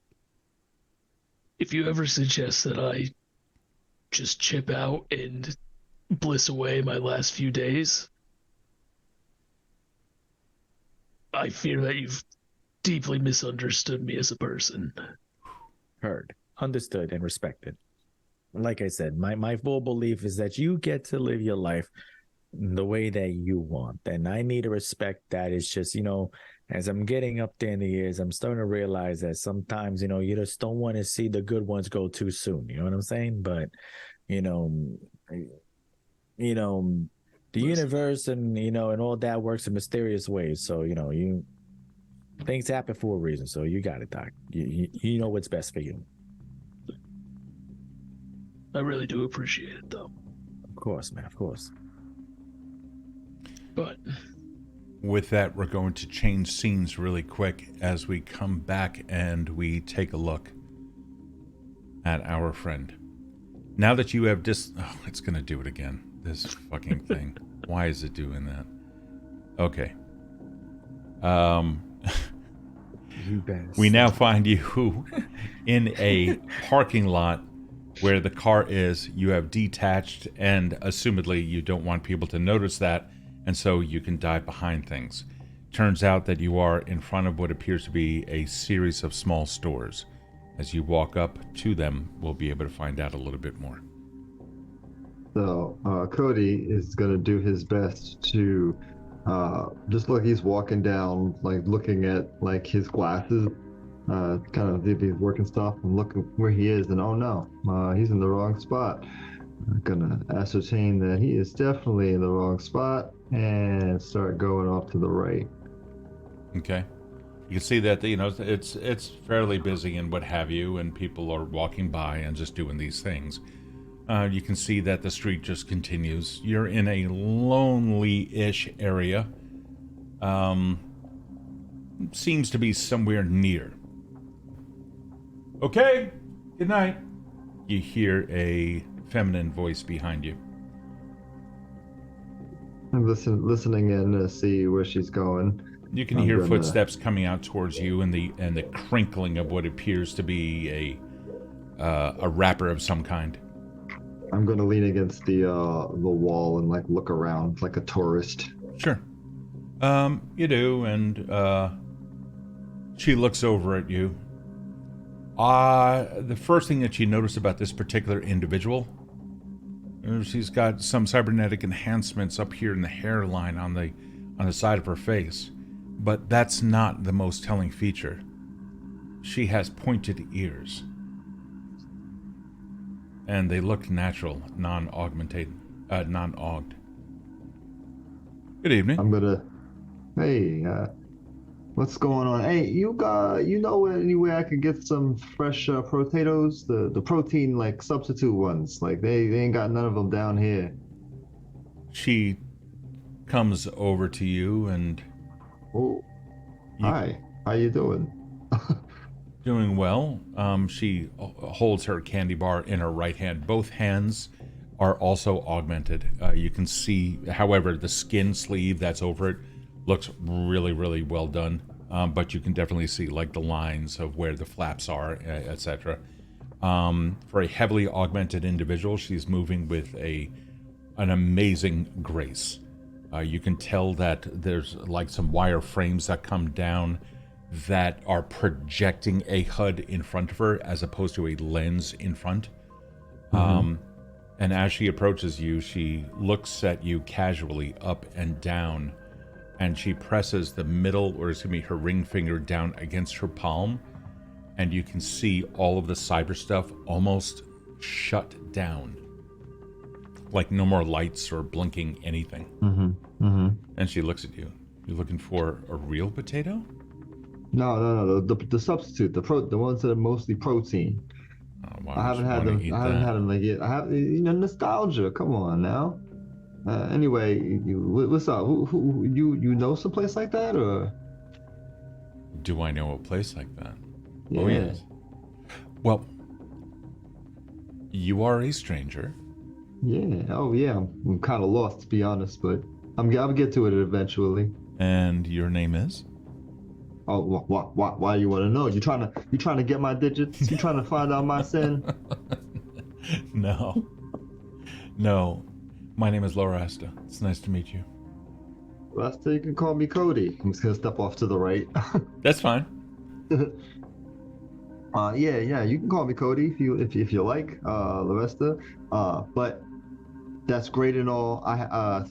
if you ever suggest that I just chip out and bliss away my last few days, I fear that you've deeply misunderstood me as a person. Heard, understood, and respected. Like I said, my full belief is that you get to live your life the way that you want, and I need to respect that. It's just, as I'm getting up there in the years, I'm starting to realize that sometimes, you just don't want to see the good ones go too soon. You know what I'm saying? But, the universe and all that works in mysterious ways. So, things happen for a reason. So you got it, Doc. You know what's best for you. I really do appreciate it, though. Of course, man. Of course. But with that, we're going to change scenes really quick as we come back and we take a look at our friend. Now that you have it's going to do it again. This fucking thing. Why is it doing that? Okay. We now find you in a parking lot where the car is. You have detached, and assumedly you don't want people to notice that, and so you can dive behind things. Turns out that you are in front of what appears to be a series of small stores. As you walk up to them, we'll be able to find out a little bit more. So Kode is going to do his best to just like he's walking down, like looking at like his glasses, kind of if he's working stuff and looking where he is, and oh no, he's in the wrong spot. I'm gonna ascertain that he is definitely in the wrong spot and start going off to the right. Okay. You can see that it's fairly busy and what have you, and people are walking by and just doing these things. You can see that the street just continues. You're in a lonely-ish area. Seems to be somewhere near. Okay, good night. You hear a feminine voice behind you. I'm listening in to see where she's going. You can hear footsteps coming out towards you, and the crinkling of what appears to be a wrapper of some kind. I'm gonna lean against the wall and like look around like a tourist. Sure. You do, and she looks over at you. The first thing that you notice about this particular individual, she's got some cybernetic enhancements up here in the hairline on the side of her face, but that's not the most telling feature. She has pointed ears, and they look natural, non-augmented, non-auged. Good evening. I'm gonna. Hey, what's going on? Hey, you know any way I could get some fresh potatoes? The protein like substitute ones. Like they ain't got none of them down here. She comes over to you and. Oh, hi. How you doing? Doing well. She holds her candy bar in her right hand. Both hands are also augmented. You can see, however, the skin sleeve that's over it looks really, really well done. But you can definitely see like the lines of where the flaps are, etc. For a heavily augmented individual, she's moving with an amazing grace. You can tell that there's like some wire frames that come down that are projecting a HUD in front of her as opposed to a lens in front. And as she approaches you, she looks at you casually up and down, and she presses the middle, or excuse me, her ring finger down against her palm, and you can see all of the cyber stuff almost shut down. Like no more lights or blinking anything. And she looks at you. You're looking for a real potato? No. The substitute, the ones that are mostly protein. I haven't had them. I haven't had them like yet. I have, nostalgia. Come on now. Anyway, what's up? Who you know some place like that, or? Do I know a place like that? Yeah. Oh yes. Well, you are a stranger. Yeah. Oh yeah. I'm kind of lost, to be honest, but I'll get to it eventually. And your name is? Oh, why you want to know? You trying to get my digits? You trying to find out my sin? No. My name is Lorasta. It's nice to meet you. Lorasta, you can call me Kode. I'm just gonna step off to the right. That's fine. Yeah, you can call me Kode if you like, Lorasta. But that's great and all. I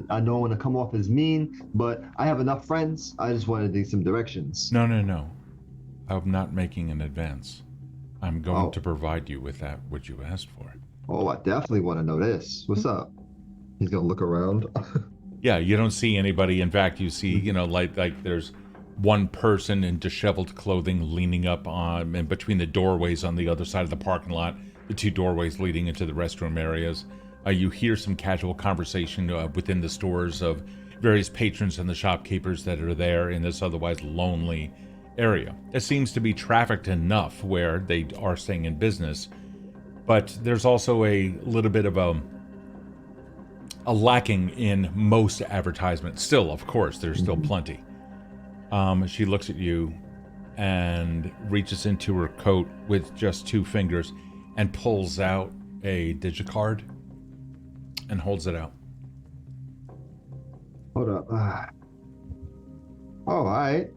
don't want to come off as mean, but I have enough friends. I just wanted to need some directions. No. I'm not making an advance. I'm going to provide you with that what you asked for. Oh, I definitely want to know this. What's up? He's gonna look around. Yeah, you don't see anybody. In fact, you see, like there's one person in disheveled clothing leaning up on in between the doorways on the other side of the parking lot, the two doorways leading into the restroom areas. You hear some casual conversation within the stores of various patrons and the shopkeepers that are there in this otherwise lonely area. It seems to be trafficked enough where they are staying in business, but there's also a little bit of a lacking in most advertisements. Still, of course, there's still plenty. She looks at you and reaches into her coat with just 2 fingers and pulls out a digicard and holds it out. Hold up. All right.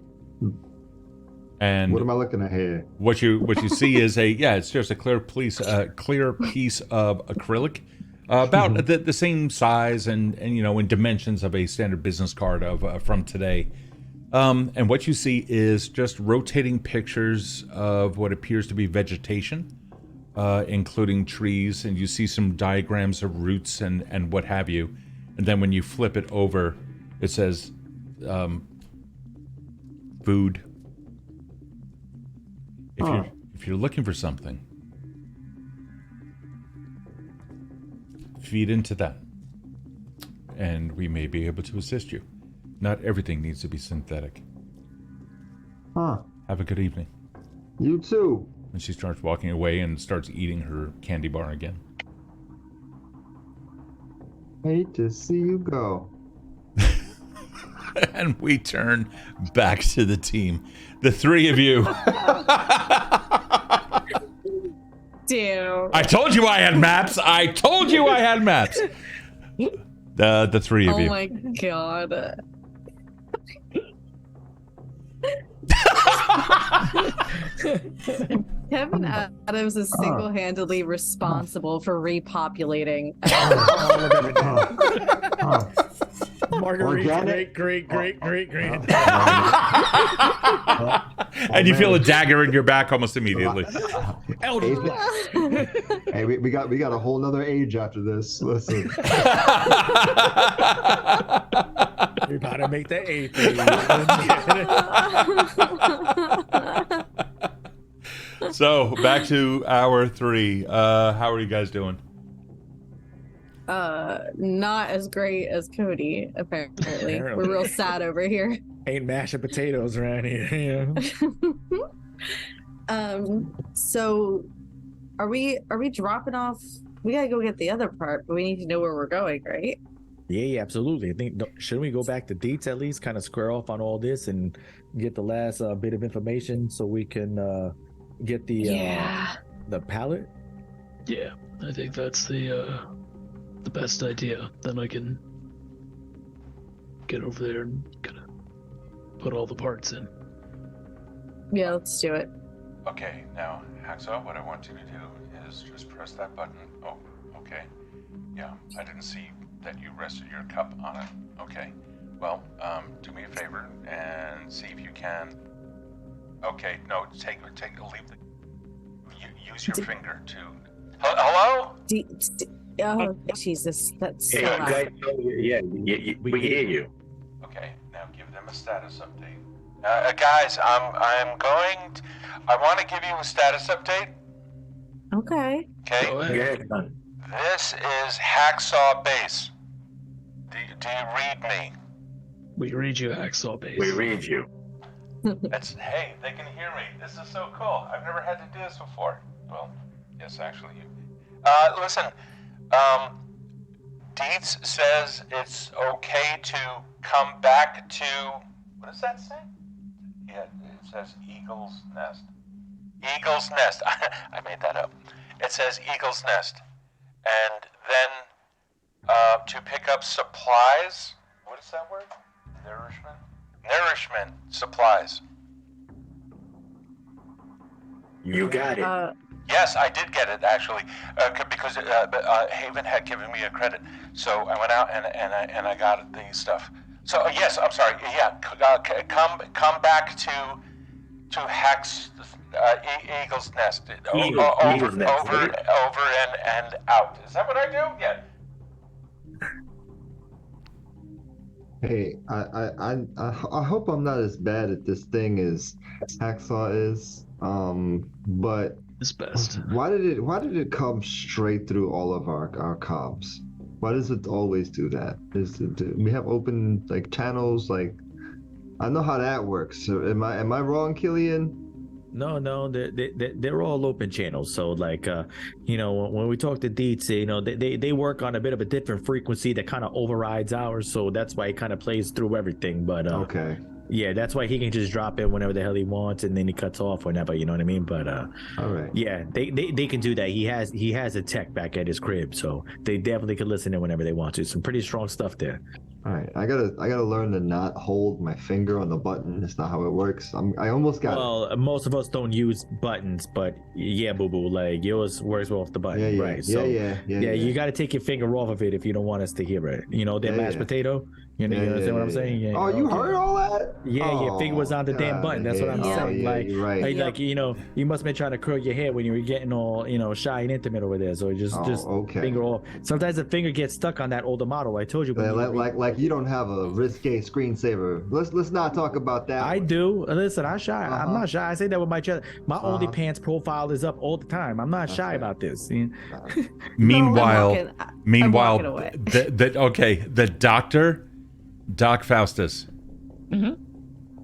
And what am I looking at here? What you see is it's just a clear piece of acrylic, about the same size and in dimensions of a standard business card from today. And what you see is just rotating pictures of what appears to be vegetation, including trees, and you see some diagrams of roots and what have you. And then when you flip it over, it says food. If you're looking for something, feed into that, and we may be able to assist you. Not everything needs to be synthetic. Have a good evening. You too. And she starts walking away and starts eating her candy bar again. Hate to see you go. And we turn back to the team. The 3 of you. Damn. I told you I had maps. The 3 of you. Oh my god. Kevin Adams is single-handedly responsible for repopulating. Marguerite, great. And you feel a dagger in your back almost immediately. Hey, we got a whole nother age after this. Listen. We about to make the 8. So back to hour 3. How are you guys doing? Not as great as Cody, apparently. We're real sad over here. Ain't mashing potatoes around here. So are we dropping off? We gotta go get the other part, but we need to know where we're going, right? Yeah, absolutely. I think shouldn't we go back to Deets at least, kind of square off on all this and get the last bit of information so we can get the pallet? Yeah, I think that's the best idea. Then I can get over there and kind of put all the parts in. Yeah, let's do it. Okay, now, Hacksaw, what I want you to do is just press that button. Oh, okay. Yeah, I didn't see that you rested your cup on it. Okay. Well, do me a favor and see if you can. Okay, no, leave the. Use your finger to. Hello? Oh, Jesus, that's so Yeah, loud. guys, we hear you. Okay, now give them a status update. Guys, I want to give you a status update. Okay. Okay. Go ahead. Yeah. This is Hacksaw Base. Do you read me? We read you, Hacksaw Base. We read you. Hey, they can hear me. This is so cool. I've never had to do this before. Well, yes, actually, you. Listen, Dietz says it's okay to come back to. What does that say? Yeah, it says Eagle's Nest. Eagle's Nest. I made that up. It says Eagle's Nest. And then to pick up supplies. What is that word? Nourishment supplies. You got it. Yes, I did get it actually, because Haven had given me a credit. So I went out and I got the stuff. So yes, I'm sorry. Yeah, come back to Hex Eagle's Nest. Eagle's Nest. Over and out. Is that what I do? Yeah. Hey, I hope I'm not as bad at this thing as Hacksaw is. But It's best. why did it come straight through all of our comms? Why does it always do that? Do we have open like channels? Like, I know how that works. So am I wrong, Killian? No, they're all open channels. So like, when we talk to Deets, they work on a bit of a different frequency that kind of overrides ours. So that's why it kind of plays through everything. But Okay. yeah, that's why he can just drop it whenever the hell he wants, and then he cuts off whenever. You know what I mean? But All right. yeah, they can do that. He has a tech back at his crib, so they definitely can listen in whenever they want to. Some pretty strong stuff there. All right. I gotta learn to not hold my finger on the button. That's not how it works. I almost got it. Well, most of us don't use buttons, but yeah, boo boo, like yours works off the button, Yeah, right? yeah, yeah. You got to take your finger off of it if you don't want us to hear it. You know, that mashed potato. You understand what I'm saying? Yeah. Oh, you heard all that? Yeah, your finger was on the damn button. That's what I'm saying. Yeah, like, you're right. like, you must have been trying to curl your hair when you were getting all, shy and intimate over there. So just okay. finger off. Sometimes the finger gets stuck on that older model. I told you. Like you don't have a risque screensaver. Let's not talk about that. I do. Listen, I'm shy. I'm not shy. I say that with my chest. My OnlyPants profile is up all the time. I'm not shy about this. Meanwhile, I'm walking away. the doctor, Doc Faustus,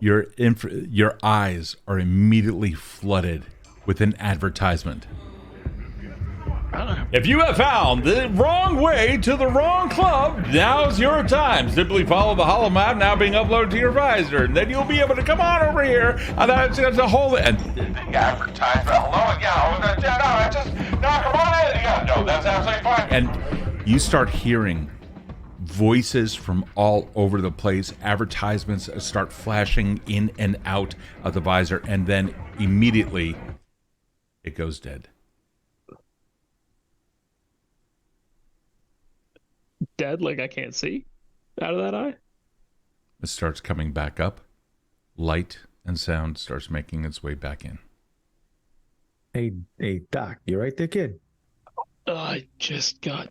your eyes are immediately flooded with an advertisement. If you have found the wrong way to the wrong club, now's your time. Simply follow the hollow map now being uploaded to your visor, and then you'll be able to come on over here. And that's the whole. And The advertisement. Hello. Come on in. Yeah, no, that's absolutely fine. and you start hearing voices from all over the place. Advertisements start flashing in and out of the visor, and then immediately it goes dead. Dead, like I can't see out of that eye. It starts coming back up. Light and sound starts making its way back in. Hey, Doc, you right there, kid? I just got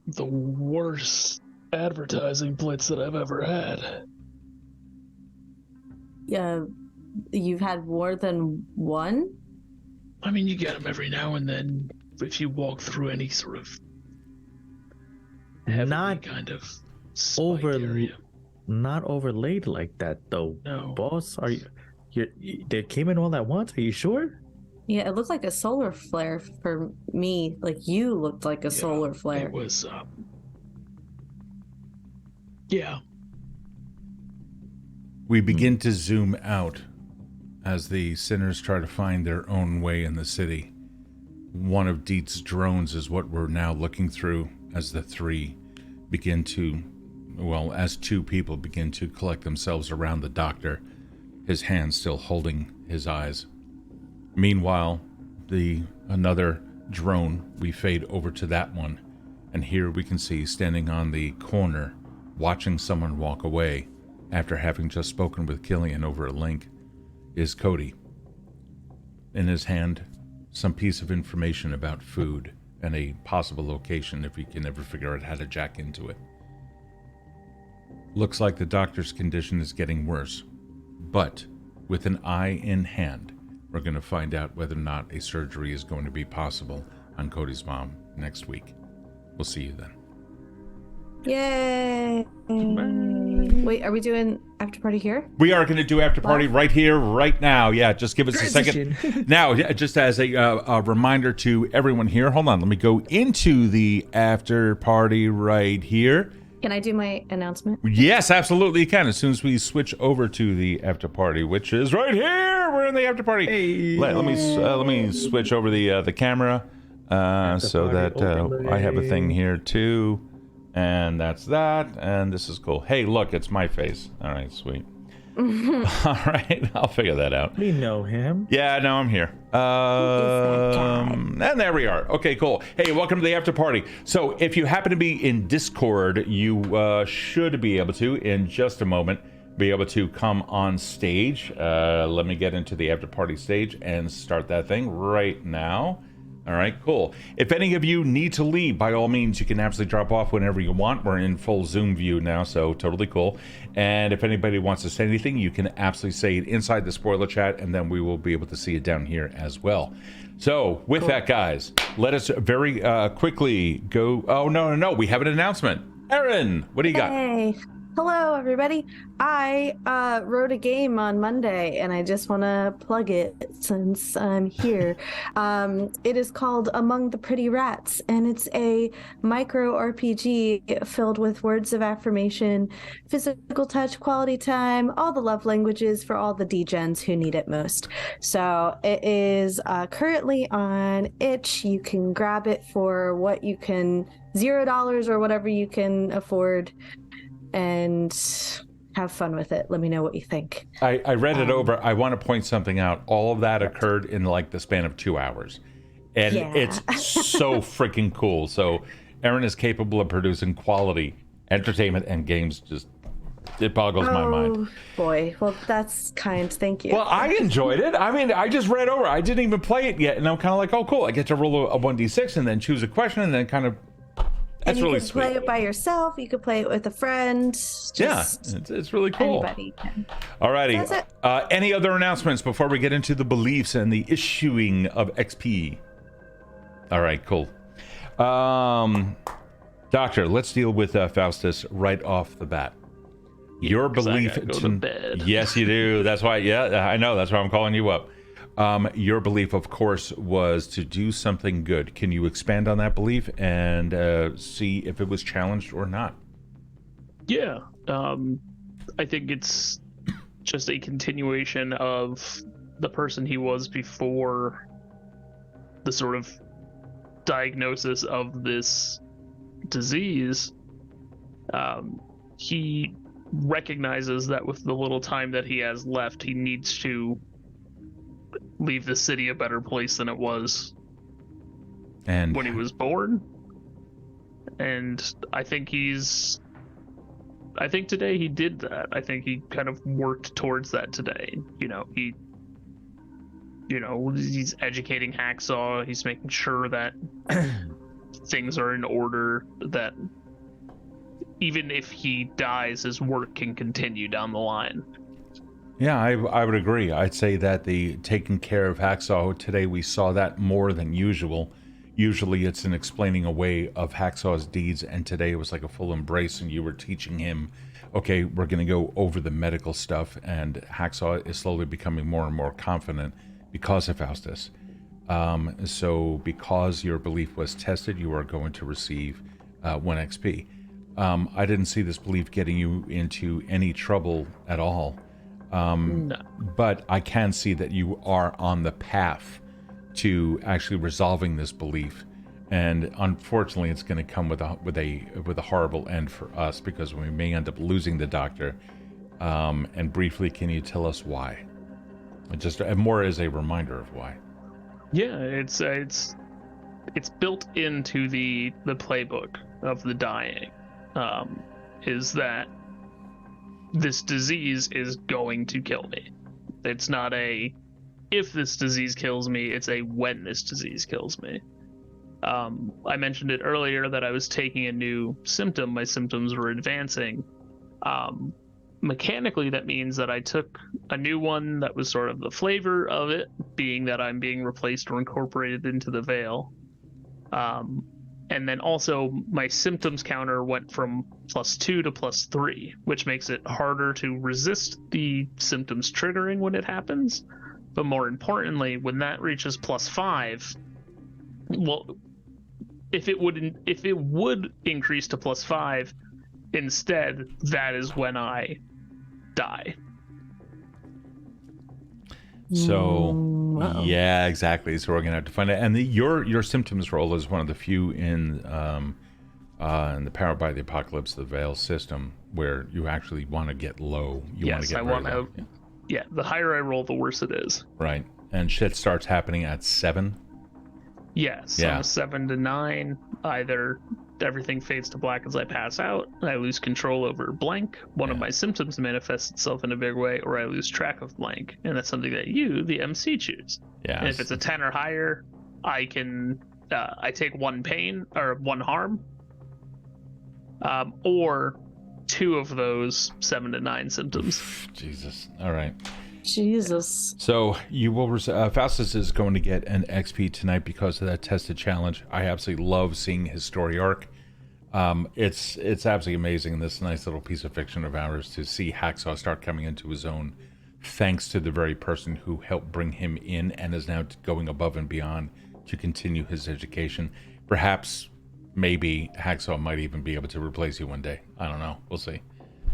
the worst advertising blitz that I've ever had. Yeah, you've had more than one? I mean, you get them every now and then if you walk through any sort of heavily Not kind of over, area. not overlaid like that though. No. Boss, are you? They came in all at once. Are you sure? Yeah, it looked like a solar flare for me. Like you looked like a solar flare. It was, yeah. We begin to zoom out as the sinners try to find their own way in the city. One of Dietz' drones is what we're now looking through as the three begin to, well, as two people begin to collect themselves around the doctor, his hand still holding his eyes. Meanwhile, another drone, we fade over to that one, and here we can see standing on the corner, watching someone walk away after having just spoken with Killian over a link, is Kode. In his hand, some piece of information about food and a possible location if he can ever figure out how to jack into it. Looks like the doctor's condition is getting worse, but with an eye in hand, we're going to find out whether or not a surgery is going to be possible on Kode's mom next week. We'll see you then. Yay! Wait, are we doing after party here? We are going to do after party right here, right now. Yeah, just give us a second. Now, just as a reminder to everyone here, hold on, let me go into the after party right here. Can I do my announcement? Yes, absolutely you can. As soon as we switch over to the after party, which is right here, we're in the after party. Hey. Let me switch over the camera so that I have a thing here too. And that's that. And this is cool. Hey, look, it's my face. All right, sweet. All right, I'll figure that out. We know him. Yeah, no, I'm here. And there we are. Okay, cool. Hey, welcome to the after party. So if you happen to be in Discord, you should be able to, in just a moment, be able to come on stage. Let me get into the after party stage and start that thing right now. All right, cool. If any of you need to leave, by all means, you can absolutely drop off whenever you want. We're in full Zoom view now, so totally cool. And if anybody wants to say anything, you can absolutely say it inside the spoiler chat, and then we will be able to see it down here as well. So, with that, guys, let us very quickly go... Oh, no. We have an announcement. Erin, what do you got? Hey. Hello, everybody. I wrote a game on Monday, and I just want to plug it since I'm here. It is called Among the Pretty Rats, and it's a micro RPG filled with words of affirmation, physical touch, quality time, all the love languages for all the degens who need it most. So it is currently on itch. You can grab it for what you can, $0 or whatever you can afford, and have fun with it. Let me know what you think. I read it over. I want to point something out. All of that occurred in like the span of 2 hours. And it's so freaking cool. So Erin is capable of producing quality entertainment and games. Just, it boggles my mind. Oh boy. Well, that's kind. Thank you. Well, I enjoyed it. I mean, I just read over. I didn't even play it yet. And I'm kind of like, oh, cool. I get to roll a 1d6 and then choose a question and then kind of... That's and you really can sweet. play it by yourself. You could play it with a friend. It's really cool. Anybody can. Alrighty. That's it. Any other announcements before we get into the beliefs and the issuing of XP? All right, cool. Doctor, let's deal with Faustus right off the bat. Your belief to bed. Yes, you do. That's why. Yeah, I know. That's why I'm calling you up. Your belief, of course, was to do something good. Can you expand on that belief and see if it was challenged or not? Yeah. I think it's just a continuation of the person he was before the sort of diagnosis of this disease. He recognizes that with the little time that he has left, he needs to leave the city a better place than it was and when he was born. And I think today he did that. I think he kind of worked towards that today. He's educating Hacksaw. He's making sure that things are in order, that even if he dies, his work can continue down the line. Yeah, I would agree. I'd say that the taking care of Hacksaw today, we saw that more than usual. Usually it's an explaining away of Hacksaw's deeds, and today it was like a full embrace, and you were teaching him, okay, we're going to go over the medical stuff, and Hacksaw is slowly becoming more and more confident because of Faustus. So because your belief was tested, you are going to receive 1 XP. I didn't see this belief getting you into any trouble at all. No. But I can see that you are on the path to actually resolving this belief, and unfortunately it's going to come with a horrible end for us, because we may end up losing the doctor. And briefly, can you tell us why? Just more as a reminder of why. Yeah, it's built into the playbook of the dying. Is that this disease is going to kill me. It's not a if this disease kills me, it's a when this disease kills me. I mentioned it earlier that I was taking a new symptom. My symptoms were advancing. Mechanically, that means that I took a new one that was sort of the flavor of it, being that I'm being replaced or incorporated into the veil. And then also my symptoms counter went from +2 to +3, which makes it harder to resist the symptoms triggering when it happens. But more importantly, when that reaches +5, well, if it would increase to +5, instead, that is when I die. So, yeah, exactly. So we're gonna have to find it. And your symptoms roll is one of the few in the Powered by the Apocalypse, the Veil system, where you actually want to get low. I want to. Yeah, the higher I roll, the worse it is. Right, and shit starts happening at 7. Yes, yeah. 7 to 9, either everything fades to black as I pass out, I lose control over blank, one of my symptoms manifests itself in a big way, or I lose track of blank, and that's something that you, the MC, choose. Yeah. And if it's a 10 or higher, I can I take 1 pain or 1 harm, or 2 of those 7 to 9 symptoms. Jesus. All right. Jesus. So you will Faustus is going to get an XP tonight because of that tested challenge. I absolutely love seeing his story arc. It's absolutely amazing in this nice little piece of fiction of ours to see Hacksaw start coming into his own, thanks to the very person who helped bring him in and is now going above and beyond to continue his education. Perhaps, maybe Hacksaw might even be able to replace you one day. I don't know. We'll see.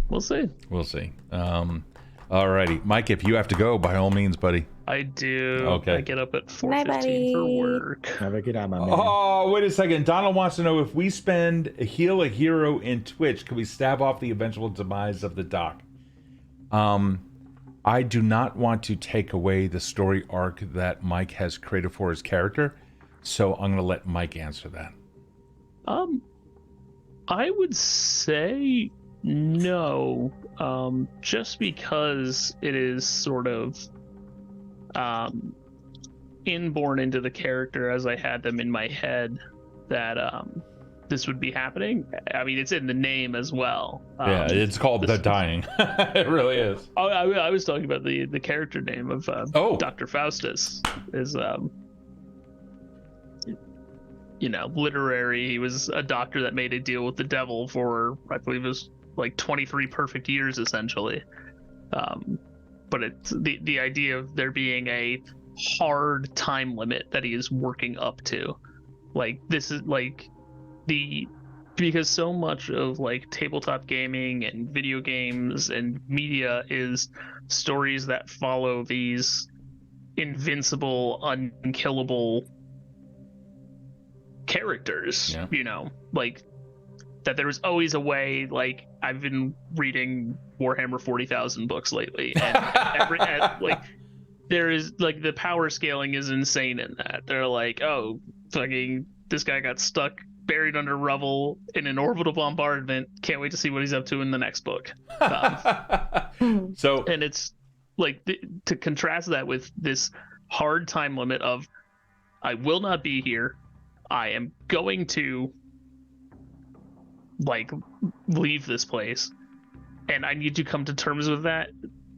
We'll see. We'll see. Alrighty, Mike, if you have to go, by all means, buddy. I do. Okay. I get up at 4:15 for work. Have a good night, my man. Oh, wait a second. Donald wants to know if we spend heal a hero in Twitch, can we stab off the eventual demise of the doc? I do not want to take away the story arc that Mike has created for his character, so I'm going to let Mike answer that. I would say no, just because it is sort of inborn into the character as I had them in my head that this would be happening. I mean, it's in the name as well. Yeah, it's called The Dying. It really is. Oh, I was talking about the character name of Dr. Faustus is literary. He was a doctor that made a deal with the devil for, I believe it was like 23 perfect years, essentially. But it's the idea of there being a hard time limit that he is working up to. Like, this is like because so much of like tabletop gaming and video games and media is stories that follow these invincible, unkillable characters, like that there was always a way. Like, I've been reading Warhammer 40,000 books lately, and like there is like the power scaling is insane in that. They're like, oh, fucking this guy got stuck buried under rubble in an orbital bombardment, can't wait to see what he's up to in the next book. So, and it's like to contrast that with this hard time limit of I will not be here, I am going to like leave this place, and I need to come to terms with that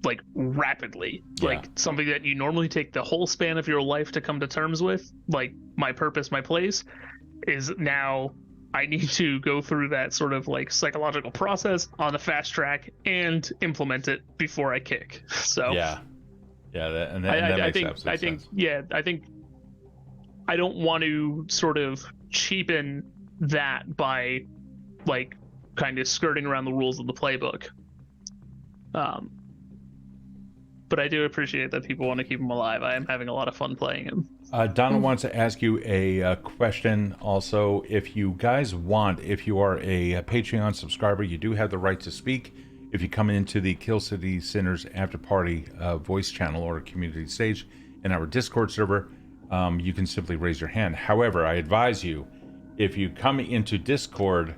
like rapidly. Yeah. Like something that you normally take the whole span of your life to come to terms with, like my purpose, my place, is now I need to go through that sort of like psychological process on the fast track and implement it before I kick. So Yeah, that makes absolute sense. I think I don't want to sort of cheapen that by like kind of skirting around the rules of the playbook. But I do appreciate that people want to keep him alive. I am having a lot of fun playing him. Donald wants to ask you a question also. If you guys want, if you are a Patreon subscriber, you do have the right to speak. If you come into the Kill City Sinners After Party voice channel or community stage in our Discord server, you can simply raise your hand. However, I advise you, if you come into Discord,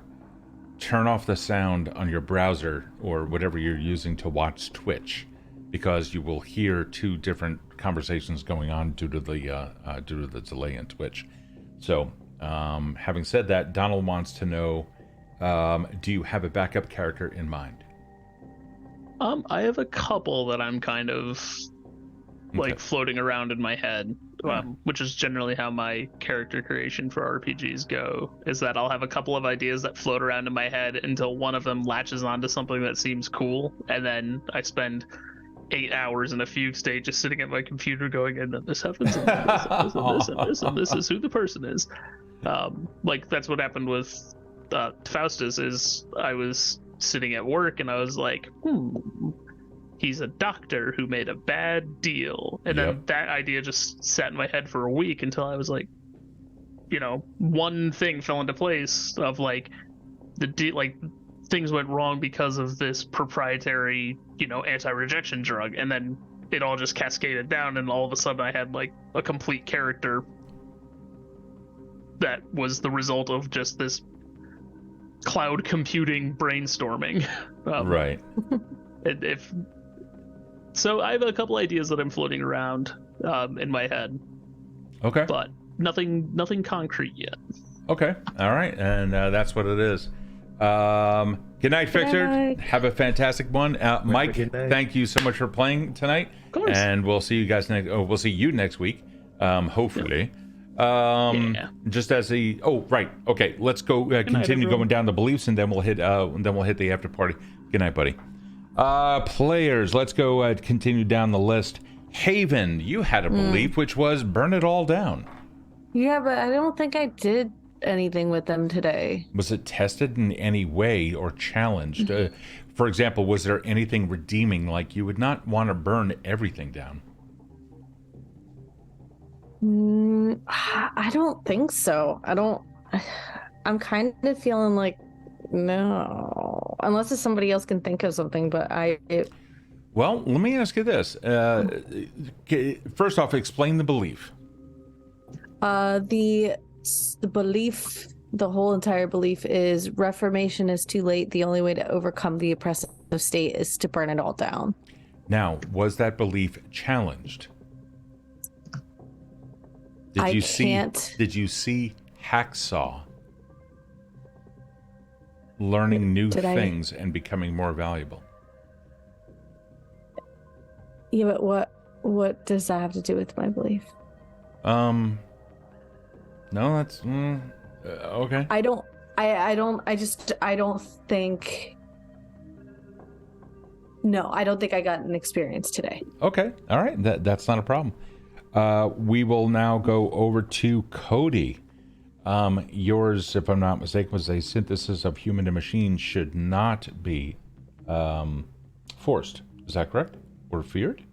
turn off the sound on your browser or whatever you're using to watch Twitch, because you will hear two different conversations going on due to the delay in Twitch. So, having said that, Donald wants to know, do you have a backup character in mind? I have a couple that I'm kind of like floating around in my head, which is generally how my character creation for RPGs go, is that I'll have a couple of ideas that float around in my head until one of them latches onto something that seems cool, and then I spend 8 hours in a fugue state just sitting at my computer going, and then this happens, and this, and this, and this, and this, and this is who the person is. Like that's what happened with Faustus. Is I was sitting at work and I was like, he's a doctor who made a bad deal, and then that idea just sat in my head for a week until I was like, one thing fell into place of like things went wrong because of this proprietary, anti-rejection drug, and then it all just cascaded down, and all of a sudden I had like a complete character that was the result of just this cloud computing brainstorming. Right. So I have a couple ideas that I'm floating around in my head. Okay. But nothing concrete yet. Okay. All right. And that's what it is. Good night, Fixer. Have a fantastic one. Mike, thank you so much for playing tonight. Of course. And we'll see you guys we'll see you next week. Hopefully. Just as right. Okay. Let's go continue going down the beliefs, and then we'll hit the after party. Good night, buddy. Players, let's go continue down the list. Haven, you had a belief, which was burn it all down. Yeah, but I don't think I did anything with them today. Was it tested in any way or challenged? For example, was there anything redeeming, like you would not want to burn everything down? I don't think so. I'm kind of feeling like no, unless if somebody else can think of something, but Well, let me ask you this. First off, explain the belief. The belief, the whole entire belief is reformation is too late. The only way to overcome the oppressive state is to burn it all down. Now, was that belief challenged? Did you see Hacksaw learning new things and becoming more valuable? Yeah, but what does that have to do with my belief? No, that's okay. I don't think I got an experience today. Okay, all right, that's not a problem. We will now go over to Kode. Yours, if I'm not mistaken, was a synthesis of human to machine should not be forced. Is that correct? Or feared?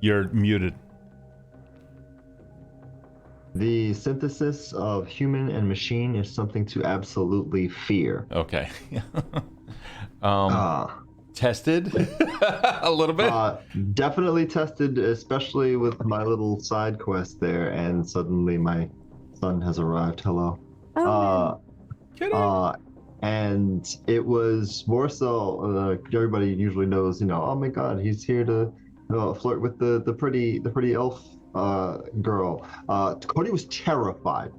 You're muted. The synthesis of human and machine is something to absolutely fear. Okay. Tested a little bit? Definitely tested, especially with my little side quest there, and suddenly my son has arrived. Hello. And it was more so, everybody usually knows, oh my god, he's here to flirt with the pretty elf girl. Kode was terrified.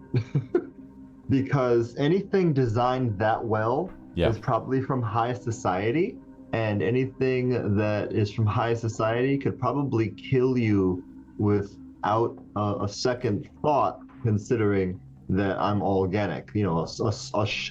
because anything designed that well Yeah. is probably from high society, and anything that is from high society could probably kill you without a second thought, considering that I'm all organic. You know,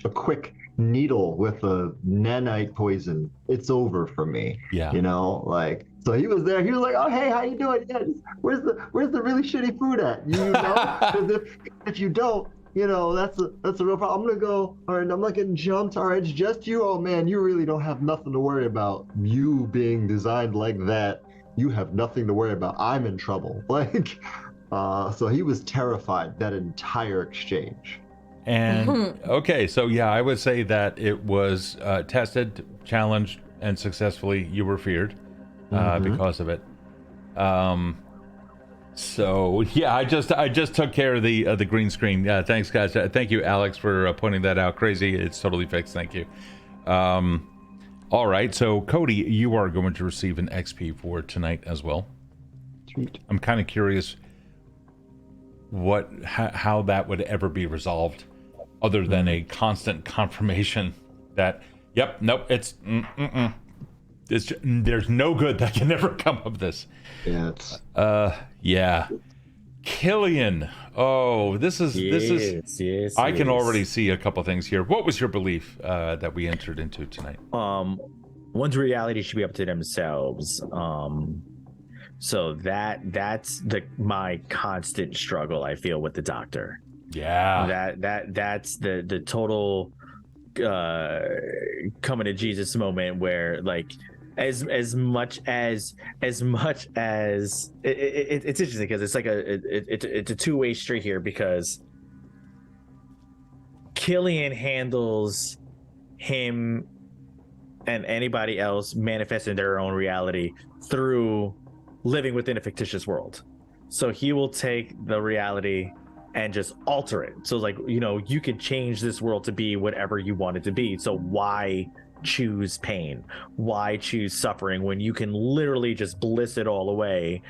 a quick needle with a nanite poison, it's over for me. Yeah. You know, like, so he was there. He was like, "Oh, hey, how you doing? Yeah, where's the really shitty food at? You know, because if you don't, you know, that's a real problem. I'm gonna go. All right, I'm not getting jumped. All right, it's just you. Oh man, you really don't have nothing to worry about. You being designed like that, you have nothing to worry about. I'm in trouble." Like, so he was terrified that entire exchange. And okay, so yeah, I would say that it was tested, challenged, and successfully you were feared because of it. So yeah, I just took care of the green screen. Yeah, thanks guys. Thank you, Alex, for pointing that out. Crazy, it's totally fixed. Thank you. All right, so Kode, you are going to receive an XP for tonight as well. Sweet. I'm kind of curious how that would ever be resolved, other than a constant confirmation that it's there's no good that can ever come of this. Yeah. It's... Yeah. Killian. Oh, this is Yes. I can already see a couple things here. What was your belief that we entered into tonight? One's reality should be up to themselves. So that's my constant struggle I feel with the doctor. Yeah. That's the total coming to Jesus moment where, like, as much as it's interesting because it's like it's a two-way street here, because Killian handles him and anybody else manifesting their own reality through living within a fictitious world. So he will take the reality and just alter it. So, like, you know, you could change this world to be whatever you want it to be. So why choose pain? Why choose suffering when you can literally just bliss it all away,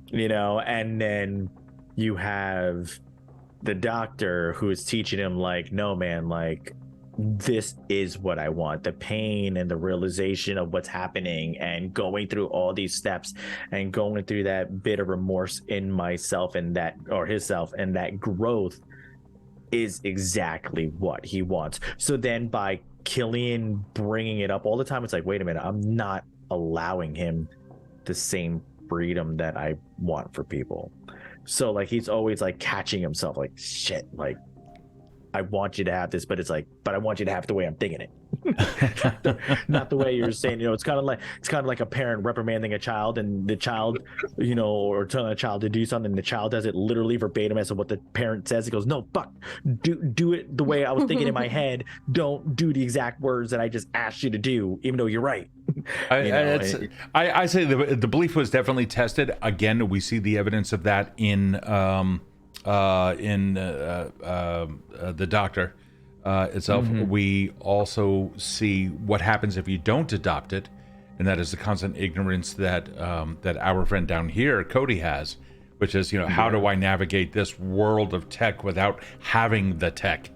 you know? And then you have the doctor who is teaching him, like, no, man, like, this is what I want. The pain and the realization of what's happening and going through all these steps and going through that bit of remorse in myself and that, or himself, and that growth is exactly what he wants. So then by Killian bringing it up all the time, it's like, wait a minute, I'm not allowing him the same freedom that I want for people. So, like, he's always like catching himself, like, shit, like, I want you to have this, but it's like, but I want you to have it the way I'm thinking it. not the way you're saying. You know, it's kind of like a parent reprimanding a child, and the child, you know, or telling a child to do something, and the child does it literally verbatim as to what the parent says. It goes, no, fuck, do it the way I was thinking in my head. Don't do the exact words that I just asked you to do, even though you're right. I say the belief was definitely tested. Again, we see the evidence of that in the doctor itself. We also see what happens if you don't adopt it, and that is the constant ignorance that that our friend down here, Kode, has, which is, you know, how do I navigate this world of tech without having the tech?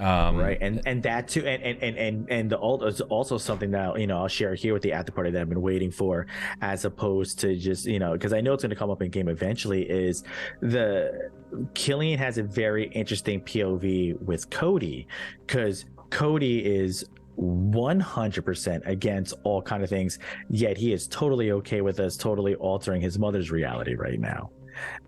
Right, and that too, and also something that, you know, I'll share here with the after party that I've been waiting for, as opposed to just, you know, because I know it's going to come up in game eventually, is the Killian has a very interesting POV with Kode, because Kode is 100% against all kind of things, yet he is totally okay with us totally altering his mother's reality right now.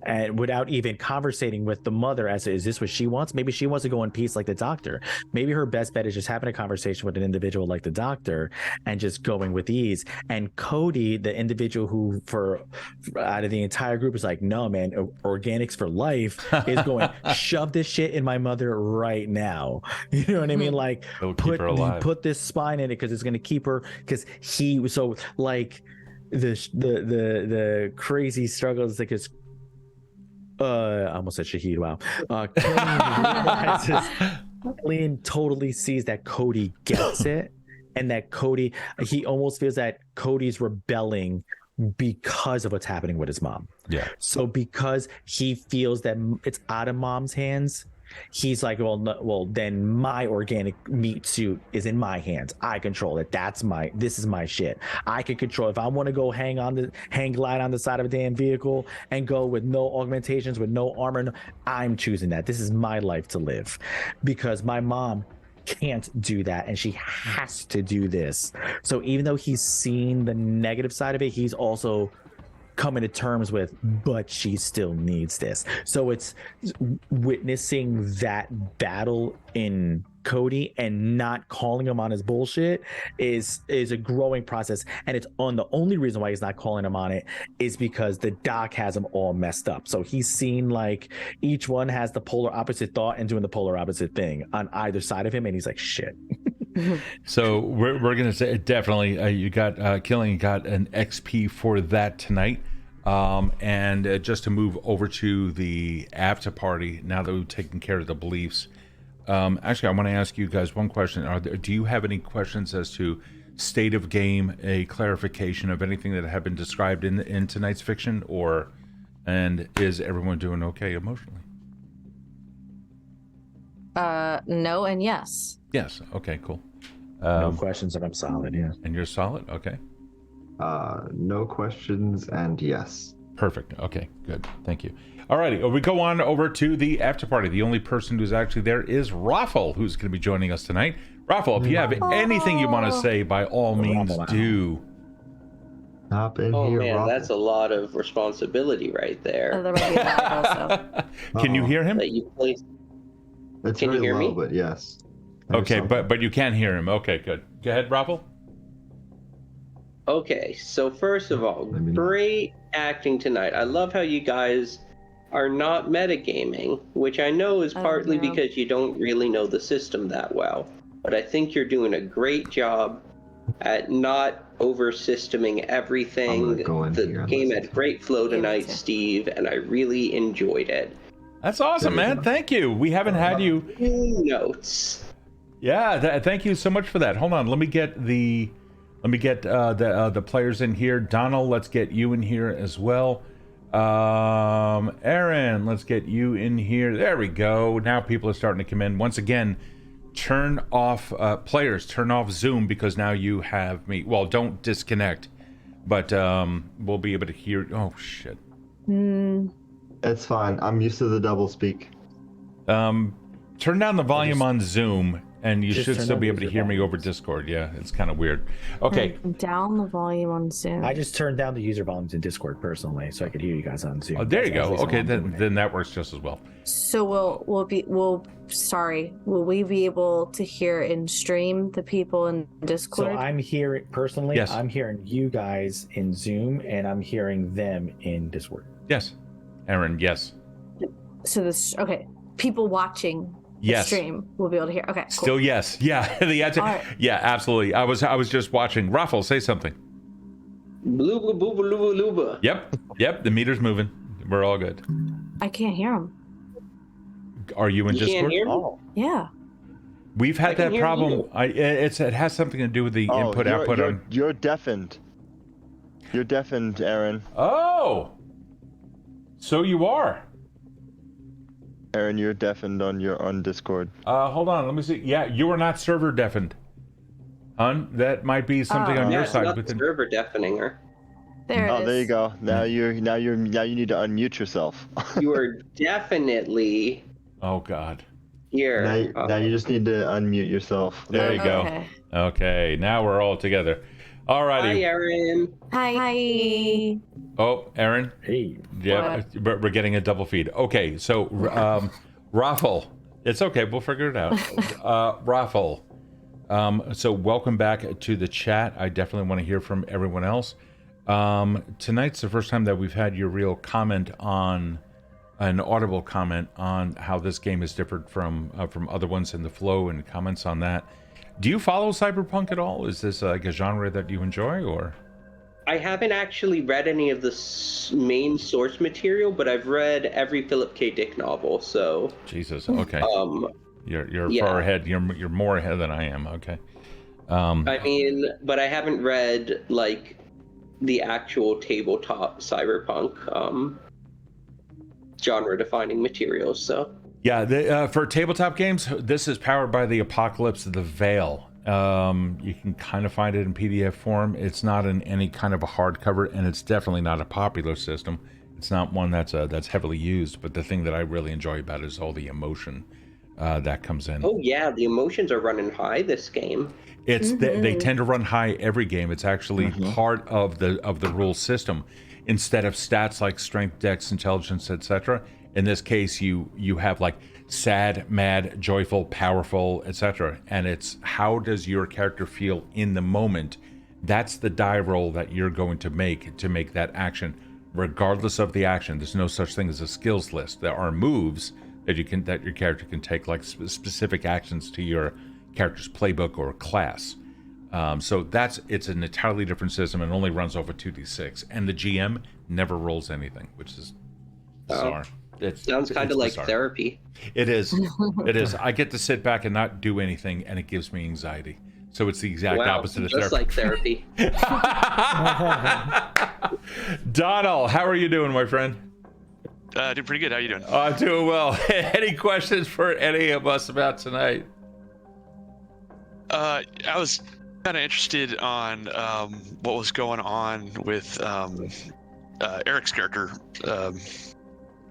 And without even conversating with the mother as to, is this what she wants? Maybe she wants to go in peace like the doctor. Maybe her best bet is just having a conversation with an individual like the doctor and just going with ease. And Kode, the individual who for out of the entire group is like, no, man, organics for life, is going, shove this shit in my mother right now. You know what I mean? Like, put this spine in it, because it's going to keep her, because he, so like the crazy struggles, like, it's I almost said Shahid. Wow. Killian totally sees that Kode gets it, and that Kode, he almost feels that Cody's rebelling because of what's happening with his mom. Yeah. So because he feels that it's out of mom's hands, he's like, well, then my organic meat suit is in my hands. I control it. This is my shit. I can control. If I want to go hang glide on the side of a damn vehicle and go with no augmentations, with no armor, I'm choosing that. This is my life to live, because my mom can't do that and she has to do this. So even though he's seen the negative side of it, he's also coming to terms with, but she still needs this. So it's witnessing that battle in Kode and not calling him on his bullshit is a growing process. And it's on the only reason why he's not calling him on it is because the doc has him all messed up. So he's seen like each one has the polar opposite thought and doing the polar opposite thing on either side of him, and he's like, shit. So we're gonna say definitely you got Killian got an XP for that tonight. And just to move over to the after party, now that we've taken care of the beliefs, actually I want to ask you guys one question. Do you have any questions as to state of game, a clarification of anything that have been described in tonight's fiction, and is everyone doing okay emotionally? No and yes. Yes. Okay, cool. No questions, and I'm solid. Yeah. And you're solid. Okay. No questions and yes. Perfect. Okay, good. Thank you. Alrighty, we go on over to the after party. The only person who's actually there is Raffle, who's going to be joining us tonight. Raffle, if you have anything you want to say, by all means do. Hop in oh here, man, Raffle. that's a lot of responsibility right there. There might be that also. Can you hear him? That you place. It's Can you very hear low, me? but yes. Okay, but you can hear him. Okay, good. Go ahead, Raffle. Okay, so first of all, great acting tonight. I love how you guys are not metagaming, which I know is partly because you don't really know the system that well. But I think you're doing a great job at not over-systeming everything. The game had great flow tonight, Steve, and I really enjoyed it. That's awesome, man. Thank you. We haven't had you. Notes. Yeah, thank you so much for that. Hold on, let me get the players in here. Donald, let's get you in here as well. Erin, let's get you in here. There we go. Now people are starting to come in. Once again, turn off players, turn off Zoom, because now you have me. Well, don't disconnect, but we'll be able to hear. Oh shit. It's fine. I'm used to the double speak. Turn down the volume on Zoom, and you should still be able to hear me over volumes. Discord. Yeah, it's kind of weird. Okay. Turn down the volume on Zoom. I just turned down the user volumes in Discord personally, so I could hear you guys on Zoom. Oh, there you go. That's Okay, all I'm doing then that works just as well. So will we be able to hear in stream the people in Discord? So I'm hearing personally. Yes. I'm hearing you guys in Zoom, and I'm hearing them in Discord. Yes, Erin. Yes. So this people watching the stream will be able to hear. Okay, cool. Still yes. Yeah. The answer. Right. Yeah, absolutely. I was just watching. Raffle, say something. Bluba booba luba luba. Yep. The meter's moving. We're all good. I can't hear them. Are you in Discord? Can't hear me? Oh, Yeah. We've had that hear problem. you. It has something to do with the input output on. You're deafened. You're deafened, Erin. Oh. So you are. Erin, you're deafened on Discord. Hold on. Let me see. Yeah, you are not server deafened. Hun, that might be something on your It's side. not But the server deafening her. There it is. There you go. Now you need to unmute yourself. You are definitely oh God. here. Now you just need to unmute yourself. There you go. Okay, now we're all together. Alrighty. Hi, Erin. Hi. Oh, Erin. hey. Yeah, we're getting a double feed. Okay, so Raffle, it's okay. We'll figure it out. Raffle. So welcome back to the chat. I definitely want to hear from everyone else. Tonight's the first time that we've had your real comment on an audible comment on how this game is different from other ones in the flow and comments on that. Do you follow Cyberpunk at all? Is this like a genre that you enjoy, or? I haven't actually read any of the main source material, but I've read every Philip K. Dick novel. So Jesus. Okay. You're yeah. far ahead. You're more ahead than I am. Okay. I mean, but I haven't read like the actual tabletop cyberpunk genre defining materials. So Yeah, for tabletop games, this is powered by the Apocalypse of the Veil. You can kind of find it in PDF form. It's not in any kind of a hardcover, and it's definitely not a popular system. It's not one that's heavily used. But the thing that I really enjoy about it is all the emotion that comes in. Oh yeah, the emotions are running high this game. It's they tend to run high every game. It's actually part of the rule system. Instead of stats like strength, dex, intelligence, etc. In this case, you have like sad, mad, joyful, powerful, etc. And it's how does your character feel in the moment? That's the die roll that you're going to make that action, regardless of the action. There's no such thing as a skills list. There are moves that your character can take, like specific actions to your character's playbook or class. So it's an entirely different system and only runs over 2d6. And the GM never rolls anything, which is bizarre. Sounds kind of like therapy. It is. It is. I get to sit back and not do anything, and it gives me anxiety. So it's the exact opposite of therapy. Just like therapy. Donald, how are you doing, my friend? Doing pretty good. How you doing? I'm doing well. Any questions for any of us about tonight? I was kind of interested on what was going on with Eric's character.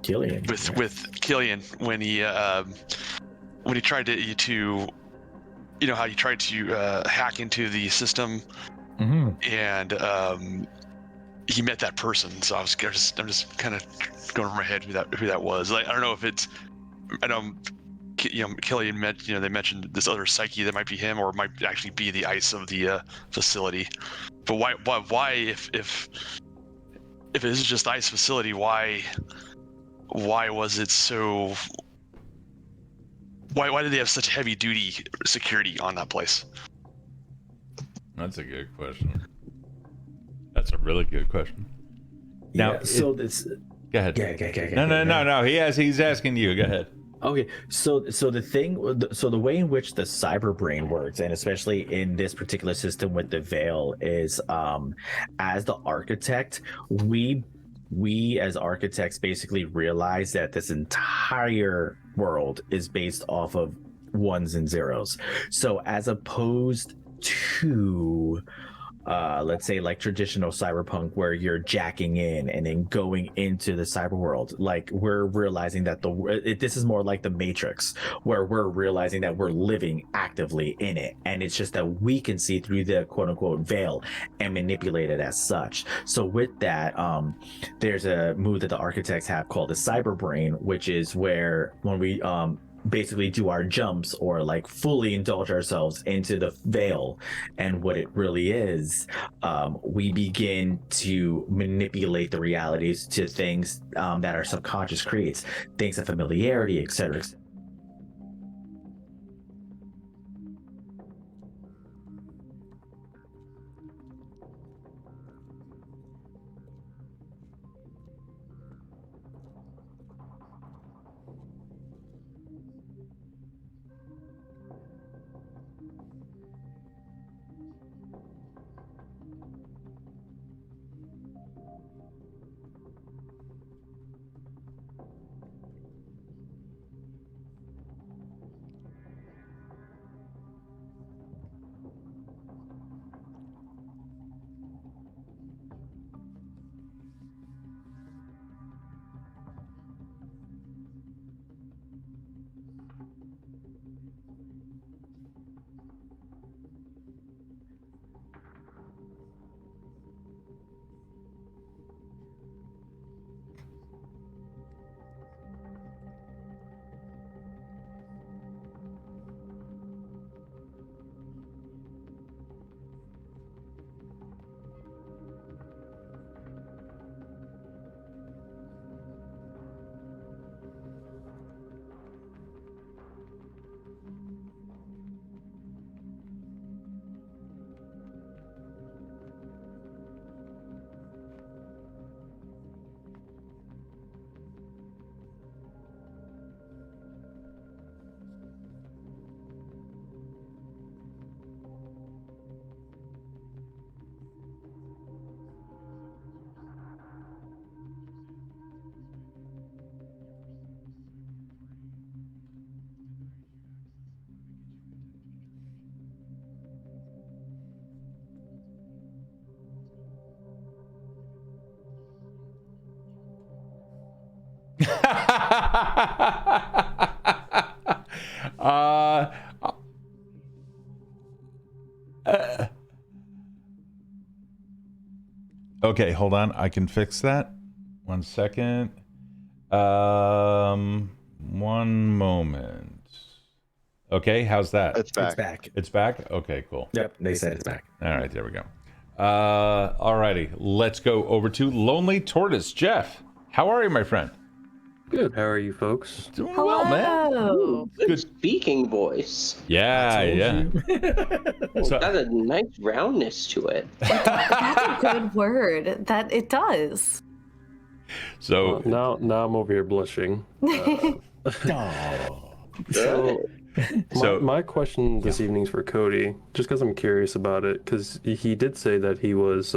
Killian. With Killian when he tried to how you tried to hack into the system, and he met that person. So I'm just kind of going over my head who that was. Like, I don't know if it's, I know Killian they mentioned this other psyche that might be him, or it might actually be the ice of the facility. But why if it is just the ice facility, why was it so? Why did they have such heavy duty security on that place? That's a good question. That's a really good question. Now, Go ahead. No. He's asking you. Go ahead. Okay, so the way in which the cyber brain works, and especially in this particular system with the veil, is as the architect, we as architects basically realize that this entire world is based off of ones and zeros. So as opposed to let's say like traditional cyberpunk, where you're jacking in and then going into the cyber world, like we're realizing that this is more like the Matrix, where we're realizing that we're living actively in it, and it's just that we can see through the quote-unquote veil and manipulate it as such. So with that, there's a move that the architects have called the cyber brain, which is where when we basically do our jumps or like fully indulge ourselves into the veil and what it really is, we begin to manipulate the realities to things that our subconscious creates, things of familiarity, etc. Okay, hold on. I can fix that. 1 second. One moment. Okay, how's that? It's back. It's back. It's back? Okay, cool. Yep, they said it's back. All right, there we go. Alrighty, let's go over to Lonely Tortoise. Jeff, how are you, my friend? Good. How are you, folks? Doing well, man. Good speaking voice. Yeah, yeah. It's got a nice roundness to it. That's a good word. That it does. So now I'm over here blushing. My question this evening is for Kode, just because I'm curious about it, because he did say that he was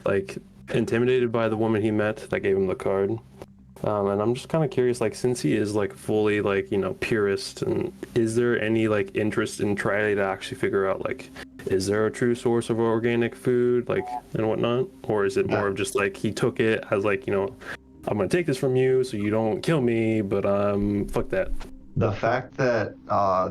like intimidated by the woman he met that gave him the card. And I'm just kind of curious, like, since he is like fully like, you know, purist, and is there any like interest in trying to actually figure out like, is there a true source of organic food, like, and whatnot, or is it more of just like he took it as like, you know, I'm gonna take this from you so you don't kill me, but fuck that. The fact that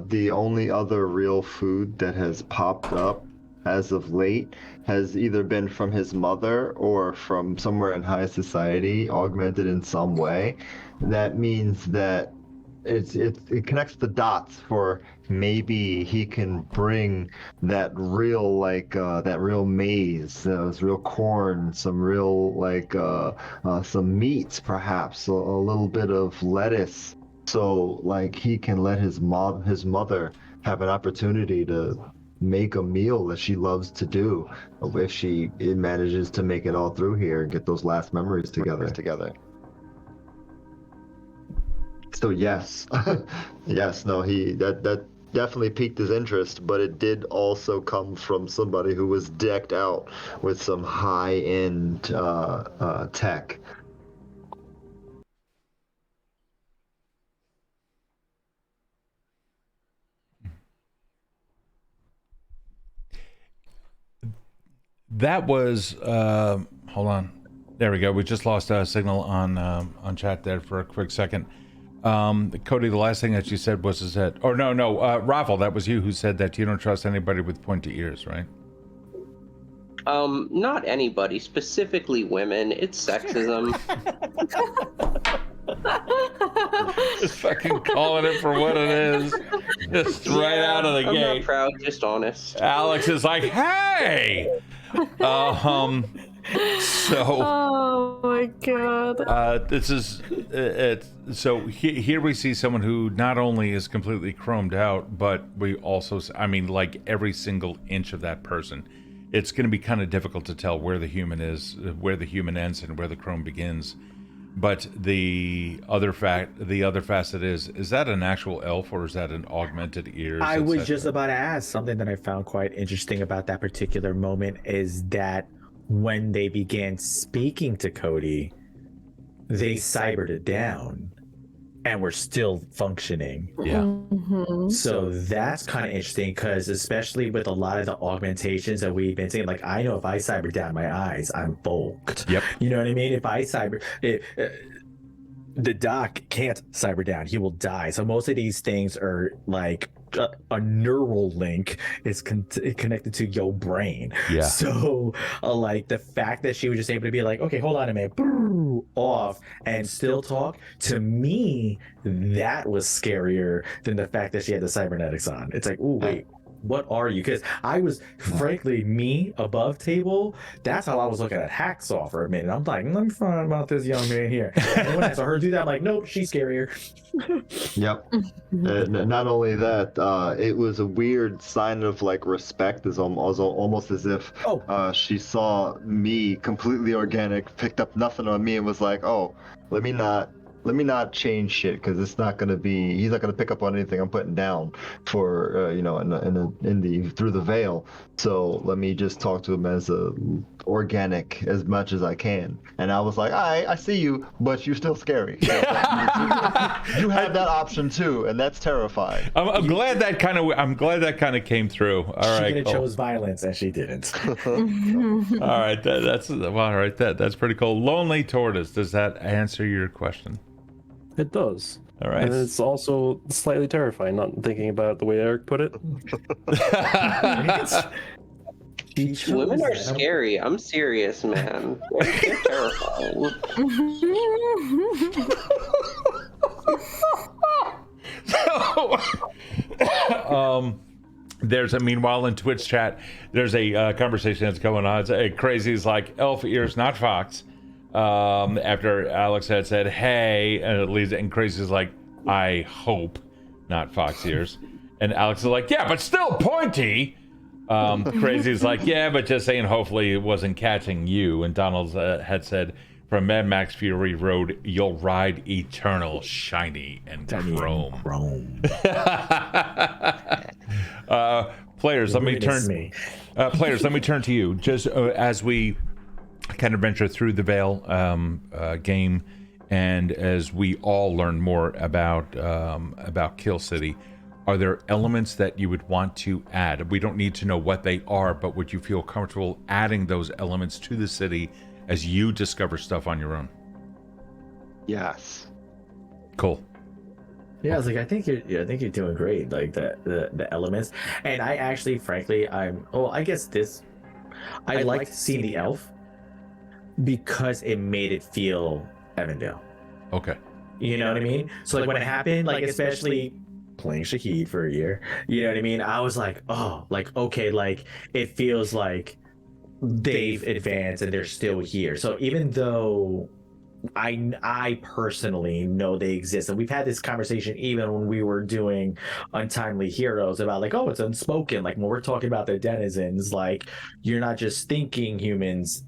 the only other real food that has popped up as of late has either been from his mother or from somewhere in high society, augmented in some way, that means that it connects the dots for maybe he can bring that real that real maize, those real corn, some real some meats, perhaps a little bit of lettuce, so like he can let his mother have an opportunity to make a meal that she loves to do if she manages to make it all through here and get those last memories together. So yes, yes, no, that definitely piqued his interest, but it did also come from somebody who was decked out with some high-end tech. that was hold on. There we go. We just lost a signal on chat there for a quick second. Kode, the last thing that you said was that, or no, Raffle, that was you who said that you don't trust anybody with pointy ears, right? Not anybody, specifically women. It's sexism. Just fucking calling it for what it is. Just right out of the gate. I'm not proud, just honest. Alex is like, hey! So oh my god. This is it. So here we see someone who not only is completely chromed out, but we also, I mean, like every single inch of that person, it's going to be kind of difficult to tell where the human is, where the human ends, and where the chrome begins. But the other facet is that an actual elf or is that an augmented ears? I was just about to ask something that I found quite interesting about that particular moment is that when they began speaking to Kode, they cybered it down and were still functioning. Yeah. Mm-hmm. So that's kind of interesting because especially with a lot of the augmentations that we've been seeing, like I know if I cyber down my eyes, I'm bulked. Yep. You know what I mean? If I cyber... the doc can't cyber down. He will die. So most of these things are like a neural link is connected to your brain. Yeah. So like the fact that she was just able to be like, okay, hold on a minute, off and still talk, to me, that was scarier than the fact that she had the cybernetics on. It's like, ooh, wait. What are you? Because I was, frankly, me above table. That's how I was looking at Hacksaw for a minute. I'm like, let me find about this young man here. And when I saw her do that, I'm like, nope, she's scarier. Yep. Not only that, it was a weird sign of like respect, as almost as if she saw me completely organic, picked up nothing on me, and was like, oh, let me not change shit because it's not gonna be. He's not gonna pick up on anything I'm putting down for through the veil. So let me just talk to him as organic as much as I can. And I was like, I see you, but you're still scary. So you have that option too, and that's terrifying. I'm glad that kind of came through. All right, she could have cool. chose violence, and she didn't. All right, that's pretty cool. Lonely Tortoise, does that answer your question? It does. All right. And it's also slightly terrifying, not thinking about it the way Eric put it. Women are scary. I'm serious, man. They're terrifying. There's meanwhile in Twitch chat, there's a conversation that's going on. It's Crazy's like elf ears, not fox. After Alex had said, "Hey," and it leads, and Crazy's like, "I hope not fox ears," and Alex is like, "Yeah, but still pointy." Crazy's like, "Yeah, but just saying, hopefully it wasn't catching you." And Donald had said, "From Mad Max Fury Road, you'll ride eternal, shiny, and chrome." Players, let me turn to you. Just as we kind of venture through the Veil game, and as we all learn more about Kill City, are there elements that you would want to add? We don't need to know what they are, but would you feel comfortable adding those elements to the city as you discover stuff on your own? Yes. Cool. Yeah, I was like, I think you're doing great. Like the elements, and I actually, frankly, I liked seeing the elf because it made it feel Evandale. Okay. You know what I mean? So like when it happened, like especially playing Shahid for a year, you know what I mean? I was like, oh, like okay, like it feels like they've advanced and they're still here. So even though I personally know they exist, and we've had this conversation even when we were doing Untimely Heroes about like, oh, it's unspoken. Like when we're talking about the denizens, like you're not just thinking humans,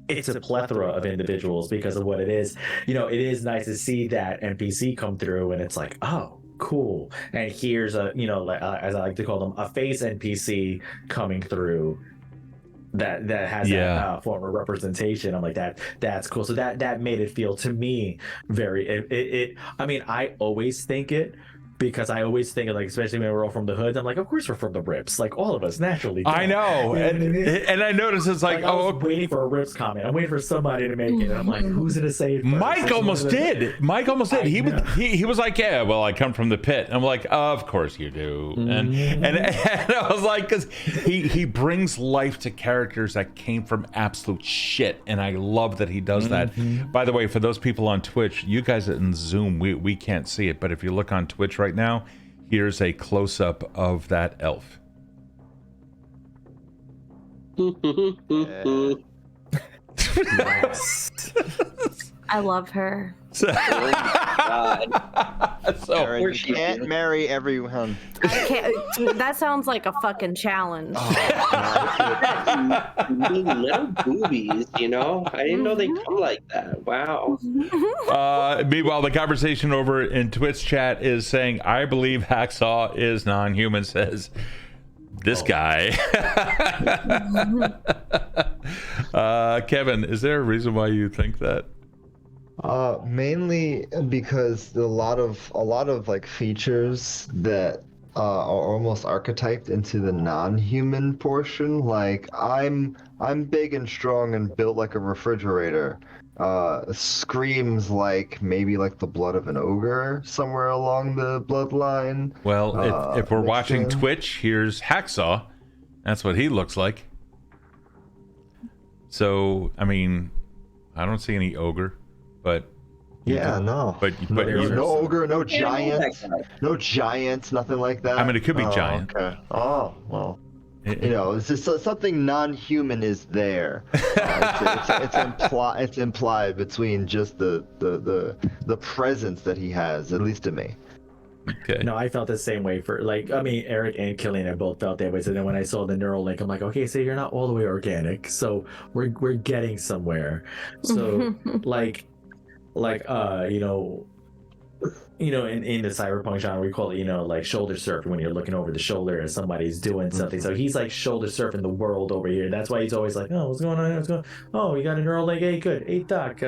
it's a plethora of individuals because of what it is. You know, it is nice to see that NPC come through and it's like, oh, cool. And here's a, you know, as I like to call them, a face NPC coming through that has that form of representation. I'm like, that's cool. So that made it feel to me very I mean, I always think it because I always think of, like, especially when we're all from the hood, I'm like, of course we're from the Rips, like all of us naturally. I know, and I noticed it's like, I was waiting for a Rips comment. I'm waiting for somebody to make it. And I'm like, who's gonna say it first? Mike almost did. Mike almost did. He was like, yeah, well, I come from the pit. And I'm like, of course you do. And I was like, because he brings life to characters that came from absolute shit, and I love that he does that. By the way, for those people on Twitch, you guys in Zoom, we can't see it, but if you look on Twitch right now, here's a close-up of that elf. I love her. So Erin, you can't marry everyone. I can't. That sounds like a fucking challenge. Little boobies, you know? I didn't know they come like that. Wow. Meanwhile, the conversation over in Twitch chat is saying, I believe Hacksaw is non-human, says this guy. Kevin, is there a reason why you think that? Mainly because a lot of like features that are almost archetyped into the non-human portion. Like I'm big and strong and built like a refrigerator. Screams like maybe like the blood of an ogre somewhere along the bloodline. Well, if we're watching Twitch, here's Hacksaw. That's what he looks like. So I mean, I don't see any ogre. But no. But no ogre, no giant, nothing like that. I mean, it could be giant. Okay. Oh well. You know, it's just something non-human is there. It's implied between just the presence that he has, at least to me. Okay. No, I felt the same way for, like, I mean, Eric and Killian have both felt that way. So then when I saw the neural link, I'm like, okay, so you're not all the way organic. So we're getting somewhere. So like you know, in the cyberpunk genre, we call it, like shoulder surfing when you're looking over the shoulder and somebody's doing something. So he's like shoulder surfing the world over here. That's why he's always like, oh, what's going on? What's going? Oh, you got a neural link. Hey, good. Hey, Doc.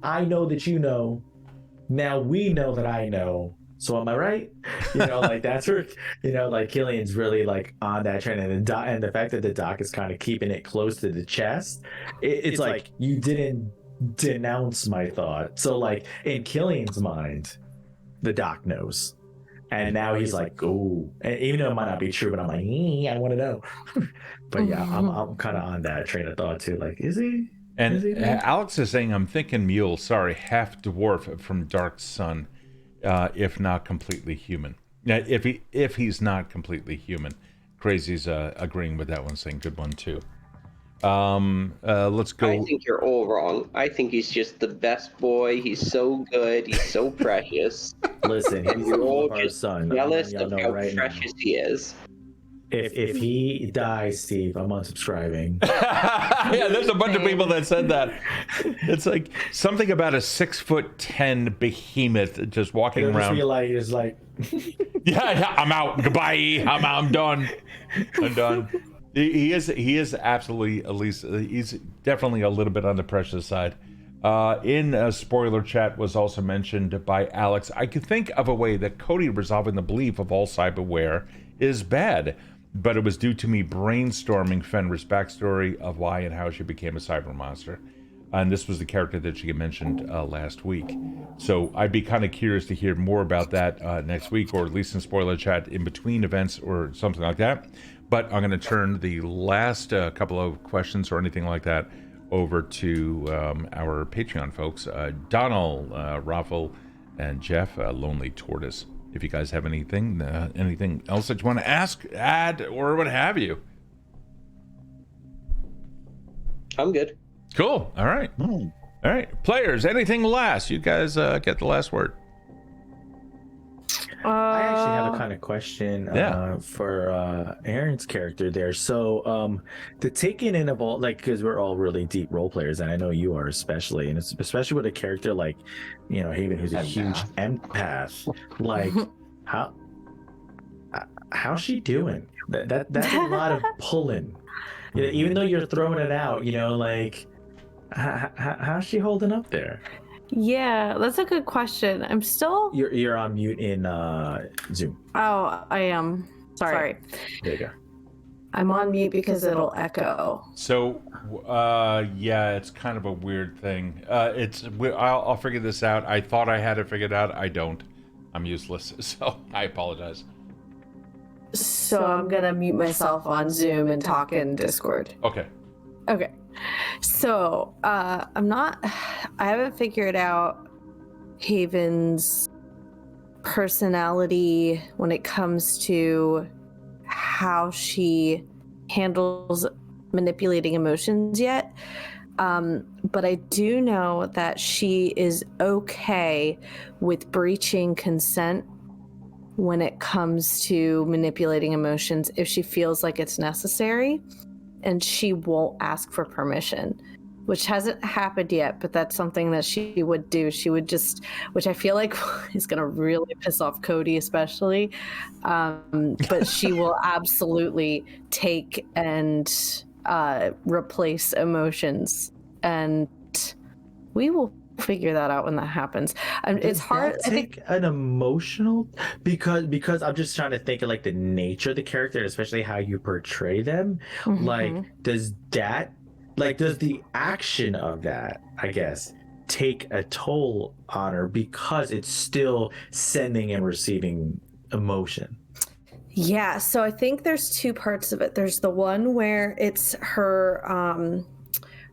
I know that you know. Now we know that I know. So am I right? Like that's where, like Killian's really like on that train, and the fact that the Doc is kind of keeping it close to the chest, it's like you didn't denounce my thought. So like in Killian's mind, the Doc knows, and now he's like, oh, and even though it might not be true, but I'm like, I want to know. But yeah, I'm kind of on that train of thought too. Like, is he? And Alex is saying, I'm thinking mule. Sorry, half dwarf from Dark Sun. If not completely human. Now, if he's not completely human, Crazy's agreeing with that one, saying good one too. Let's go. I think you're all wrong. I think he's just the best boy. He's so good. He's so precious. Listen, he's all just son. Jealous of how precious he is. If he dies, Steve, I'm unsubscribing. Yeah, there's a bunch of people that said that. It's like something about a 6'10" behemoth just walking around. Just like, yeah, I'm out. Goodbye. I'm done. I'm done. He is absolutely, at least he's definitely a little bit on the precious side. In a spoiler chat was also mentioned by Alex. I could think of a way that Kode resolving the belief of all cyberware is bad, but it was due to me brainstorming Fenrir's backstory of why and how she became a cyber monster. And this was the character that she had mentioned last week. So I'd be kind of curious to hear more about that next week, or at least in spoiler chat in between events or something like that. But I'm going to turn the last couple of questions or anything like that over to our Patreon folks, Donald, Raffle, and Jeff, Lonely Tortoise. If you guys have anything else that you want to ask, add, or what have you. I'm good. Cool. All right. All right. Players, anything last? You guys get the last word. I actually have a kind of question for Erin's character there. So the taking in of all, like, because we're all really deep role players, and I know you are especially, and it's especially with a character like, Haven, who's a huge empath. Like, how's she doing? That's a lot of pulling. Even though you're throwing it out, like, how's she holding up there? Yeah, that's a good question. I'm still. You're on mute in Zoom. Oh, I am. Sorry. There you go. I'm on mute because it'll echo. So, yeah, it's kind of a weird thing. I'll figure this out. I thought I had it figured out. I don't. I'm useless, so I apologize. So I'm gonna mute myself on Zoom and talk in Discord. Okay. So, I haven't figured out Haven's personality when it comes to how she handles manipulating emotions yet. But I do know that she is okay with breaching consent when it comes to manipulating emotions if she feels like it's necessary. And she won't ask for permission, which hasn't happened yet, but that's something that she would do. She would just, which I feel like is going to really piss off Kode especially, but she will absolutely take and replace emotions, and we will figure that out when that happens. It's hard. I think an emotional, because I'm just trying to think of like the nature of the character, and especially how you portray them. Like, does the action of that, I guess, take a toll on her because it's still sending and receiving emotion? Yeah, so I think there's two parts of it. There's the one where it's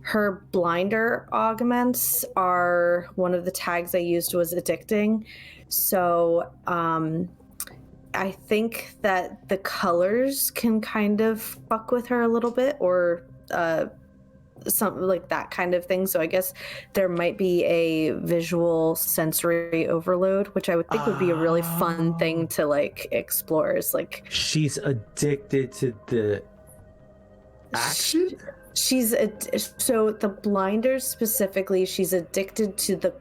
her blinder augments are one of the tags I used was addicting. So I think that the colors can kind of fuck with her a little bit, or something like that kind of thing. So I guess there might be a visual sensory overload, which I would think would be a really fun thing to like explore. Is like she's addicted to the action. So the blinders specifically, she's addicted to the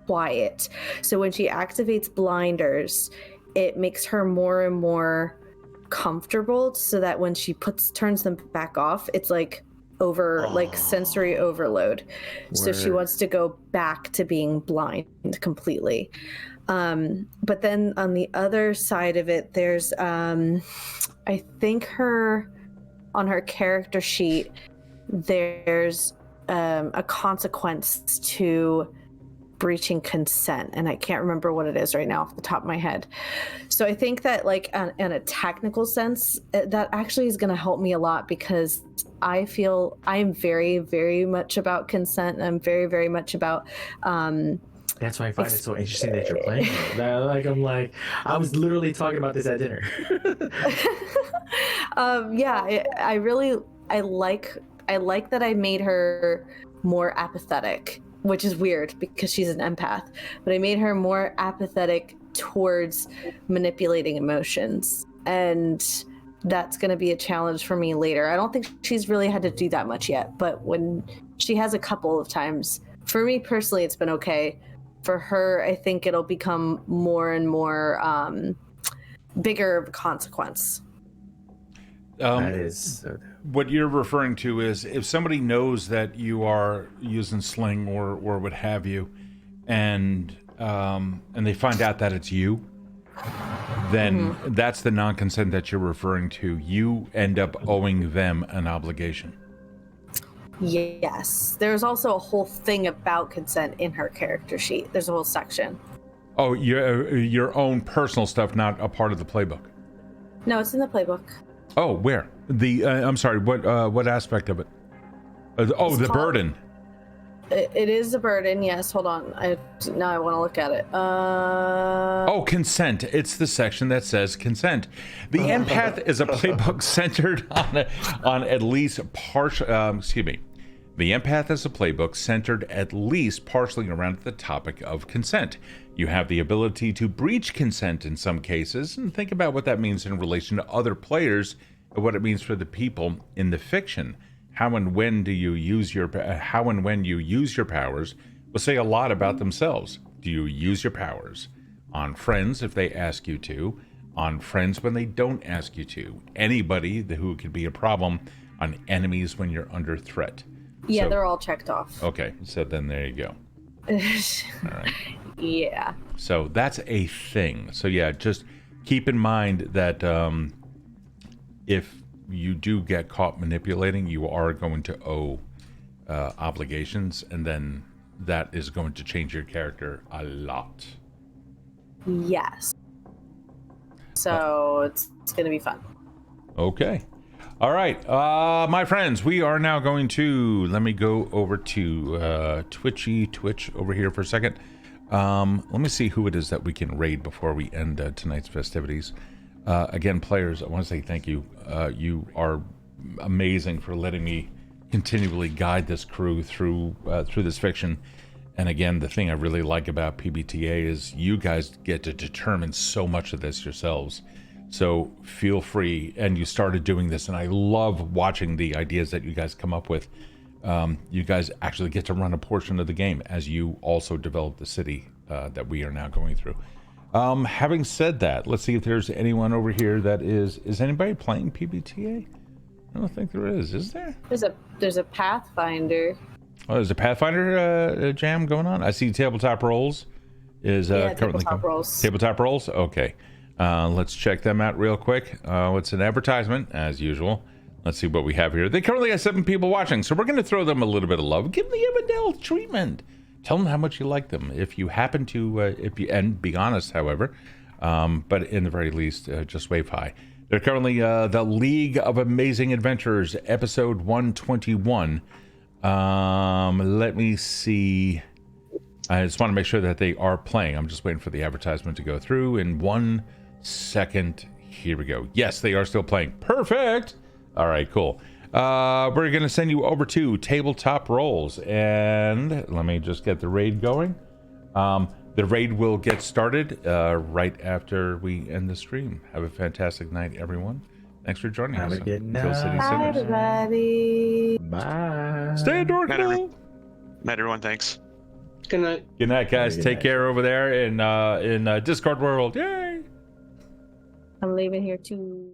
quiet. So when she activates blinders, it makes her more and more comfortable, so that when she turns them back off, it's like sensory overload. So she wants to go back to being blind completely. But then on the other side of it, there's I think on her character sheet, there's a consequence to breaching consent, and I can't remember what it is right now off the top of my head. So I think that, like, in a technical sense, that actually is going to help me a lot, because I feel I'm very, very much about consent. I'm very, very much about that's why I find it so interesting that you're playing it. I was literally talking about this at dinner. I like that I made her more apathetic, which is weird because she's an empath, but I made her more apathetic towards manipulating emotions, and that's going to be a challenge for me later. I don't think she's really had to do that much yet, but when she has a couple of times, for me personally, it's been okay. For her, I think it'll become more and more bigger of a consequence. That is what you're referring to is if somebody knows that you are using sling or what have you, and they find out that it's you, then that's the non-consent that you're referring to. You end up owing them an obligation. Yes. There's also a whole thing about consent in her character sheet. There's a whole section. Oh, your own personal stuff, not a part of the playbook. No, it's in the playbook. Oh, where? I'm sorry, what aspect of it? The burden. It is a burden, yes. Hold on. Now I want to look at it. Consent. It's the section that says consent. The Empath is a playbook centered on at least partial. The Empath is a playbook centered at least partially around the topic of consent. You have the ability to breach consent in some cases, and think about what that means in relation to other players and what it means for the people in the fiction. How and when you use your powers will say a lot about themselves. Do you use your powers on friends if they ask you to, on friends when they don't ask you to, anybody who could be a problem, on enemies when you're under threat? Yeah, they're all checked off. Okay, so then there you go. All right. Yeah. So that's a thing. So yeah, just keep in mind that if you do get caught manipulating, you are going to owe obligations, and then that is going to change your character a lot. Yes. So it's going to be fun. Okay. All right, my friends, we are now going to, let me go over to Twitch over here for a second. Let me see who it is that we can raid before we end tonight's festivities. Again, players, I want to say thank you. You are amazing for letting me continually guide this crew through this fiction. And again, the thing I really like about PbtA is you guys get to determine so much of this yourselves. So feel free, and you started doing this, and I love watching the ideas that you guys come up with. You guys actually get to run a portion of the game as you also develop the city that we are now going through. Having said that, let's see if there's anyone over here that is anybody playing PbtA? I don't think there is there? There's a Pathfinder. Oh, there's a Pathfinder jam going on? I see Tabletop Rolls is currently Tabletop Rolls. Tabletop Rolls? Okay. Let's check them out real quick. It's an advertisement, as usual. Let's see what we have here. They currently have 7 people watching, so we're going to throw them a little bit of love. Give them the Evandel treatment. Tell them how much you like them. If you happen to, and be honest, however, but in the very least, just wave hi. They're currently the League of Amazing Adventurers, episode 121. Let me see. I just want to make sure that they are playing. I'm just waiting for the advertisement to go through in 1 second. Here we go. Yes, they are still playing. Perfect. All right, cool. We're going to send you over to Tabletop Rolls, and let me just get the raid going. The raid will get started right after we end the stream. Have a fantastic night, everyone. Thanks for joining us. Have a good night. Bye, everybody. Bye. Stay dorky. Night, everyone. Thanks. Good night. Good night, guys. Take care over there in Discord world. Yay! I'm leaving here too.